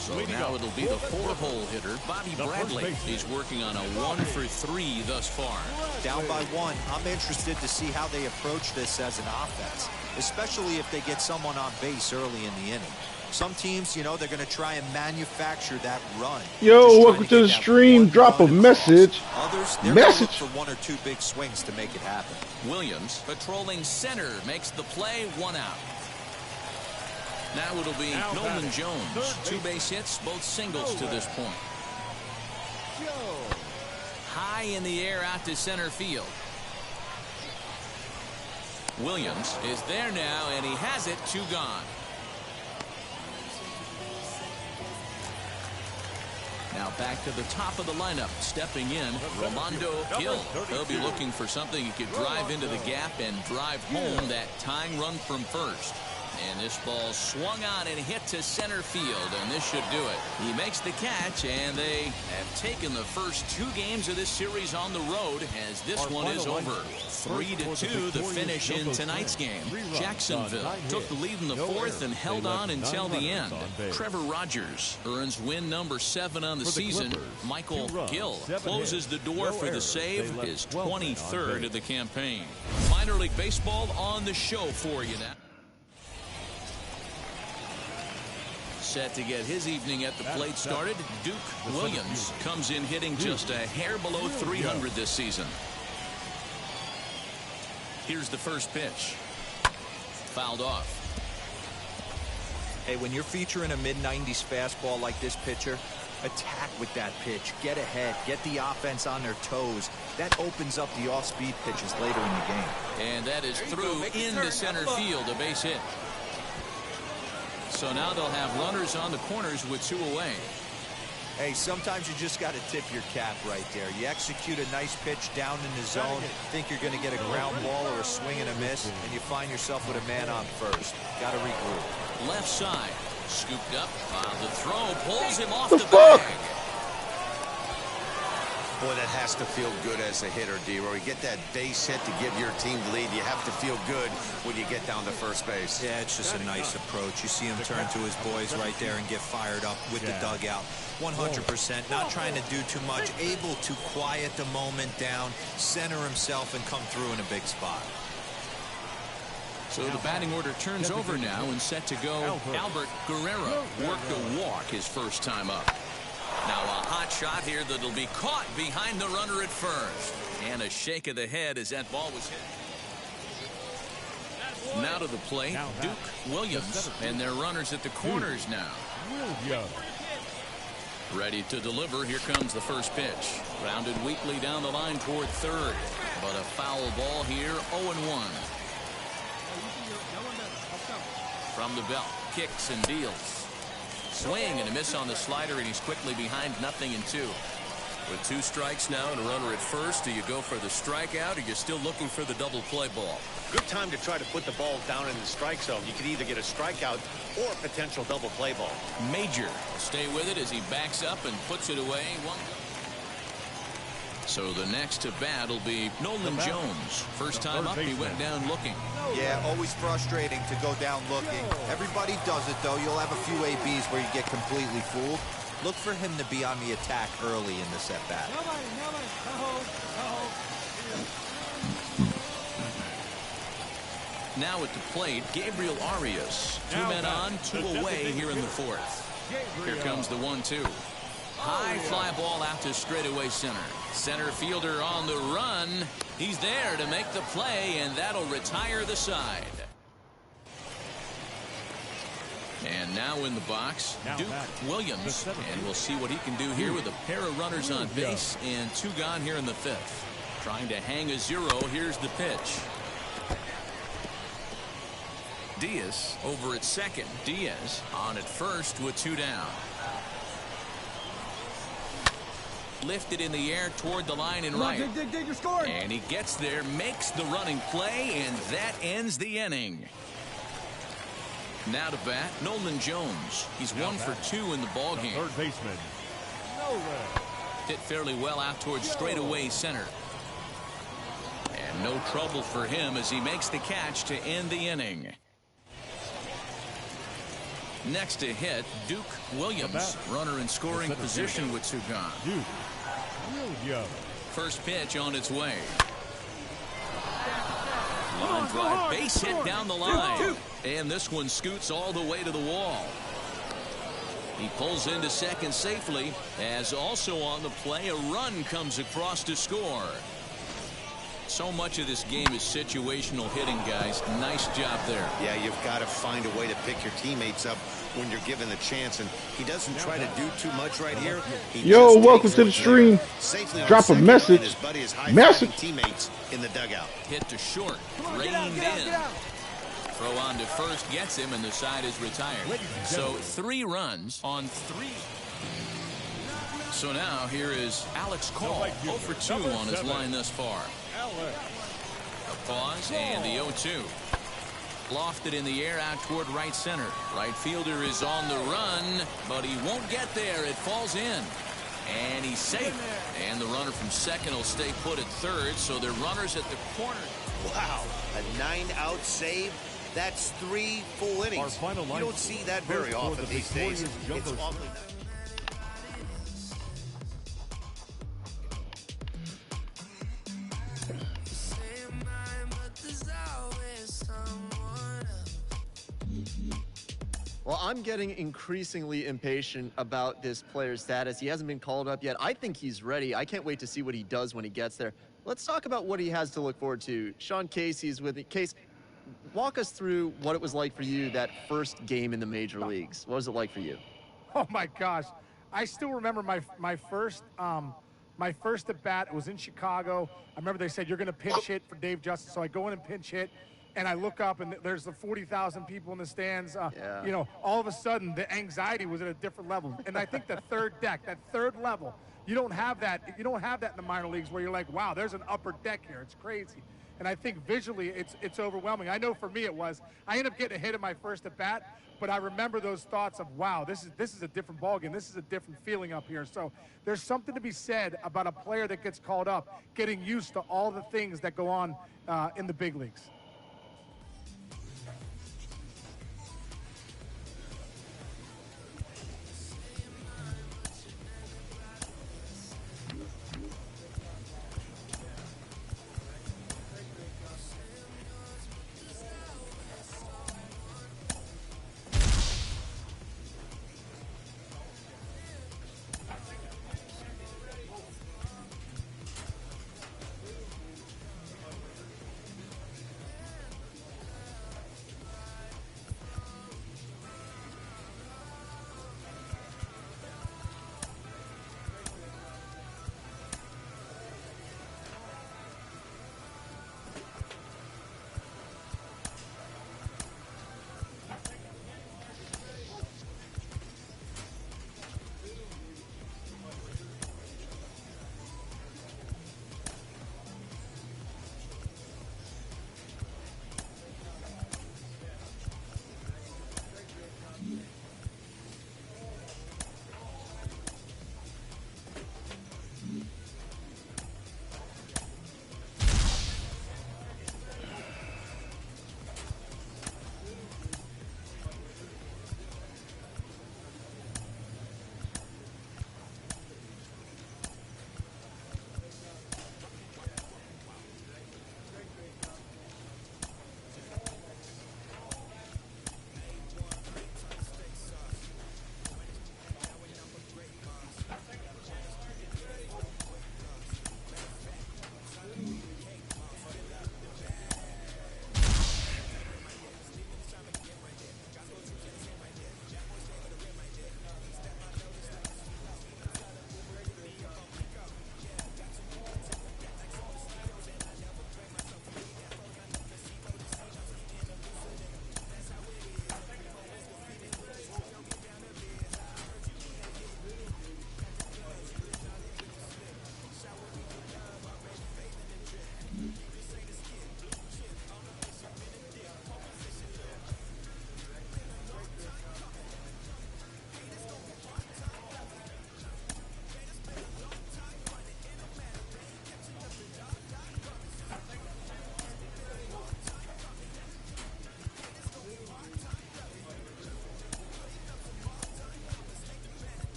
So now it'll be the 4-hole hitter, Bobby Bradley. He's working on a 1 for 3 thus far. Down by 1. I'm interested to see how they approach this as an offense, especially if they get someone on base early in the inning. Some teams, you know, they're going to try and manufacture that run. Yo, welcome to the stream. Drop a message. Others, they're going to look for 1 or 2 big swings to make it happen. Williams patrolling center makes the play, 1 out. Now it'll be Nolan Jones. 2 base hits, both singles to this point. High in the air out to center field. Williams is there now, and he has it. 2 gone. Now back to the top of the lineup. Stepping in, Rolando Gil. He'll be looking for something he could drive into the gap and drive home that tying run from first. And this ball swung on and hit to center field, and this should do it. He makes the catch, and they have taken the first 2 games of this series on the road as this one is over. 3-2 the finish in tonight's game. Jacksonville took the lead in the 4th and held on until the end. Trevor Rogers earns win number 7 on the season. Michael Gill closes the door for the save, his 23rd of the campaign. Minor League Baseball on the show for you now. set to get his evening at the plate started. Duke Williams comes in hitting just a hair below 300 this season. Here's the first pitch. Fouled off. Hey, when you're featuring a mid-90s fastball like this pitcher, attack with that pitch. Get ahead. Get the offense on their toes. That opens up the off-speed pitches later in the game. And that is through into center field, a base hit. So now they'll have runners on the corners with 2 away. Hey, sometimes you just got to tip your cap right there. You execute a nice pitch down in the zone, think you're going to get a ground ball or a swing and a miss, and you find yourself with a man on first. Got to regroup. Left side, scooped up. The throw pulls him off the bag. Boy, that has to feel good as a hitter, D-Roy. You get that base hit to give your team the lead. You have to feel good when you get down to first base. Yeah, it's just a nice approach. You see him turn to his boys right there and get fired up with the dugout. 100%, not trying to do too much, able to quiet the moment down, center himself, and come through in a big spot. So the batting order turns over now and set to go. Albert Guerrero worked a walk his first time up. Now a hot shot here that'll be caught behind the runner at first. And a shake of the head as that ball was hit. Now to the plate, Duke Williams. And their runners at the corners now. Ready to deliver. Here comes the first pitch. Rounded weakly down the line toward third. But a foul ball here, 0-1. From the belt, kicks and deals. Swing and a miss on the slider, and he's quickly behind 0-2. With 2 strikes now and a runner at first, do you go for the strikeout or you're still looking for the double play ball? Good time to try to put the ball down in the strike zone. You could either get a strikeout or a potential double play ball. Major stay with it as he backs up and puts it away. So the next to bat will be Nolan Jones. First time up, he went down looking. Yeah, always frustrating to go down looking. Everybody does it, though. You'll have a few ABs where you get completely fooled. Look for him to be on the attack early in this at-bat. Now at the plate, Gabriel Arias. 2 men on, 2 away here in the 4th. Here comes the 1-2. High fly ball out to straightaway center. Center fielder on the run. He's there to make the play, and that'll retire the side. And now in the box, Duke Williams. And we'll see what he can do here with a pair of runners on base and 2 gone here in the 5th. Trying to hang a 0. Here's the pitch. Diaz over at second. Diaz on at first with 2 down. Lifted in the air toward the line and right. Dig, you're scoring. And he gets there, makes the running play, and that ends the inning. Now to bat, Nolan Jones. He's 1 for 2 in the ball game. Third baseman. Hit fairly well out towards straightaway center. And no trouble for him as he makes the catch to end the inning. Next to hit, Duke Williams. Runner in scoring position with 2 gone. Duke Williams. First pitch on its way. Line drive, base hit down the line. And this one scoots all the way to the wall. He pulls into second safely, as also on the play, a run comes across to score. So much of this game is situational hitting, guys. Nice job there. Yeah, you've got to find a way to pick your teammates up when you're given the chance, and he doesn't try to do too much right here. Yo, welcome to the stream. Drop a message. Message. Teammates in the dugout. Hit to short. Reined in. Throw on to first gets him, and the side is retired. So 3 runs on 3. So now here is Alex Call. 0 for 2 on his line thus far. A pause and the 0-2. Lofted in the air out toward right center. Right fielder is on the run, but he won't get there. It falls in. And he's safe. And the runner from second will stay put at third, so they're runners at the corner. Wow, a 9-out save. That's 3 full innings. You don't see that very often these days. It's awfully nice. Well, I'm getting increasingly impatient about this player's status. He hasn't been called up yet. I think he's ready. I can't wait to see what he does when he gets there. Let's talk about what he has to look forward to. Sean Casey's with me. Case, walk us through what it was like for you that first game in the major leagues. What was it like for you? Oh my gosh, I still remember my first at bat. It was in Chicago. I remember they said you're going to pinch hit for Dave Justice, so I go in and pinch hit. And I look up, and there's the 40,000 people in the stands. You know, all of a sudden, the anxiety was at a different level. And I think the third deck, that third level, you don't have that. You don't have that in the minor leagues where you're like, wow, there's an upper deck here. It's crazy. And I think visually, it's overwhelming. I know for me it was. I ended up getting a hit in my first at bat, but I remember those thoughts of, wow, this is a different ballgame. This is a different feeling up here. So there's something to be said about a player that gets called up, getting used to all the things that go on in the big leagues.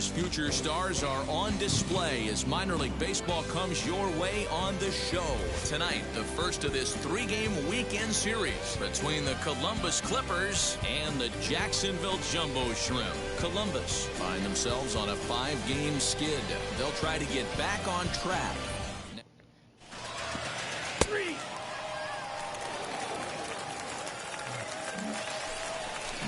These future stars are on display as minor league baseball comes your way on the show. Tonight, the first of this 3-game weekend series between the Columbus Clippers and the Jacksonville Jumbo Shrimp. Columbus find themselves on a 5-game skid. They'll try to get back on track.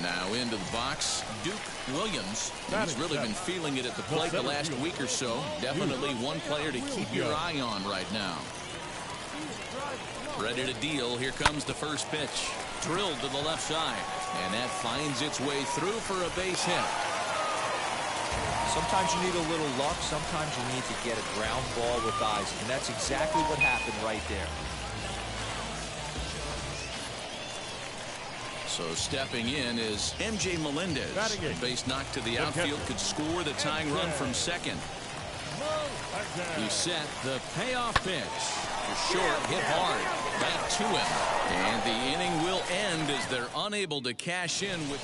Now into the box, Duke Williams. He's really been feeling it at the plate the last week or so. Definitely one player to keep your eye on right now. Ready to deal. Here comes the first pitch. Drilled to the left side. And that finds its way through for a base hit. Sometimes you need a little luck. Sometimes you need to get a ground ball with eyes. And that's exactly what happened right there. So stepping in is MJ Melendez. Base knock to the outfield could score the tying run from second. He set the payoff pitch. Short, hit hard, back to him. And the inning will end as they're unable to cash in with...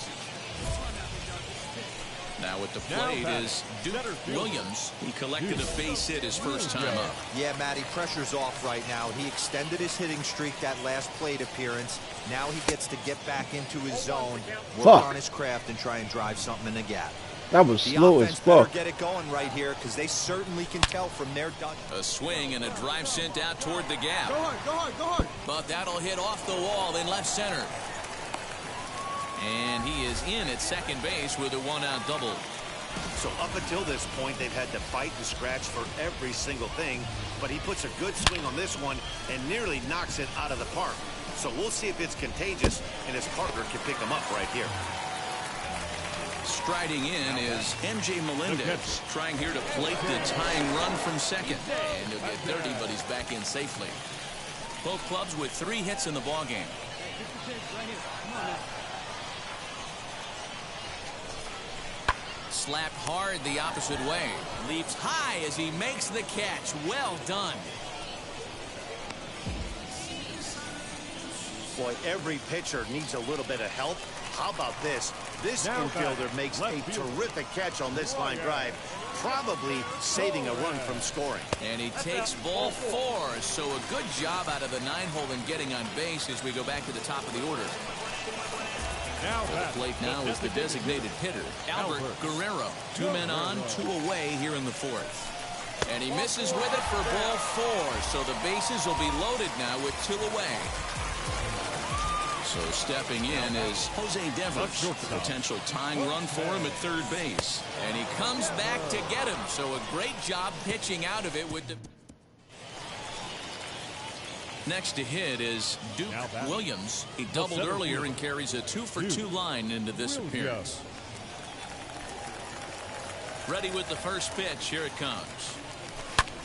Now at the plate is Duke Williams. He collected a base hit his first time up. Yeah, Matty, pressure's off right now. He extended his hitting streak that last plate appearance. Now he gets to get back into his zone, work on his craft, and try and drive something in the gap. That was slow as fuck. Get it going right here because they certainly can tell from their duck. A swing and a drive sent out toward the gap. Go hard, go hard, go hard. But that'll hit off the wall in left center. And he is in at second base with a 1-out double. So up until this point, they've had to fight and scratch for every single thing. But he puts a good swing on this one and nearly knocks it out of the park. So we'll see if it's contagious and his partner can pick him up right here. Striding in is MJ Melendez, trying here to plate the tying run from second. And he'll get 30, but he's back in safely. Both clubs with 3 hits in the ballgame. Slapped hard the opposite way. Leaps high as he makes the catch. Well done. Boy, every pitcher needs a little bit of help. How about this? This infielder makes a terrific catch on this line drive, probably saving a run from scoring. And he takes ball 4, so a good job out of the 9-hole in getting on base as we go back to the top of the order. For the plate now is the designated hitter, Albert Guerrero. 2 men on, 2 away here in the 4th. And he misses with it for ball 4, so the bases will be loaded now with 2 away. So stepping in is Jose Devers. Potential tying run for him at third base. And he comes back to get him. So a great job pitching out of it with the... Next to hit is Duke Williams. He doubled earlier and carries a 2-for-2 line into this appearance. Ready with the first pitch. Here it comes.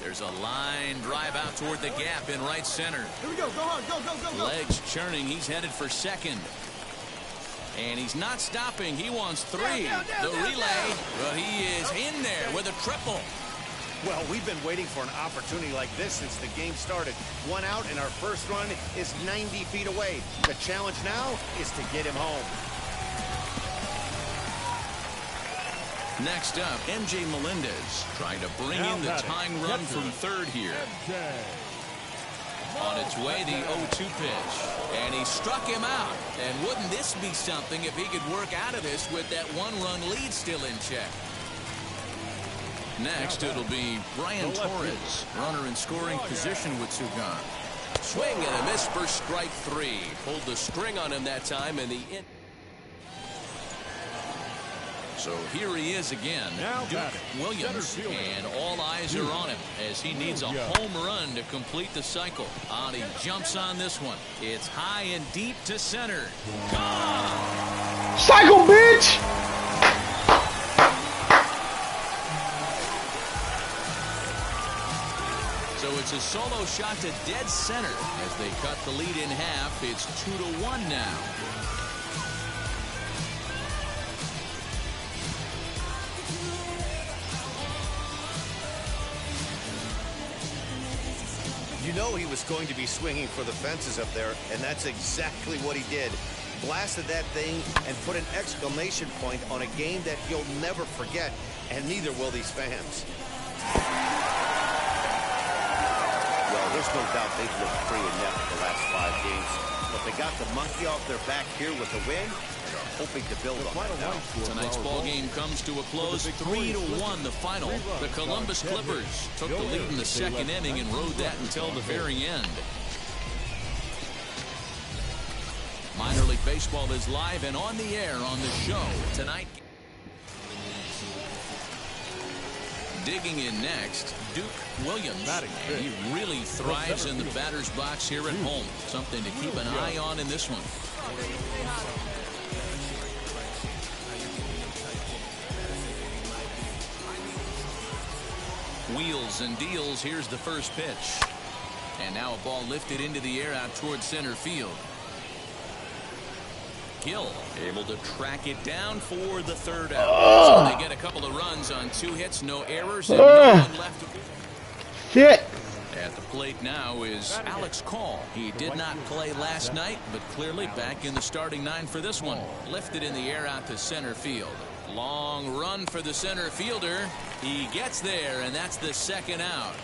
There's a line drive out toward the gap in right center. Here we go. Go on. Go, go, go, go. Legs churning. He's headed for second. And he's not stopping. He wants 3. The relay. Well, he is in there with a triple. Well, we've been waiting for an opportunity like this since the game started. 1 out, and our first run is 90 feet away. The challenge now is to get him home. Next up, MJ Melendez trying to bring in the tying run from third here. On its way, the 0-2 pitch. And he struck him out. And wouldn't this be something if he could work out of this with that 1-run lead still in check? Next, it'll be Brian Torres, runner in scoring position with 2 gone. Swing and a miss for strike 3. Pulled the string on him that time, and the in. So here he is again, Duke Williams, and all eyes are on him as he needs a home run to complete the cycle. He jumps on this one. It's high and deep to center. Gone! Cycle, bitch! So it's a solo shot to dead center as they cut the lead in half. It's 2-1 now. You know he was going to be swinging for the fences up there, and that's exactly what he did. blasted that thing and put an exclamation point on a game that he'll never forget, and neither will these fans. Well, there's no doubt they've looked pretty inept the last 5 games, but they got the monkey off their back here with a win and are hoping to build on that now. Tonight's ball game comes to a close, 3-1 the final. The Columbus Clippers took the lead in the second inning and rode that until the very end. Minor League Baseball is live and on the air on the show tonight. Digging in next, Duke Williams. And he really thrives in the batter's box here at home. Something to keep an eye on in this one. Wheels and deals. Here's the first pitch. And now a ball lifted into the air out towards center field. Gill able to track it down for the third out. So they get a couple of runs on 2 hits, no errors, and no one left. Shit. At the plate now is Alex Call. He did not play last night, but clearly back in the starting 9 for this one. Lifted in the air out to center field. Long run for the center fielder. He gets there, and that's the second out.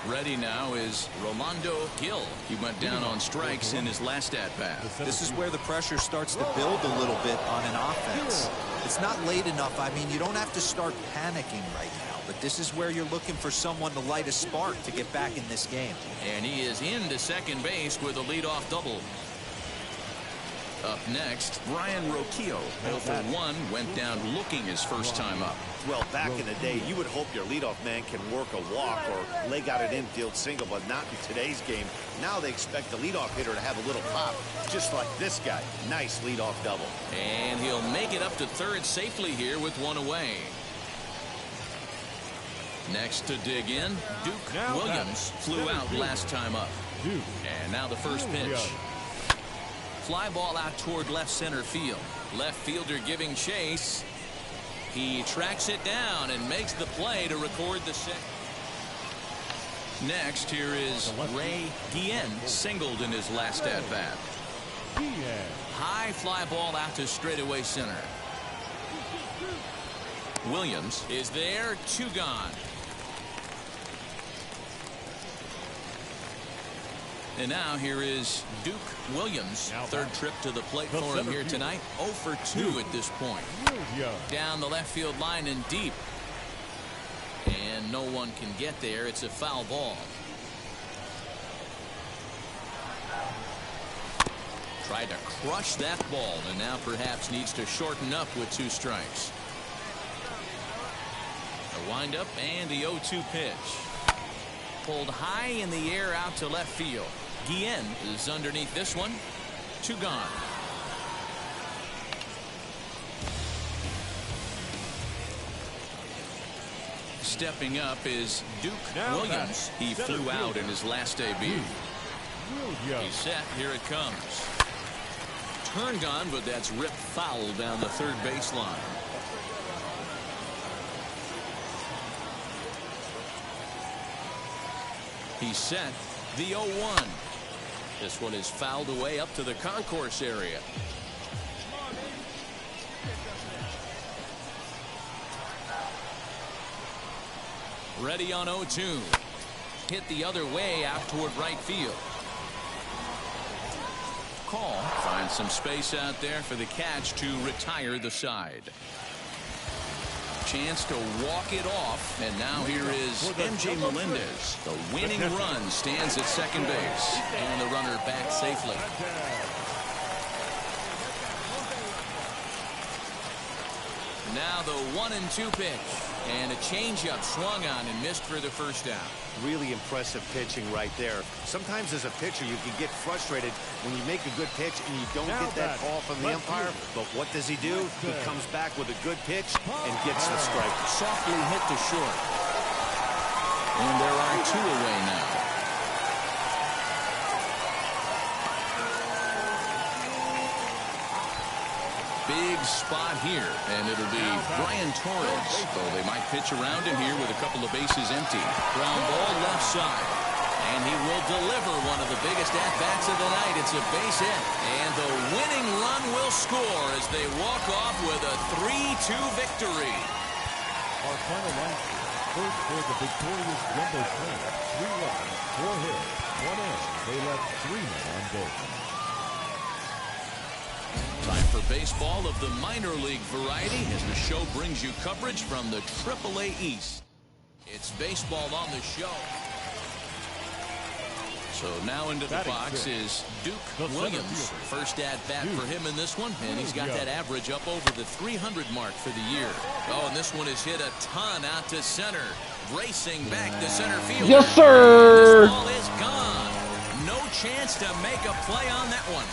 Ready now is Rolando Gill. He went down on strikes in his last at-bat. This is where the pressure starts to build a little bit on an offense. It's not late enough. I mean, you don't have to start panicking right now, but this is where you're looking for someone to light a spark to get back in this game. And he is into second base with a leadoff double. Up next, Brian Roquillo, 0 for 1, went down looking his first time up. Well, back in the day, you would hope your leadoff man can work a walk or leg out an infield single, but not in today's game. Now they expect the leadoff hitter to have a little pop, just like this guy. Nice leadoff double. And he'll make it up to third safely here with 1 away. Next to dig in, Duke Williams flew out last time up. And now the first pitch. Fly ball out toward left center field. Left fielder giving chase. He tracks it down and makes the play to record the second. Next, here is Ray Guillen, singled in his last at-bat. High fly ball out to straightaway center. Williams is there, 2 gone. And now here is Duke Williams. Third trip to the plate for him here tonight. 0 for 2 at this point. Down the left field line and deep. And no one can get there. It's a foul ball. Tried to crush that ball and now perhaps needs to shorten up with 2 strikes. The windup and the 0-2 pitch. Pulled high in the air out to left field. Guillen is underneath this one. 2 gone. Stepping up is Duke Williams. He flew out in his last debut. He's set. Here it comes. Turned on, but that's ripped foul down the third baseline. He's set. The 0-1. This one is fouled away up to the concourse area. Ready on 0-2. Hit the other way out toward right field. Call finds some space out there for the catch to retire the side. Chance to walk it off, and now here is MJ Melendez. The winning run stands at second base, and the runner back safely. Now the 1-2 pitch, and a changeup swung on and missed for the first out. Really impressive pitching right there. Sometimes as a pitcher you can get frustrated when you make a good pitch and you don't get that call from the umpire. But what does he do? He comes back with a good pitch and gets the strike. Softly hit to short. And there are 2 away now. Big spot here, and it'll be Brian Torres, though they might pitch around him here with a couple of bases empty. Ground ball left side. And he will deliver one of the biggest at-bats of the night. It's a base hit. And the winning run will score as they walk off with a 3-2 victory. Our final line. First for the victorious Jumbo Shrimp. 3 runs, 4 hits, 1 error. They left 3 men on base. Time for baseball of the minor league variety as the show brings you coverage from the AAA East. It's baseball on the show. So now into the box is Duke Williams. First at bat for him in this one, and he's got that average up over the 300 mark for the year. Oh, and this one is hit a ton out to center. Racing back to center field. Yes, sir. This ball is gone. No chance to make a play on that one.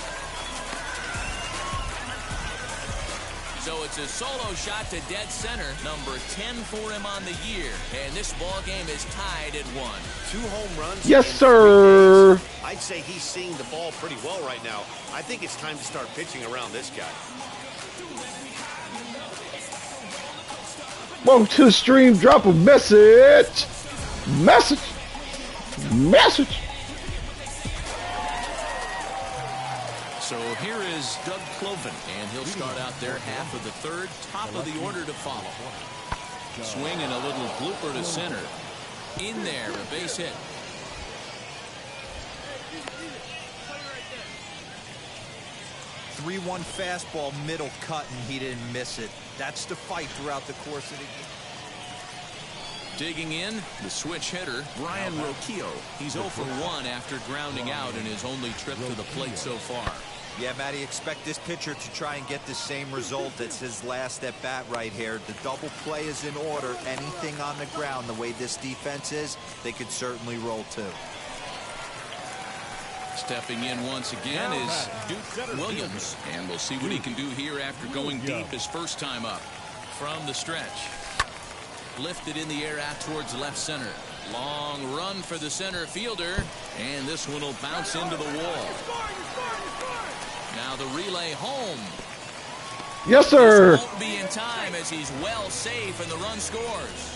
So it's a solo shot to dead center, number 10 for him on the year. And this ball game is tied at 1. 2 home runs. Yes, sir. I'd say he's seeing the ball pretty well right now. I think it's time to start pitching around this guy. Welcome to the stream. Drop a message. Message. So here is Doug Cloven, and he'll start out there half of the third, top of the order to follow. Swing and a little blooper to center. In there, a base hit. Three-one fastball, middle cut, and he didn't miss it. That's the fight throughout the course of the game. Digging in, the switch hitter, Brian Rocchio. He's 0 for 1 after grounding out in his only trip to the plate so far. Yeah, Matty, expect this pitcher to try and get the same result. It's his last at bat right here. The double play is in order. Anything on the ground, the way this defense is, they could certainly roll too. Stepping in once again is Duke Williams, and we'll see what he can do here after going deep his first time up. From the stretch. Lifted in the air out towards left center. Long run for the center fielder, and this one will bounce into the wall. Now the relay home. Yes, sir. This won't be in time as he's well safe and the run scores.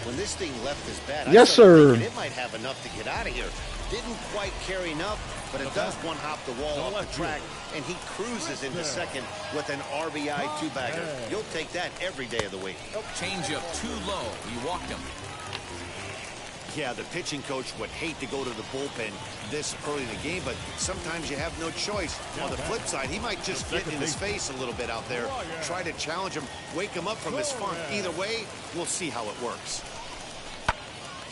When this thing left his bat, yes, sir. It might have enough to get out of here. Didn't quite carry enough, but it does one-hop the wall off the track, and he cruises into second with an RBI 2-bagger. You'll take that every day of the week. Change up too low. He walked him. Yeah, the pitching coach would hate to go to the bullpen this early in the game, but sometimes you have no choice. On the flip side, he might just get in his face a little bit out there, try to challenge him, wake him up from his funk. Either way, we'll see how it works.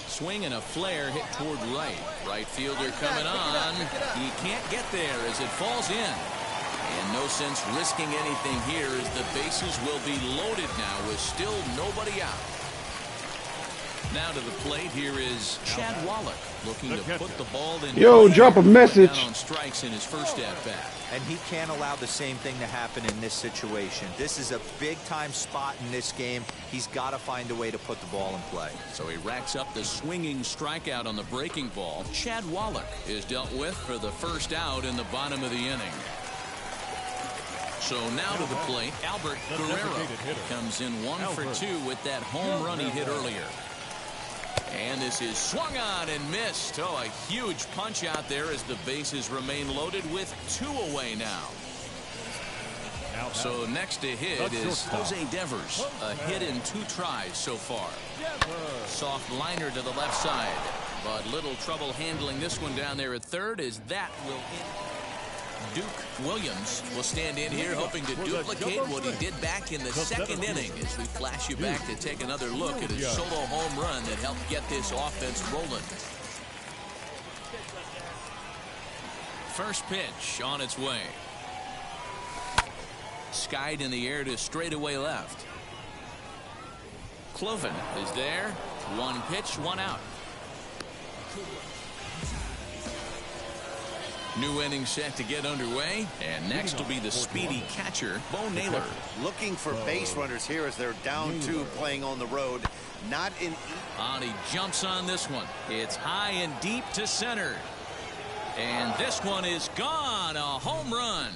Swing and a flare hit toward right. Right fielder coming on. He can't get there as it falls in. And no sense risking anything here as the bases will be loaded now with still nobody out. Now to the plate, here is Chad Wallach looking to put the ball in. Yo, drop a message. Down on strikes in his first at bat. And he can't allow the same thing to happen in this situation. This is a big-time spot in this game. He's got to find a way to put the ball in play. So he racks up the swinging strikeout on the breaking ball. Chad Wallach is dealt with for the first out in the bottom of the inning. So now to the plate, Albert Guerrero comes in 1 for 2 with that home run he hit earlier. And this is swung on and missed. Oh, a huge punch out there as the bases remain loaded with 2 away now. So next to hit is Jose Devers. A hit in 2 tries so far. Soft liner to the left side. But little trouble handling this one down there at third as that will hit. Duke Williams will stand in here hoping to duplicate what he did back in the second inning as we flash you back to take another look at his solo home run that helped get this offense rolling. First pitch on its way. Skied in the air to straightaway left. Cloven is there. 1 pitch, 1 out. New inning set to get underway, and next will be the speedy catcher, Bo Naylor. Looking for base runners here as they're down 2 playing on the road. Not in. And he jumps on this one. It's high and deep to center. And this one is gone. A home run.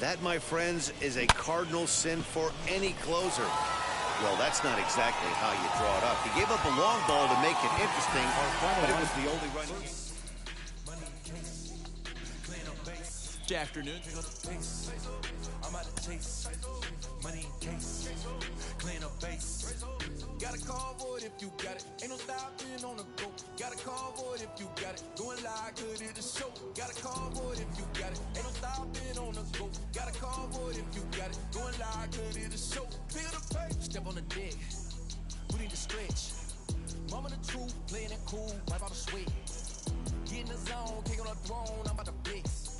That, my friends, is a cardinal sin for any closer. Well, that's not exactly how you draw it up. He gave up a long ball to make it interesting, but it was the only run. Good afternoon. I'm out of chase. Money in case. Clean up base. Got a call for it if you got it. Ain't no stopping on the go. Got a call for it if you got it. Doing live good at the show. Got a call for it if you got it. Ain't no stopping on the go. Got a call for it if you got it. Doing live good at the show. Feel the pain. Step on the deck. We need to stretch. Mama the truth. Playing it cool. Wipe out the sweat. Get in the zone. King on the throne. I'm about to blitz.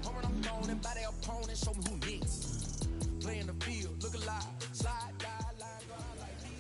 Home run, I'm gone. And by their opponent. Show me who next. Play in the field. Look alive. Slide, die, line, grind like me.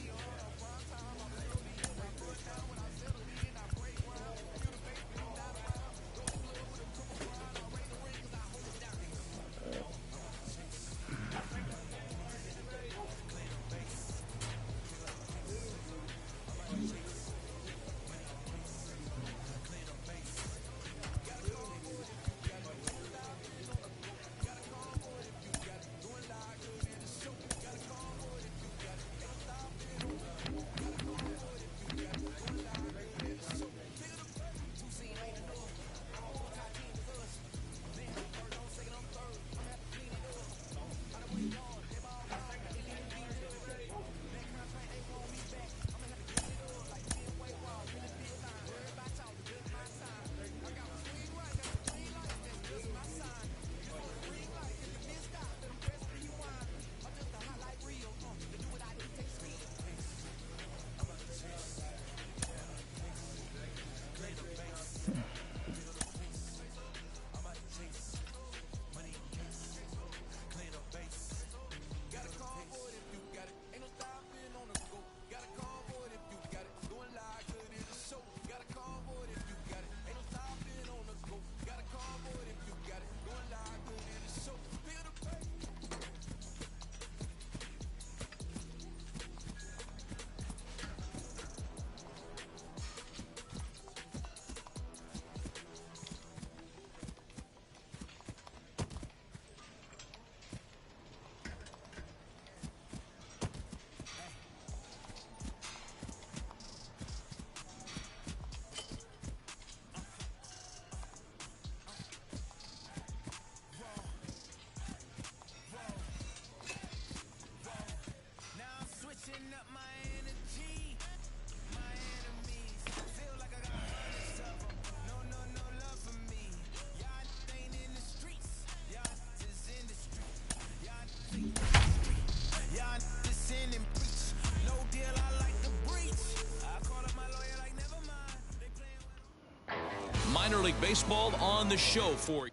Minor League Baseball on the show for you.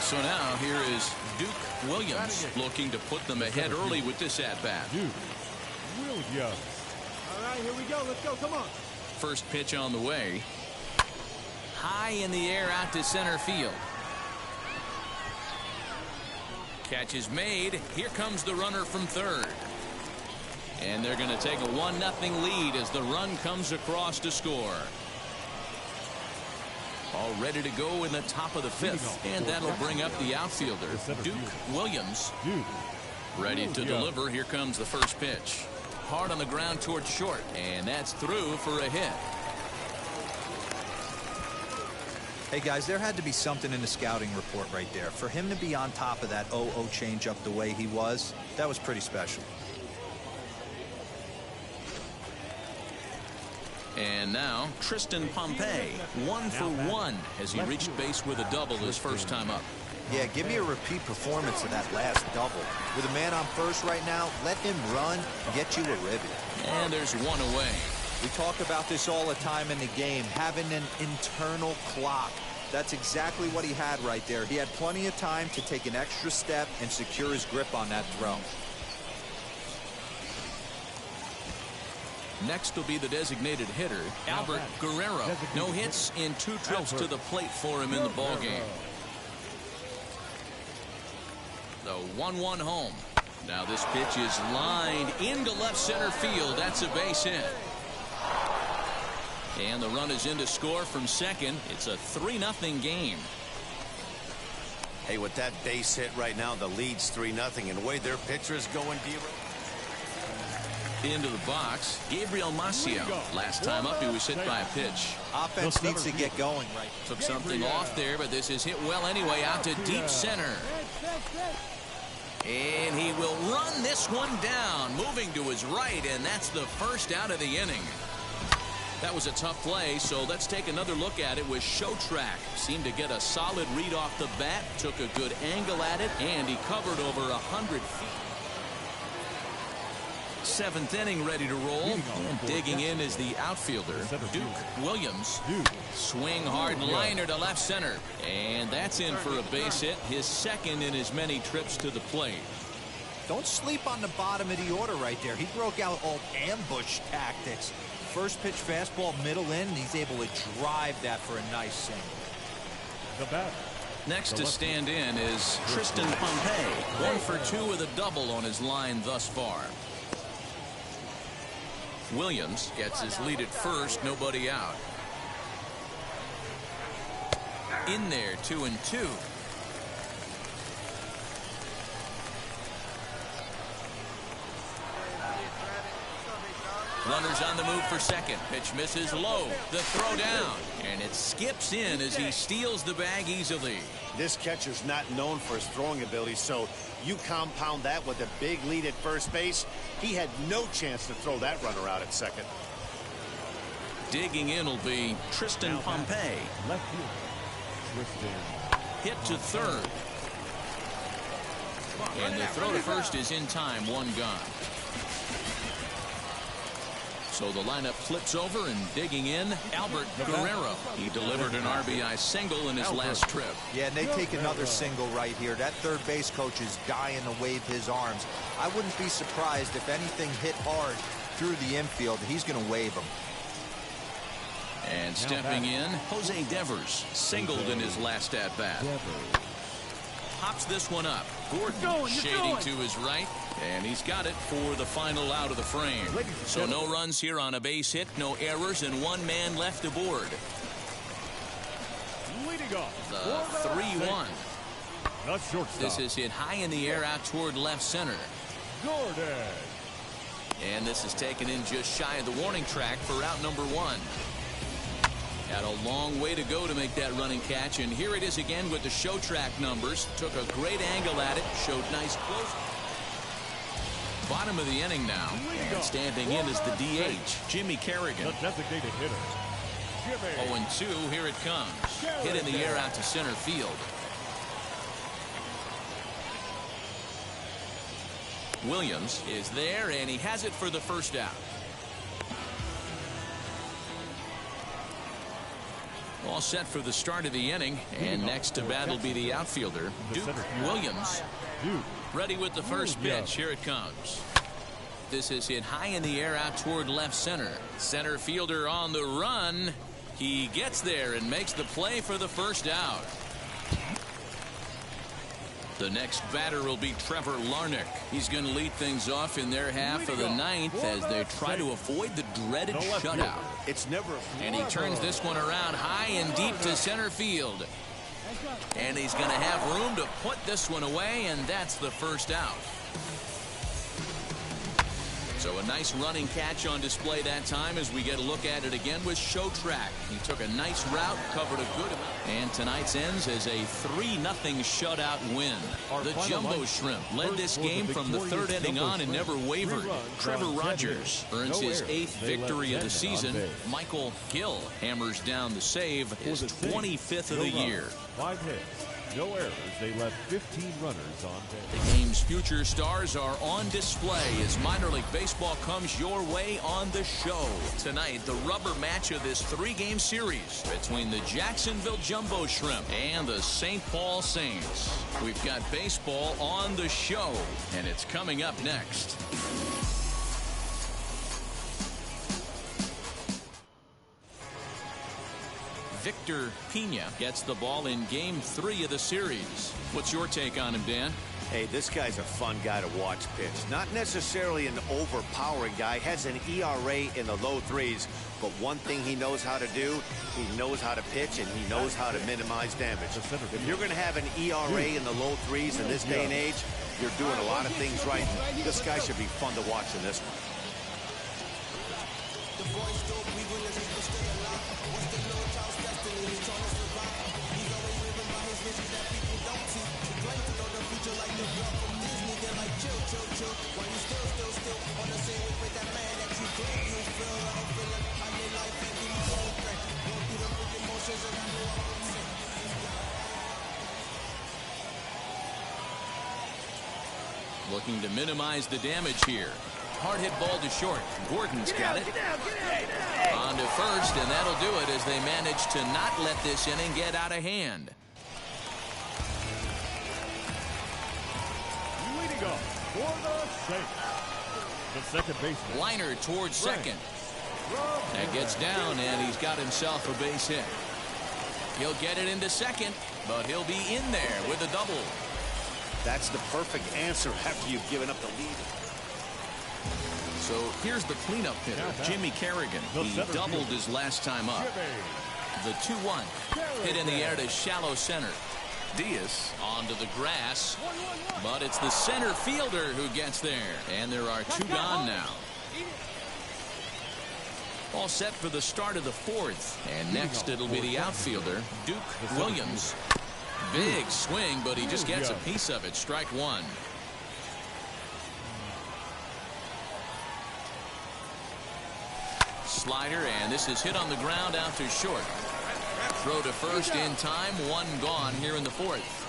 So now here is Duke Williams looking to put them ahead early with this at-bat. Duke Williams. All right, here we go. Let's go. Come on. First pitch on the way. High in the air out to center field. Catch is made. Here comes the runner from third. And they're going to take a 1-0 lead as the run comes across to score. All ready to go in the top of the fifth. And that'll bring up the outfielder, Duke Williams. Ready to deliver. Here comes the first pitch. Hard on the ground towards short. And that's through for a hit. Hey, guys, there had to be something in the scouting report right there. For him to be on top of that 0-0 changeup the way he was, that was pretty special. And now Tristan Pompey, 1 for 1 as he reached base with a double his first time up. Yeah, give me a repeat performance of that last double. With a man on first right now, let him run, get you a ribbon. And there's one away. We talk about this all the time in the game, having an internal clock. That's exactly what he had right there. He had plenty of time to take an extra step and secure his grip on that throw. Next will be the designated hitter, Albert Guerrero. No hits in 2 trips to the plate for him in the ballgame. The 1-1 home. Now this pitch is lined into left center field. That's a base hit. And the run is in to score from second. It's a 3-0 game. Hey, with that base hit right now, the lead's 3-0, and the way their pitcher is going, into the box, Gabriel Maciel. Last time up, he was hit by a pitch. Offense needs to get going right. Took something off there, but this is hit well anyway, out to deep center. And he will run this one down, moving to his right, and that's the first out of the inning. That was a tough play, so let's take another look at it with Showtrack. Seemed to get a solid read off the bat, took a good angle at it, and he covered over 100 feet. Seventh inning ready to roll. And digging in is the outfielder, Duke Williams. Swing hard liner to left center. And that's in for a base hit, his second in as many trips to the plate. Don't sleep on the bottom of the order right there. He broke out old ambush tactics. First pitch fastball middle in, and he's able to drive that for a nice single. The bat. Next to stand in is Tristan Pompey. 1 for 2 with a double on his line thus far. Williams gets his lead at first, nobody out. In there, 2-2. Runners on the move for second. Pitch misses low. The throw down. And it skips in as he steals the bag easily. This catcher's not known for his throwing ability, so you compound that with a big lead at first base. He had no chance to throw that runner out at second. Digging in will be Tristan Pompey. Left field. Hit to third. And the throw to first is in time, one gone. So the lineup flips over, and digging in, Albert Guerrero. He delivered an RBI single in his last trip. Yeah, and they take another single right here. That third base coach is dying to wave his arms. I wouldn't be surprised if anything hit hard through the infield. He's going to wave them. And stepping in, Jose Devers singled in his last at-bat. Pops this one up. Gordon shading to his right, and he's got it for the final out of the frame. So no runs here on a base hit, no errors, and one man left aboard. The 3-1. This is hit high in the air out toward left center. And this is taken in just shy of the warning track for out number 1. Had a long way to go to make that running catch, and here it is again with the show track numbers. Took a great angle at it, showed nice close. Bottom of the inning now, and standing in is the DH, Jimmy Kerrigan. The designated hitter. 0-2, here it comes. Hit in the air out to center field. Williams is there, and he has it for the first out. All set for the start of the inning, and next to bat will be the outfielder, Duke Williams. Ready with the first pitch. Here it comes. This is hit high in the air out toward left center. Center fielder on the run. He gets there and makes the play for the first out. The next batter will be Trevor Larnach. He's going to lead things off in their half of the ninth as they try to avoid the dreaded shutout. It's never. And he turns this one around high and deep to center field. And he's going to have room to put this one away, and that's the first out. So a nice running catch on display that time as we get a look at it again with Show Track. He took a nice route, covered a good amount. And tonight's ends as a 3-0 shutout win. The Jumbo Shrimp led this game from the third inning on and never wavered. Trevor Rogers earns his 8th victory of the season. Michael Gill hammers down the save, his 25th of the year. 5 hits. No errors. They left 15 runners on base. The game's future stars are on display as minor league baseball comes your way on the show. Tonight, the rubber match of this 3-game series between the Jacksonville Jumbo Shrimp and the St. Paul Saints. We've got baseball on the show, and it's coming up next. Victor Pena gets the ball in game 3 of the series. What's your take on him, Dan? Hey, this guy's a fun guy to watch pitch. Not necessarily an overpowering guy. Has an ERA in the low 3s. But one thing he knows how to do, he knows how to pitch, and he knows how to minimize damage. If you're going to have an ERA in the low 3s in this day and age, you're doing a lot of things right. This guy should be fun to watch in this one. Looking to minimize the damage here. Hard hit ball to short. Gordon's got it. On to first, and that'll do it as they manage to not let this inning get out of hand. Leading up for the second baseman. Liner towards second. That gets down, and he's got himself a base hit. He'll get it into second, but he'll be in there with a double. That's the perfect answer after you've given up the lead. So here's the cleanup hitter, Jimmy Kerrigan. He doubled his last time up. The 2-1. Hit in the air to shallow center. Diaz onto the grass, but it's the center fielder who gets there, and there are 2 gone now. All set for the start of the 4th, and next it'll be the outfielder, Duke Williams. Big swing, but he just gets a piece of it. Strike 1. Slider, and this is hit on the ground out to short. Throw to first in time. 1 gone here in the 4th.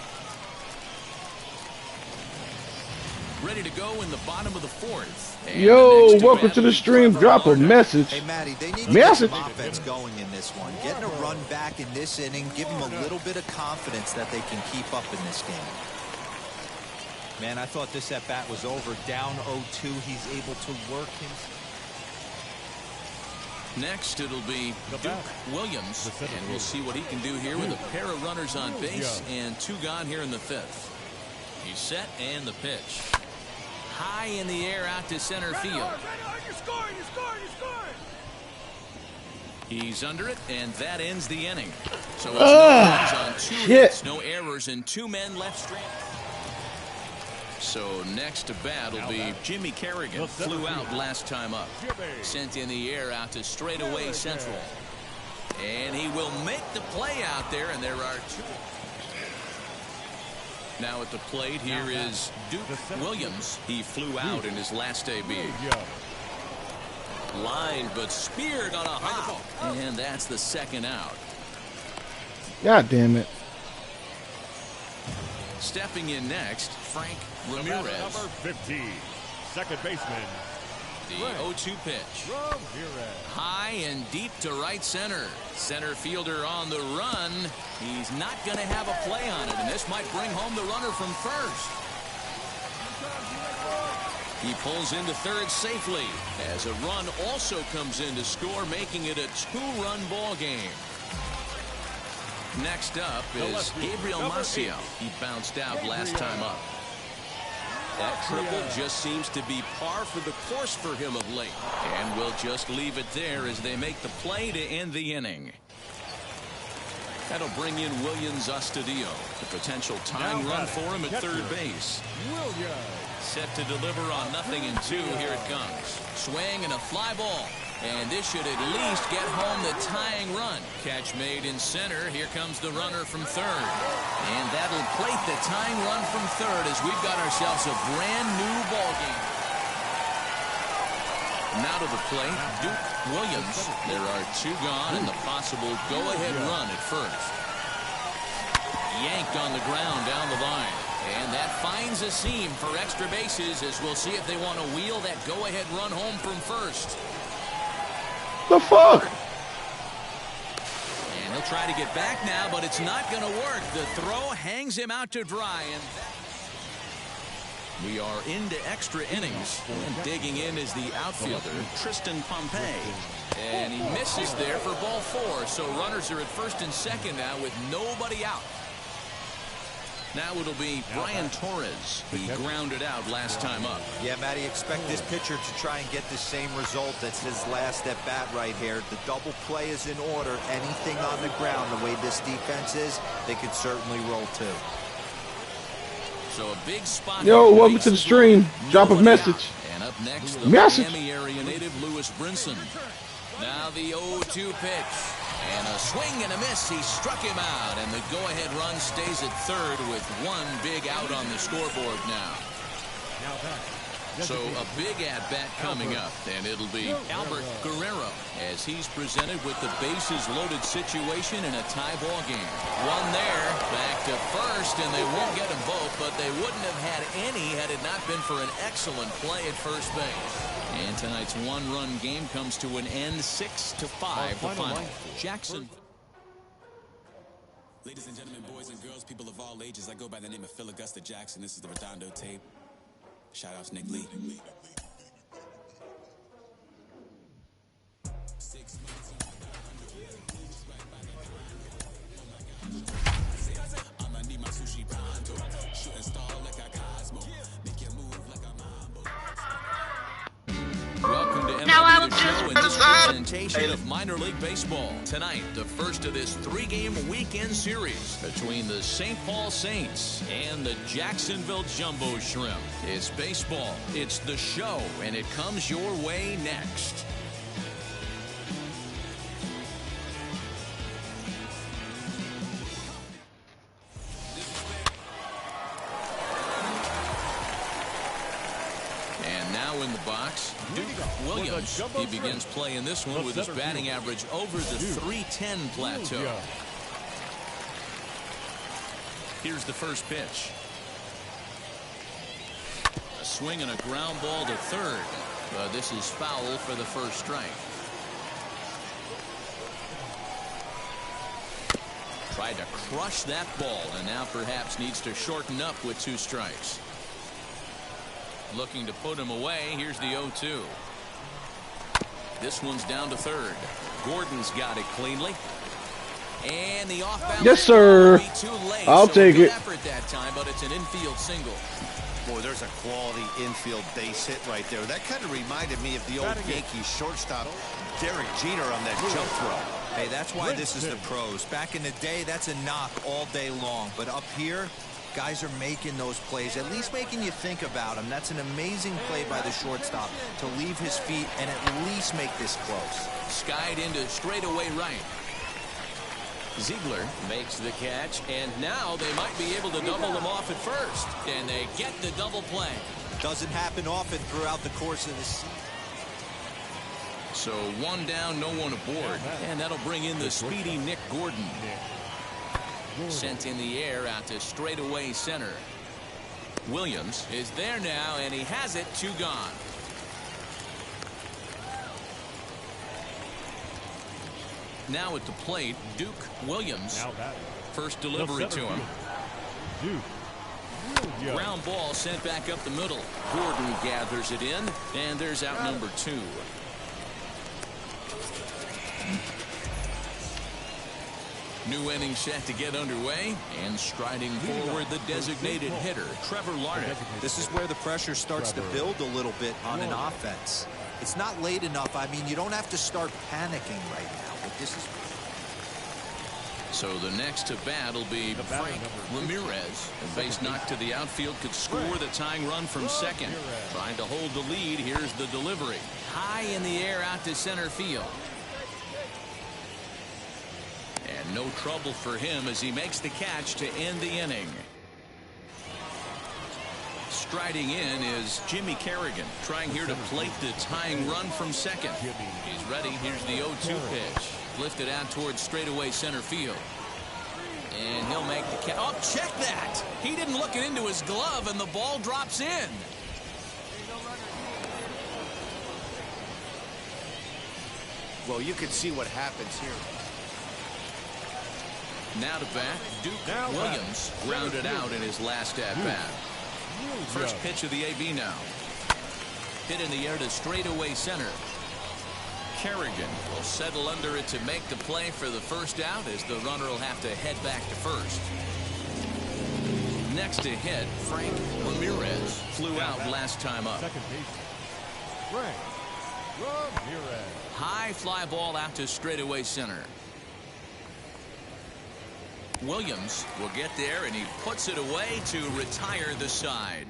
Ready to go in the bottom of the 4th. Yo, welcome to the stream. Drop a message. Hey, Matty, they need to get some offense going in this one. Getting a run back in this inning, give them a little bit of confidence that they can keep up in this game. Man, I thought this at-bat was over. Down 0-2. He's able to work himself. Next, it'll be Duke Williams, and we'll see what he can do here with a pair of runners on base and 2 gone here in the 5th. He's set, and the pitch. High in the air out to center field. He's under it, and that ends the inning. So it's no runs on 2 hits, no errors, and 2 men left stranded. So next to bat will be Jimmy Kerrigan. Flew out last time up. Sent in the air out to straightaway central. And he will make the play out there, and there are 2. Now at the plate, here is Duke Williams. He flew out in his last AB. Lined but speared on a hop. And that's the 2nd out. God damn it. Stepping in next, Frank Ramirez. Number 15, second baseman. The 0-2 pitch. High and deep to right center. Center fielder on the run. He's not going to have a play on it, and this might bring home the runner from first. He pulls into third safely as a run also comes in to score, making it a 2-run ball game. Next up is Gabriel Maciel. He bounced out last time up. That triple just seems to be par for the course for him of late. And we'll just leave it there as they make the play to end the inning. That'll bring in Williams Astudillo. The potential tying run for him at third base. Set to deliver on 0-2. Here it comes. Swing and a fly ball. And this should at least get home the tying run. Catch made in center. Here comes the runner from third. And that'll plate the tying run from third as we've got ourselves a brand new ball game. Now to the plate, Duke Williams. There are 2 gone and the possible go-ahead run at first. Yanked on the ground down the line. And that finds a seam for extra bases as we'll see if they want to wheel that go-ahead run home from first. The fuck? And he'll try to get back now, but it's not going to work. The throw hangs him out to dry. And we are into extra innings. And digging in is the outfielder, Tristan Pompey. And he misses there for ball 4. So runners are at first and second now with nobody out. Now it'll be Brian Torres. He grounded out last time up. Yeah, Matty, expect this pitcher to try and get the same result. That's his last at bat right here. The double play is in order. Anything on the ground, the way this defense is, they could certainly roll too. So a big spot. Yo, welcome to the stream. Drop a message. And up next, the Miami area native Lewis Brinson. Now the 0-2 pitch. And a swing and a miss. He struck him out. And the go-ahead run stays at third with one big out on the scoreboard now. So a big at-bat coming up. And it'll be Albert Guerrero as he's presented with the bases-loaded situation in a tie ball game. One there. Back to first. And they won't get them both. But they wouldn't have had any had it not been for an excellent play at first base. And tonight's one-run game comes to an end, 6-5 the final. Jackson. Ladies and gentlemen, boys and girls, people of all ages, I go by the name of Phil Augusta Jackson. This is the Redondo tape. Shout out to Nick Lee. 6 months I'ma need my sushi pronto. Shooting star like a Cosmo. Make you move like a mambo. Welcome to MLB The Show and this presentation of minor league baseball. Tonight, the first of this 3-game weekend series between the St. Paul Saints and the Jacksonville Jumbo Shrimp. It's baseball, it's the show, and it comes your way next. In the box, Duke Williams. He begins play in this one with his batting average over the 310 plateau. Here's the first pitch. A swing and a ground ball to third. This is foul for the first strike. Tried to crush that ball and now perhaps needs to shorten up with 2 strikes. Looking to put him away. Here's the 0-2. This one's down to third. Gordon's got it cleanly. And the off-bound. Yes, sir. I'll take it. Effort that time, but it's an infield single. Boy, there's a quality infield base hit right there. That kind of reminded me of the old Yankees shortstop Derek Jeter on that jump throw. Hey, that's why this is the pros. Back in the day, that's a knock all day long. But up here, guys are making those plays, at least making you think about them. That's an amazing play by the shortstop to leave his feet and at least make this close. Skied into straightaway right. Ziegler makes the catch, and now they might be able to double him off at first. And they get the double play. Doesn't happen often throughout the course of this. So 1 down, no one aboard. And that'll bring in the speedy Nick Gordon. Sent in the air out to straightaway center. Williams is there now, and he has it. 2 gone. Now at the plate, Duke Williams. First delivery to him. Ground ball sent back up the middle. Gordon gathers it in, and there's out number 2. New inning set to get underway, and striding forward the designated hitter, Trevor Larnach. This is where the pressure starts to build a little bit on an offense. It's not late enough. I mean, you don't have to start panicking right now, but this is. So the next to bat will be Frank Ramirez. A base knock to the outfield could score the tying run from second. Trying to hold the lead. Here's the delivery. High in the air out to center field. And no trouble for him as he makes the catch to end the inning. Striding in is Jimmy Kerrigan, trying here to plate the tying run from second. He's ready. Here's the 0-2 pitch. Lifted out towards straightaway center field. And he'll make the catch. Oh, check that. He didn't look it into his glove, and the ball drops in. Well, you can see what happens here. Now to bat, Duke Williams grounded out in his last at-bat. First pitch of the AB now. Hit in the air to straightaway center. Kerrigan will settle under it to make the play for the first out as the runner will have to head back to first. Next to hit, Frank Ramirez flew out last time up. Second base, Frank Ramirez. High fly ball out to straightaway center. Williams will get there, and he puts it away to retire the side.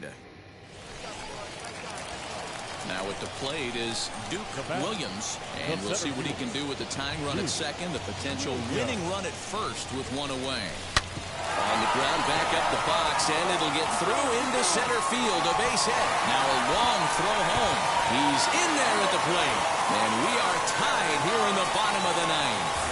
Now at the plate is Duke Williams, and we'll see what he can do with the tying run at second, the potential winning run at first with one away. On the ground, back up the box, and it'll get through into center field, a base hit. Now a long throw home. He's in there at the plate, and we are tied here in the bottom of the ninth.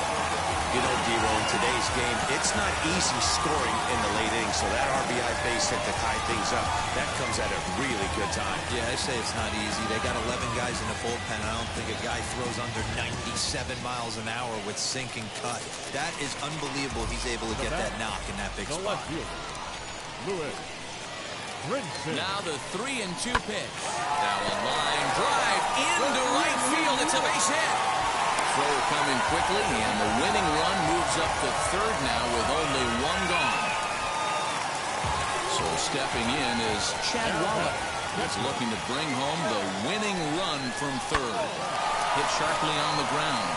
You know, D-Roll, in today's game, it's not easy scoring in the late innings, so that RBI base hit to tie things up, that comes at a really good time. Yeah, I say it's not easy. They got 11 guys in the bullpen. I don't think a guy throws under 97 miles an hour with sink and cut. That is unbelievable. He's able to get that knock in that big spot. Now the 3-2 pitch. Now a line drive into right field. It's a base hit. Throw coming quickly, and the winning run moves up to third now with only one gone. So stepping in is Chad Wallach. He's looking to bring home the winning run from third. Hit sharply on the ground.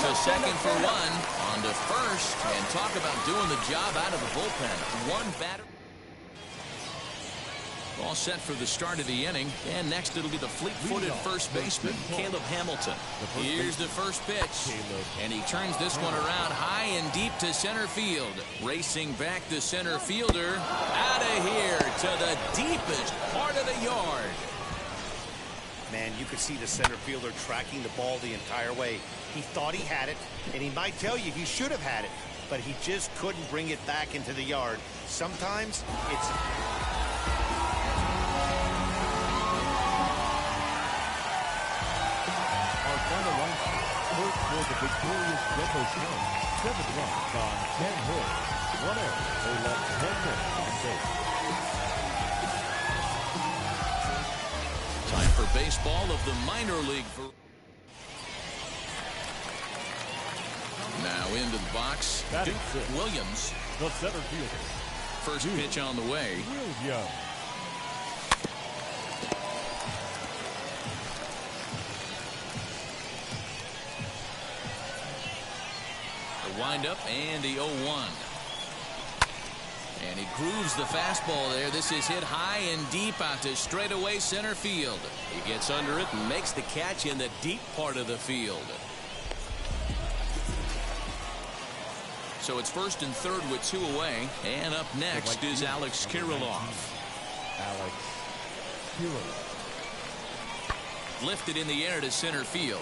To second for one. On to first. And talk about doing the job out of the bullpen. One batter. All set for the start of the inning, and next it'll be the fleet-footed first baseman, Caleb Hamilton. Here's the first pitch, and he turns this one around high and deep to center field. Racing back the center fielder, out of here to the deepest part of the yard. Man, you could see the center fielder tracking the ball the entire way. He thought he had it, and he might tell you he should have had it, but he just couldn't bring it back into the yard. Sometimes it's... For the victorious Jumbo Shrimp, 7 runs on 10 hits, 1 error. They left 10 men on base. Time for baseball of the minor league. Now into the box, Duke Williams. The center fielder. First pitch on the way. Williams. Wind up and the 0-1. And he grooves the fastball there. This is hit high and deep out to straightaway center field. He gets under it and makes the catch in the deep part of the field. So it's first and third with 2 away. And up next is Alex Kirilloff. Lifted in the air to center field.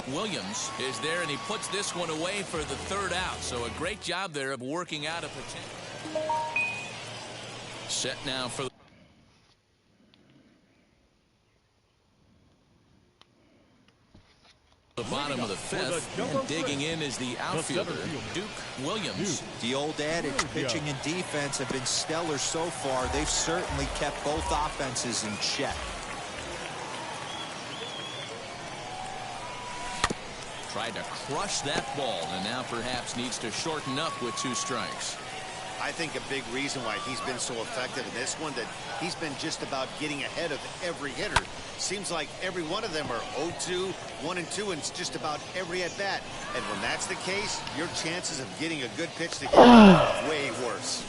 Williams is there, and he puts this one away for the third out. So a great job there of working out a potential. Set now for the bottom of the 5th, and digging in is the outfielder, Duke Williams. The old adage, pitching and defense have been stellar so far. They've certainly kept both offenses in check. Tried to crush that ball, and now perhaps needs to shorten up with 2 strikes. I think a big reason why he's been so effective in this one, that he's been just about getting ahead of every hitter. Seems like every one of them are 0-2, 1-2, and it's just about every at bat. And when that's the case, your chances of getting a good pitch to hit are way worse.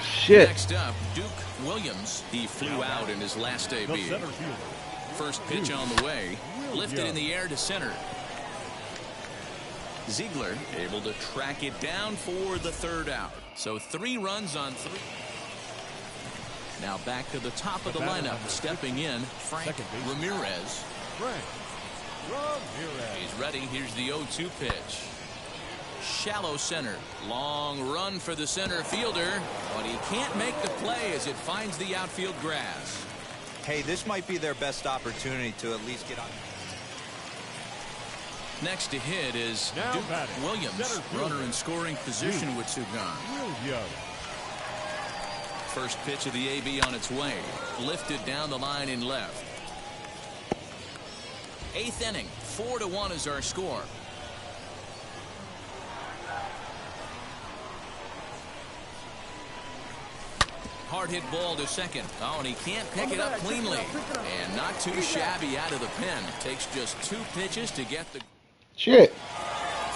Shit. Next up, Duke Williams. He flew out in his last debut. First pitch on the way. Lifted in the air to center. Ziegler able to track it down for the third out. So 3 runs on 3. Now back to the top of the lineup. Stepping in, Frank Ramirez. He's ready. Here's the 0-2 pitch. Shallow center. Long run for the center fielder, but he can't make the play as it finds the outfield grass. Hey, this might be their best opportunity to at least get on. Next to hit is Duke Williams, runner in scoring position with 2 gone. First pitch of the AB on its way. Lifted down the line in left. 8th inning, 4-1 is our score. Hard hit ball to second. Oh, and he can't pick it up cleanly. And not too shabby out of the pen. Takes just 2 pitches to get the... Shit.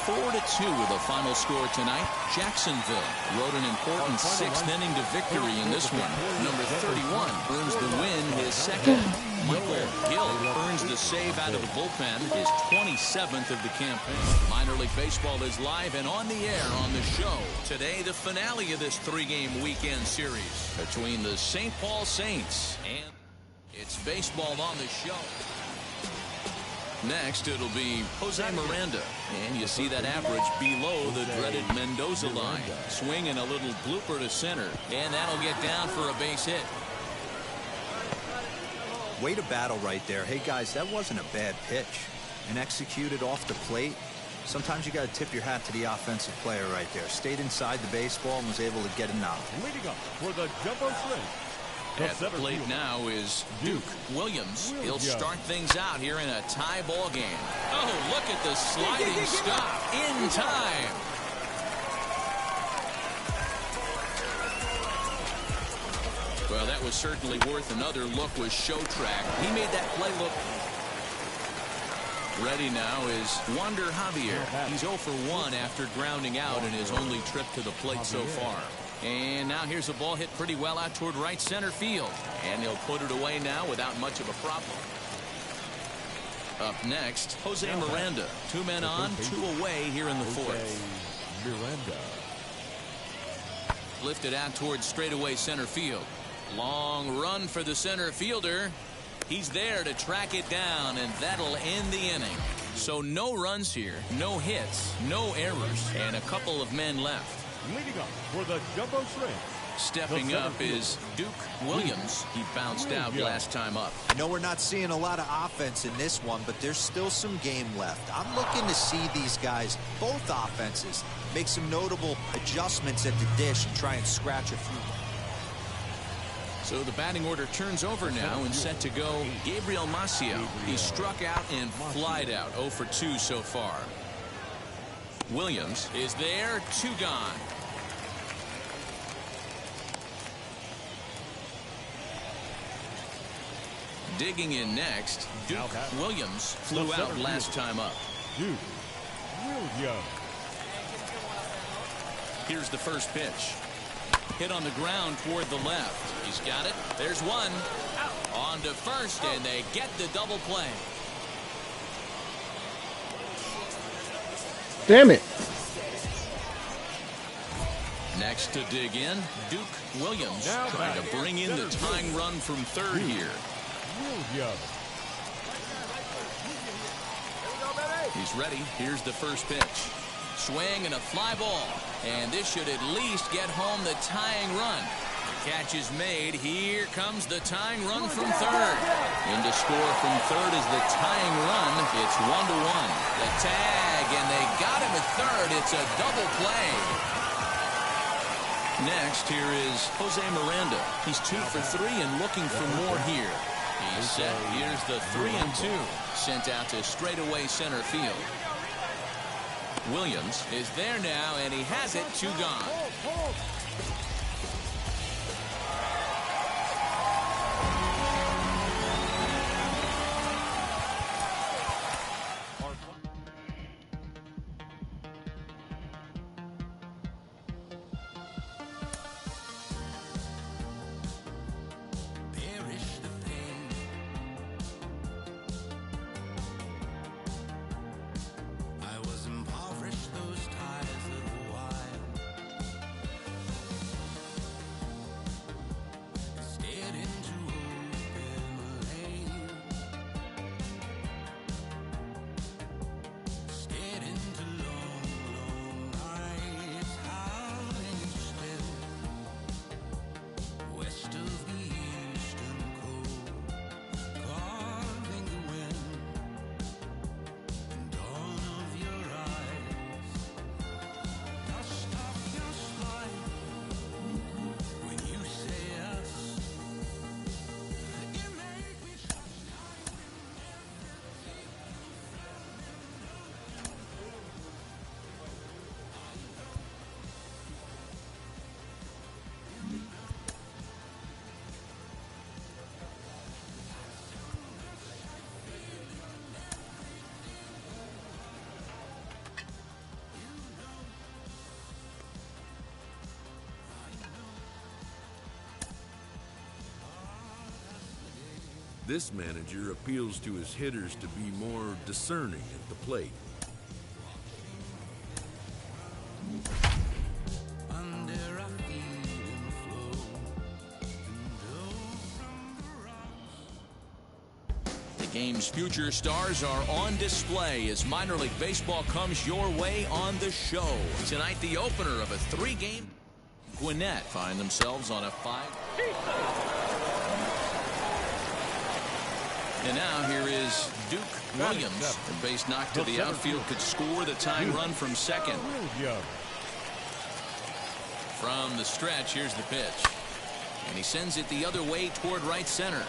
4-2 with the final score tonight. Jacksonville rode an important 6th inning to victory in this one. Number 31 earns the win, his second. Michael Gill earns the save out of the bullpen, his 27th of the campaign. Minor League Baseball is live and on the air on the show. Today, the finale of this 3-game weekend series between the St. Paul Saints and it's baseball on the show. Next, it'll be Jose Miranda. And you see that average below the dreaded Mendoza line. Swinging a little blooper to center. And that'll get down for a base hit. Way to battle right there. Hey, guys, that wasn't a bad pitch. And executed off the plate. Sometimes you got to tip your hat to the offensive player right there. Stayed inside the baseball and was able to get a knock. Leading up for the jumbo shrimp. At the plate now is Duke Williams. He'll start things out here in a tie ball game. Oh, look at the sliding stop in time. Well, that was certainly worth another look with Show Track. He made that play look. Ready now is Wander Javier. He's 0 for 1 after grounding out in his only trip to the plate so far. And now here's a ball hit pretty well out toward right center field. And he'll put it away now without much of a problem. Up next, Jose Miranda. 2 men on, 2 away here in the 4th. Miranda. Lifted out towards straightaway center field. Long run for the center fielder. He's there to track it down, and that'll end the inning. So no runs here, no hits, no errors, and a couple of men left. Leading up for the jumbo shrimp. Stepping up is Duke Williams. He bounced out last time up. I know we're not seeing a lot of offense in this one, but there's still some game left. I'm looking to see these guys, both offenses, make some notable adjustments at the dish and try and scratch a few. So the batting order turns over now and set to go Gabriel Maciel. He struck out and flied out. 0 for 2 so far. Williams is there, 2 gone. Digging in next, Duke Williams flew out last time up. Duke Williams. Here's the first pitch. Hit on the ground toward the left. He's got it. There's one. On to first, and they get the double play. Damn it. Next to dig in, Duke Williams trying to bring in the tying run from third here. Williams. He's ready. Here's the first pitch. Swing and a fly ball. And this should at least get home the tying run. The catch is made. Here comes the tying run from third. In to score from third is the tying run. It's 1-1. The tag, and they got him at third. It's a double play. Next, here is Jose Miranda. He's 2 for 3 and looking for more here. He's set. Here's the 3-2. Sent out to straightaway center field. Williams is there now, and he has it. 2 gone. This manager appeals to his hitters to be more discerning at the plate. The game's future stars are on display as minor league baseball comes your way on the show. Tonight, the opener of a 3-game. Gwinnett find themselves on a 5. And now here is Duke Williams. The base knock to the outfield could score the tying run from second. From the stretch, here's the pitch. And he sends it the other way toward right center.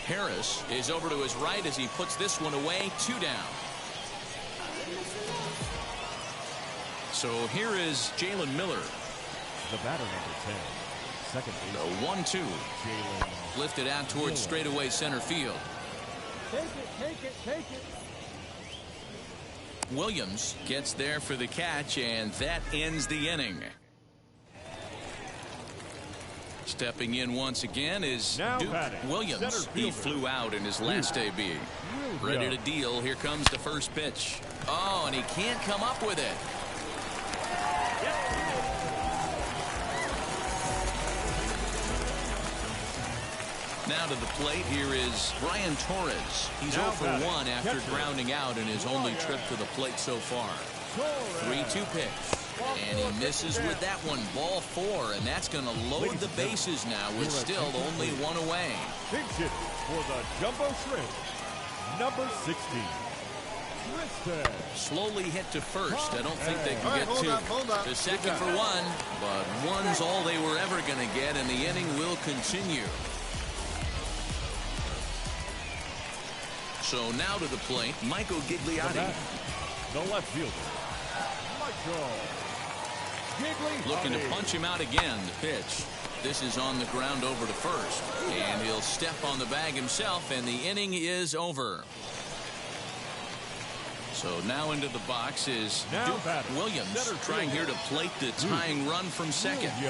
Harris is over to his right as he puts this one away. 2 down. So here is Jalen Miller. The batter, number 10. Second base. The 1-2. Lifted out towards straightaway center field. Take it, take it, take it. Williams gets there for the catch, and that ends the inning. Stepping in once again is Duke Williams. He flew out in his last AB. Ready to deal. Here comes the first pitch. Oh, and he can't come up with it. Now to the plate, here is Brian Torres. He's 0 for 1 after grounding out in his only trip to the plate so far. 3-2 pitch. And he misses with that one. Ball 4, and that's going to load the bases now with still only 1 away. Big hit for the Jumbo Shrimp, number 16. Slowly hit to first. I don't think they can get 2. The second for 1, but 1's all they were ever going to get, and the inning will continue. So now to the plate, Michael Gigliotti. The left fielder, Michael Gigliotti. Looking to punch him out again. The pitch. This is on the ground over to first. And he'll step on the bag himself, and the inning is over. So now into the box is Duke Williams, trying here to plate the tying run from second. He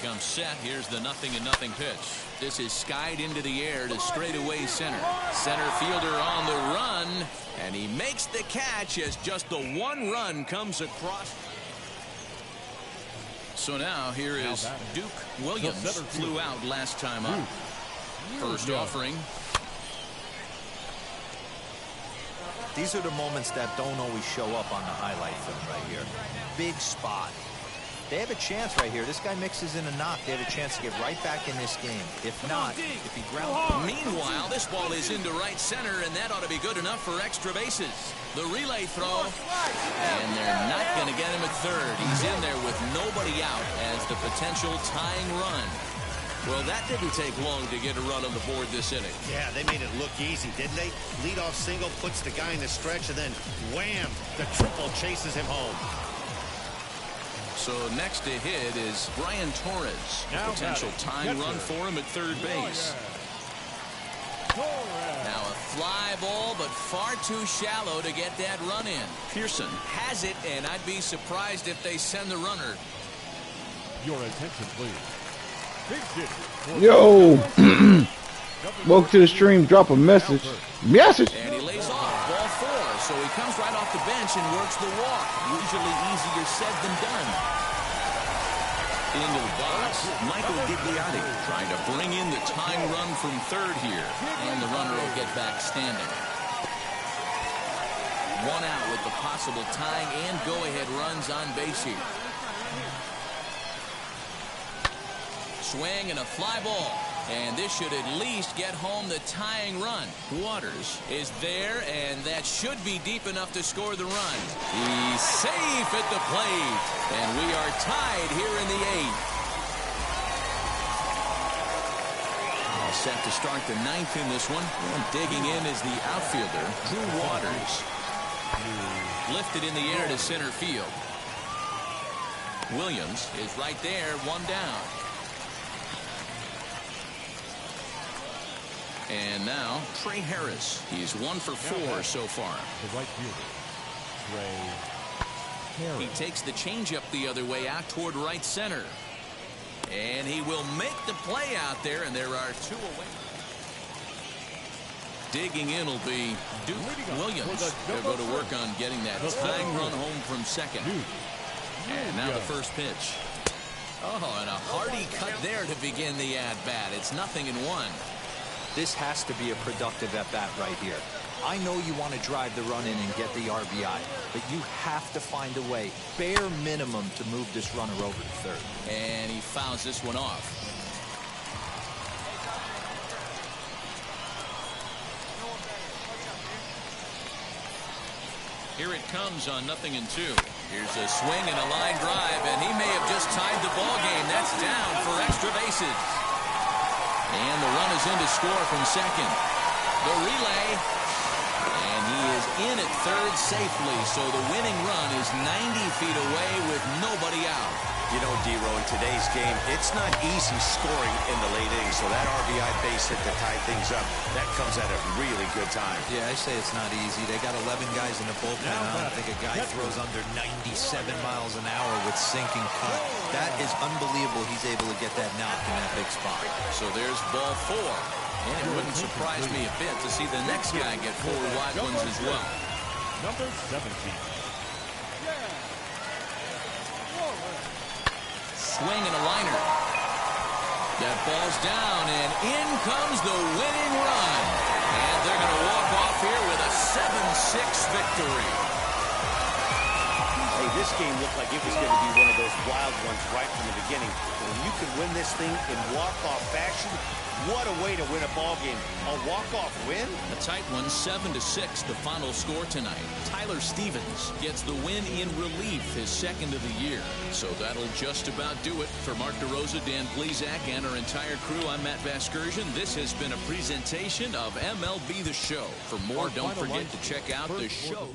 comes set. Here's the 0-0 pitch. This is skied into the air to straightaway center. Center fielder on the run, and he makes the catch as just the 1 run comes across. So now here is Duke Williams. Flew out last time up. First offering. These are the moments that don't always show up on the highlight film right here. Big spot. They have a chance right here. This guy mixes in a knock. They have a chance to get right back in this game. If not, if he grounds. Meanwhile, this ball is into right center, and that ought to be good enough for extra bases. The relay throw, and they're not going to get him at third. He's in there with nobody out as the potential tying run. Well, that didn't take long to get a run on the board this inning. Yeah, they made it look easy, didn't they? Leadoff single puts the guy in the stretch, and then wham, the triple chases him home. So next to hit is Brian Torres. Potential tying run for him at third base. Now a fly ball, but far too shallow to get that run in. Pearson has it, and I'd be surprised if they send the runner. Your attention, please. Yo, welcome to the stream. Drop a message. And he lays off. Ball 4. So he comes right off the bench and works the walk. Usually easier said than done. Into the box, Michael Gigliotti trying to bring in the tying run from third here. And the runner will get back standing. 1 out with the possible tying and go-ahead runs on base here. Swing and a fly ball. And this should at least get home the tying run. Waters is there, and that should be deep enough to score the run. He's safe at the plate. And we are tied here in the 8th. All set to start the 9th in this one. And digging in is the outfielder, Drew Waters. Lifted in the air to center field. Williams is right there, 1 down. And now, Trey Harris. He's 1 for 4 so far. The right fielder, Trey Harris. He takes the changeup the other way out toward right center. And he will make the play out there, and there are 2 away. Digging in will be Duke Williams. They'll go to work on getting that tying run home from second. And now the first pitch. Oh, and a hearty cut there to begin the at-bat. It's 0-1. This has to be a productive at-bat right here. I know you want to drive the run in and get the RBI, but you have to find a way, bare minimum, to move this runner over to third. And he fouls this one off. Here it comes on 0-2. Here's a swing and a line drive, and he may have just tied the ball game. That's down for extra bases. And the run is in to score from second. The relay. And he is in at third safely, so the winning run is 90 feet away with nobody out. You know, D-Row, in today's game, it's not easy scoring in the late innings, so that RBI base hit to tie things up, that comes at a really good time. Yeah, I say it's not easy. They got 11 guys in the bullpen. I don't think a guy throws under 97 miles an hour with sinking cut. That is unbelievable. He's able to get that knock in that big spot. So there's ball 4. And it wouldn't surprise me a bit to see the next guy get 4 wide ones as well. Number 17. Swing and a liner. That ball's down, and in comes the winning run. And they're going to walk off here with a 7-6 victory. Hey, this game looked like it was going to be one of those wild ones right from the beginning. When you can win this thing in walk-off fashion, what a way to win a ball game. A walk-off win? A tight one, 7-6, the final score tonight. Tyler Stevens gets the win in relief, his second of the year. So that'll just about do it. For Mark DeRosa, Dan Plesac, and our entire crew, I'm Matt Vasgersian. This has been a presentation of MLB The Show. For more, don't forget to check out the show.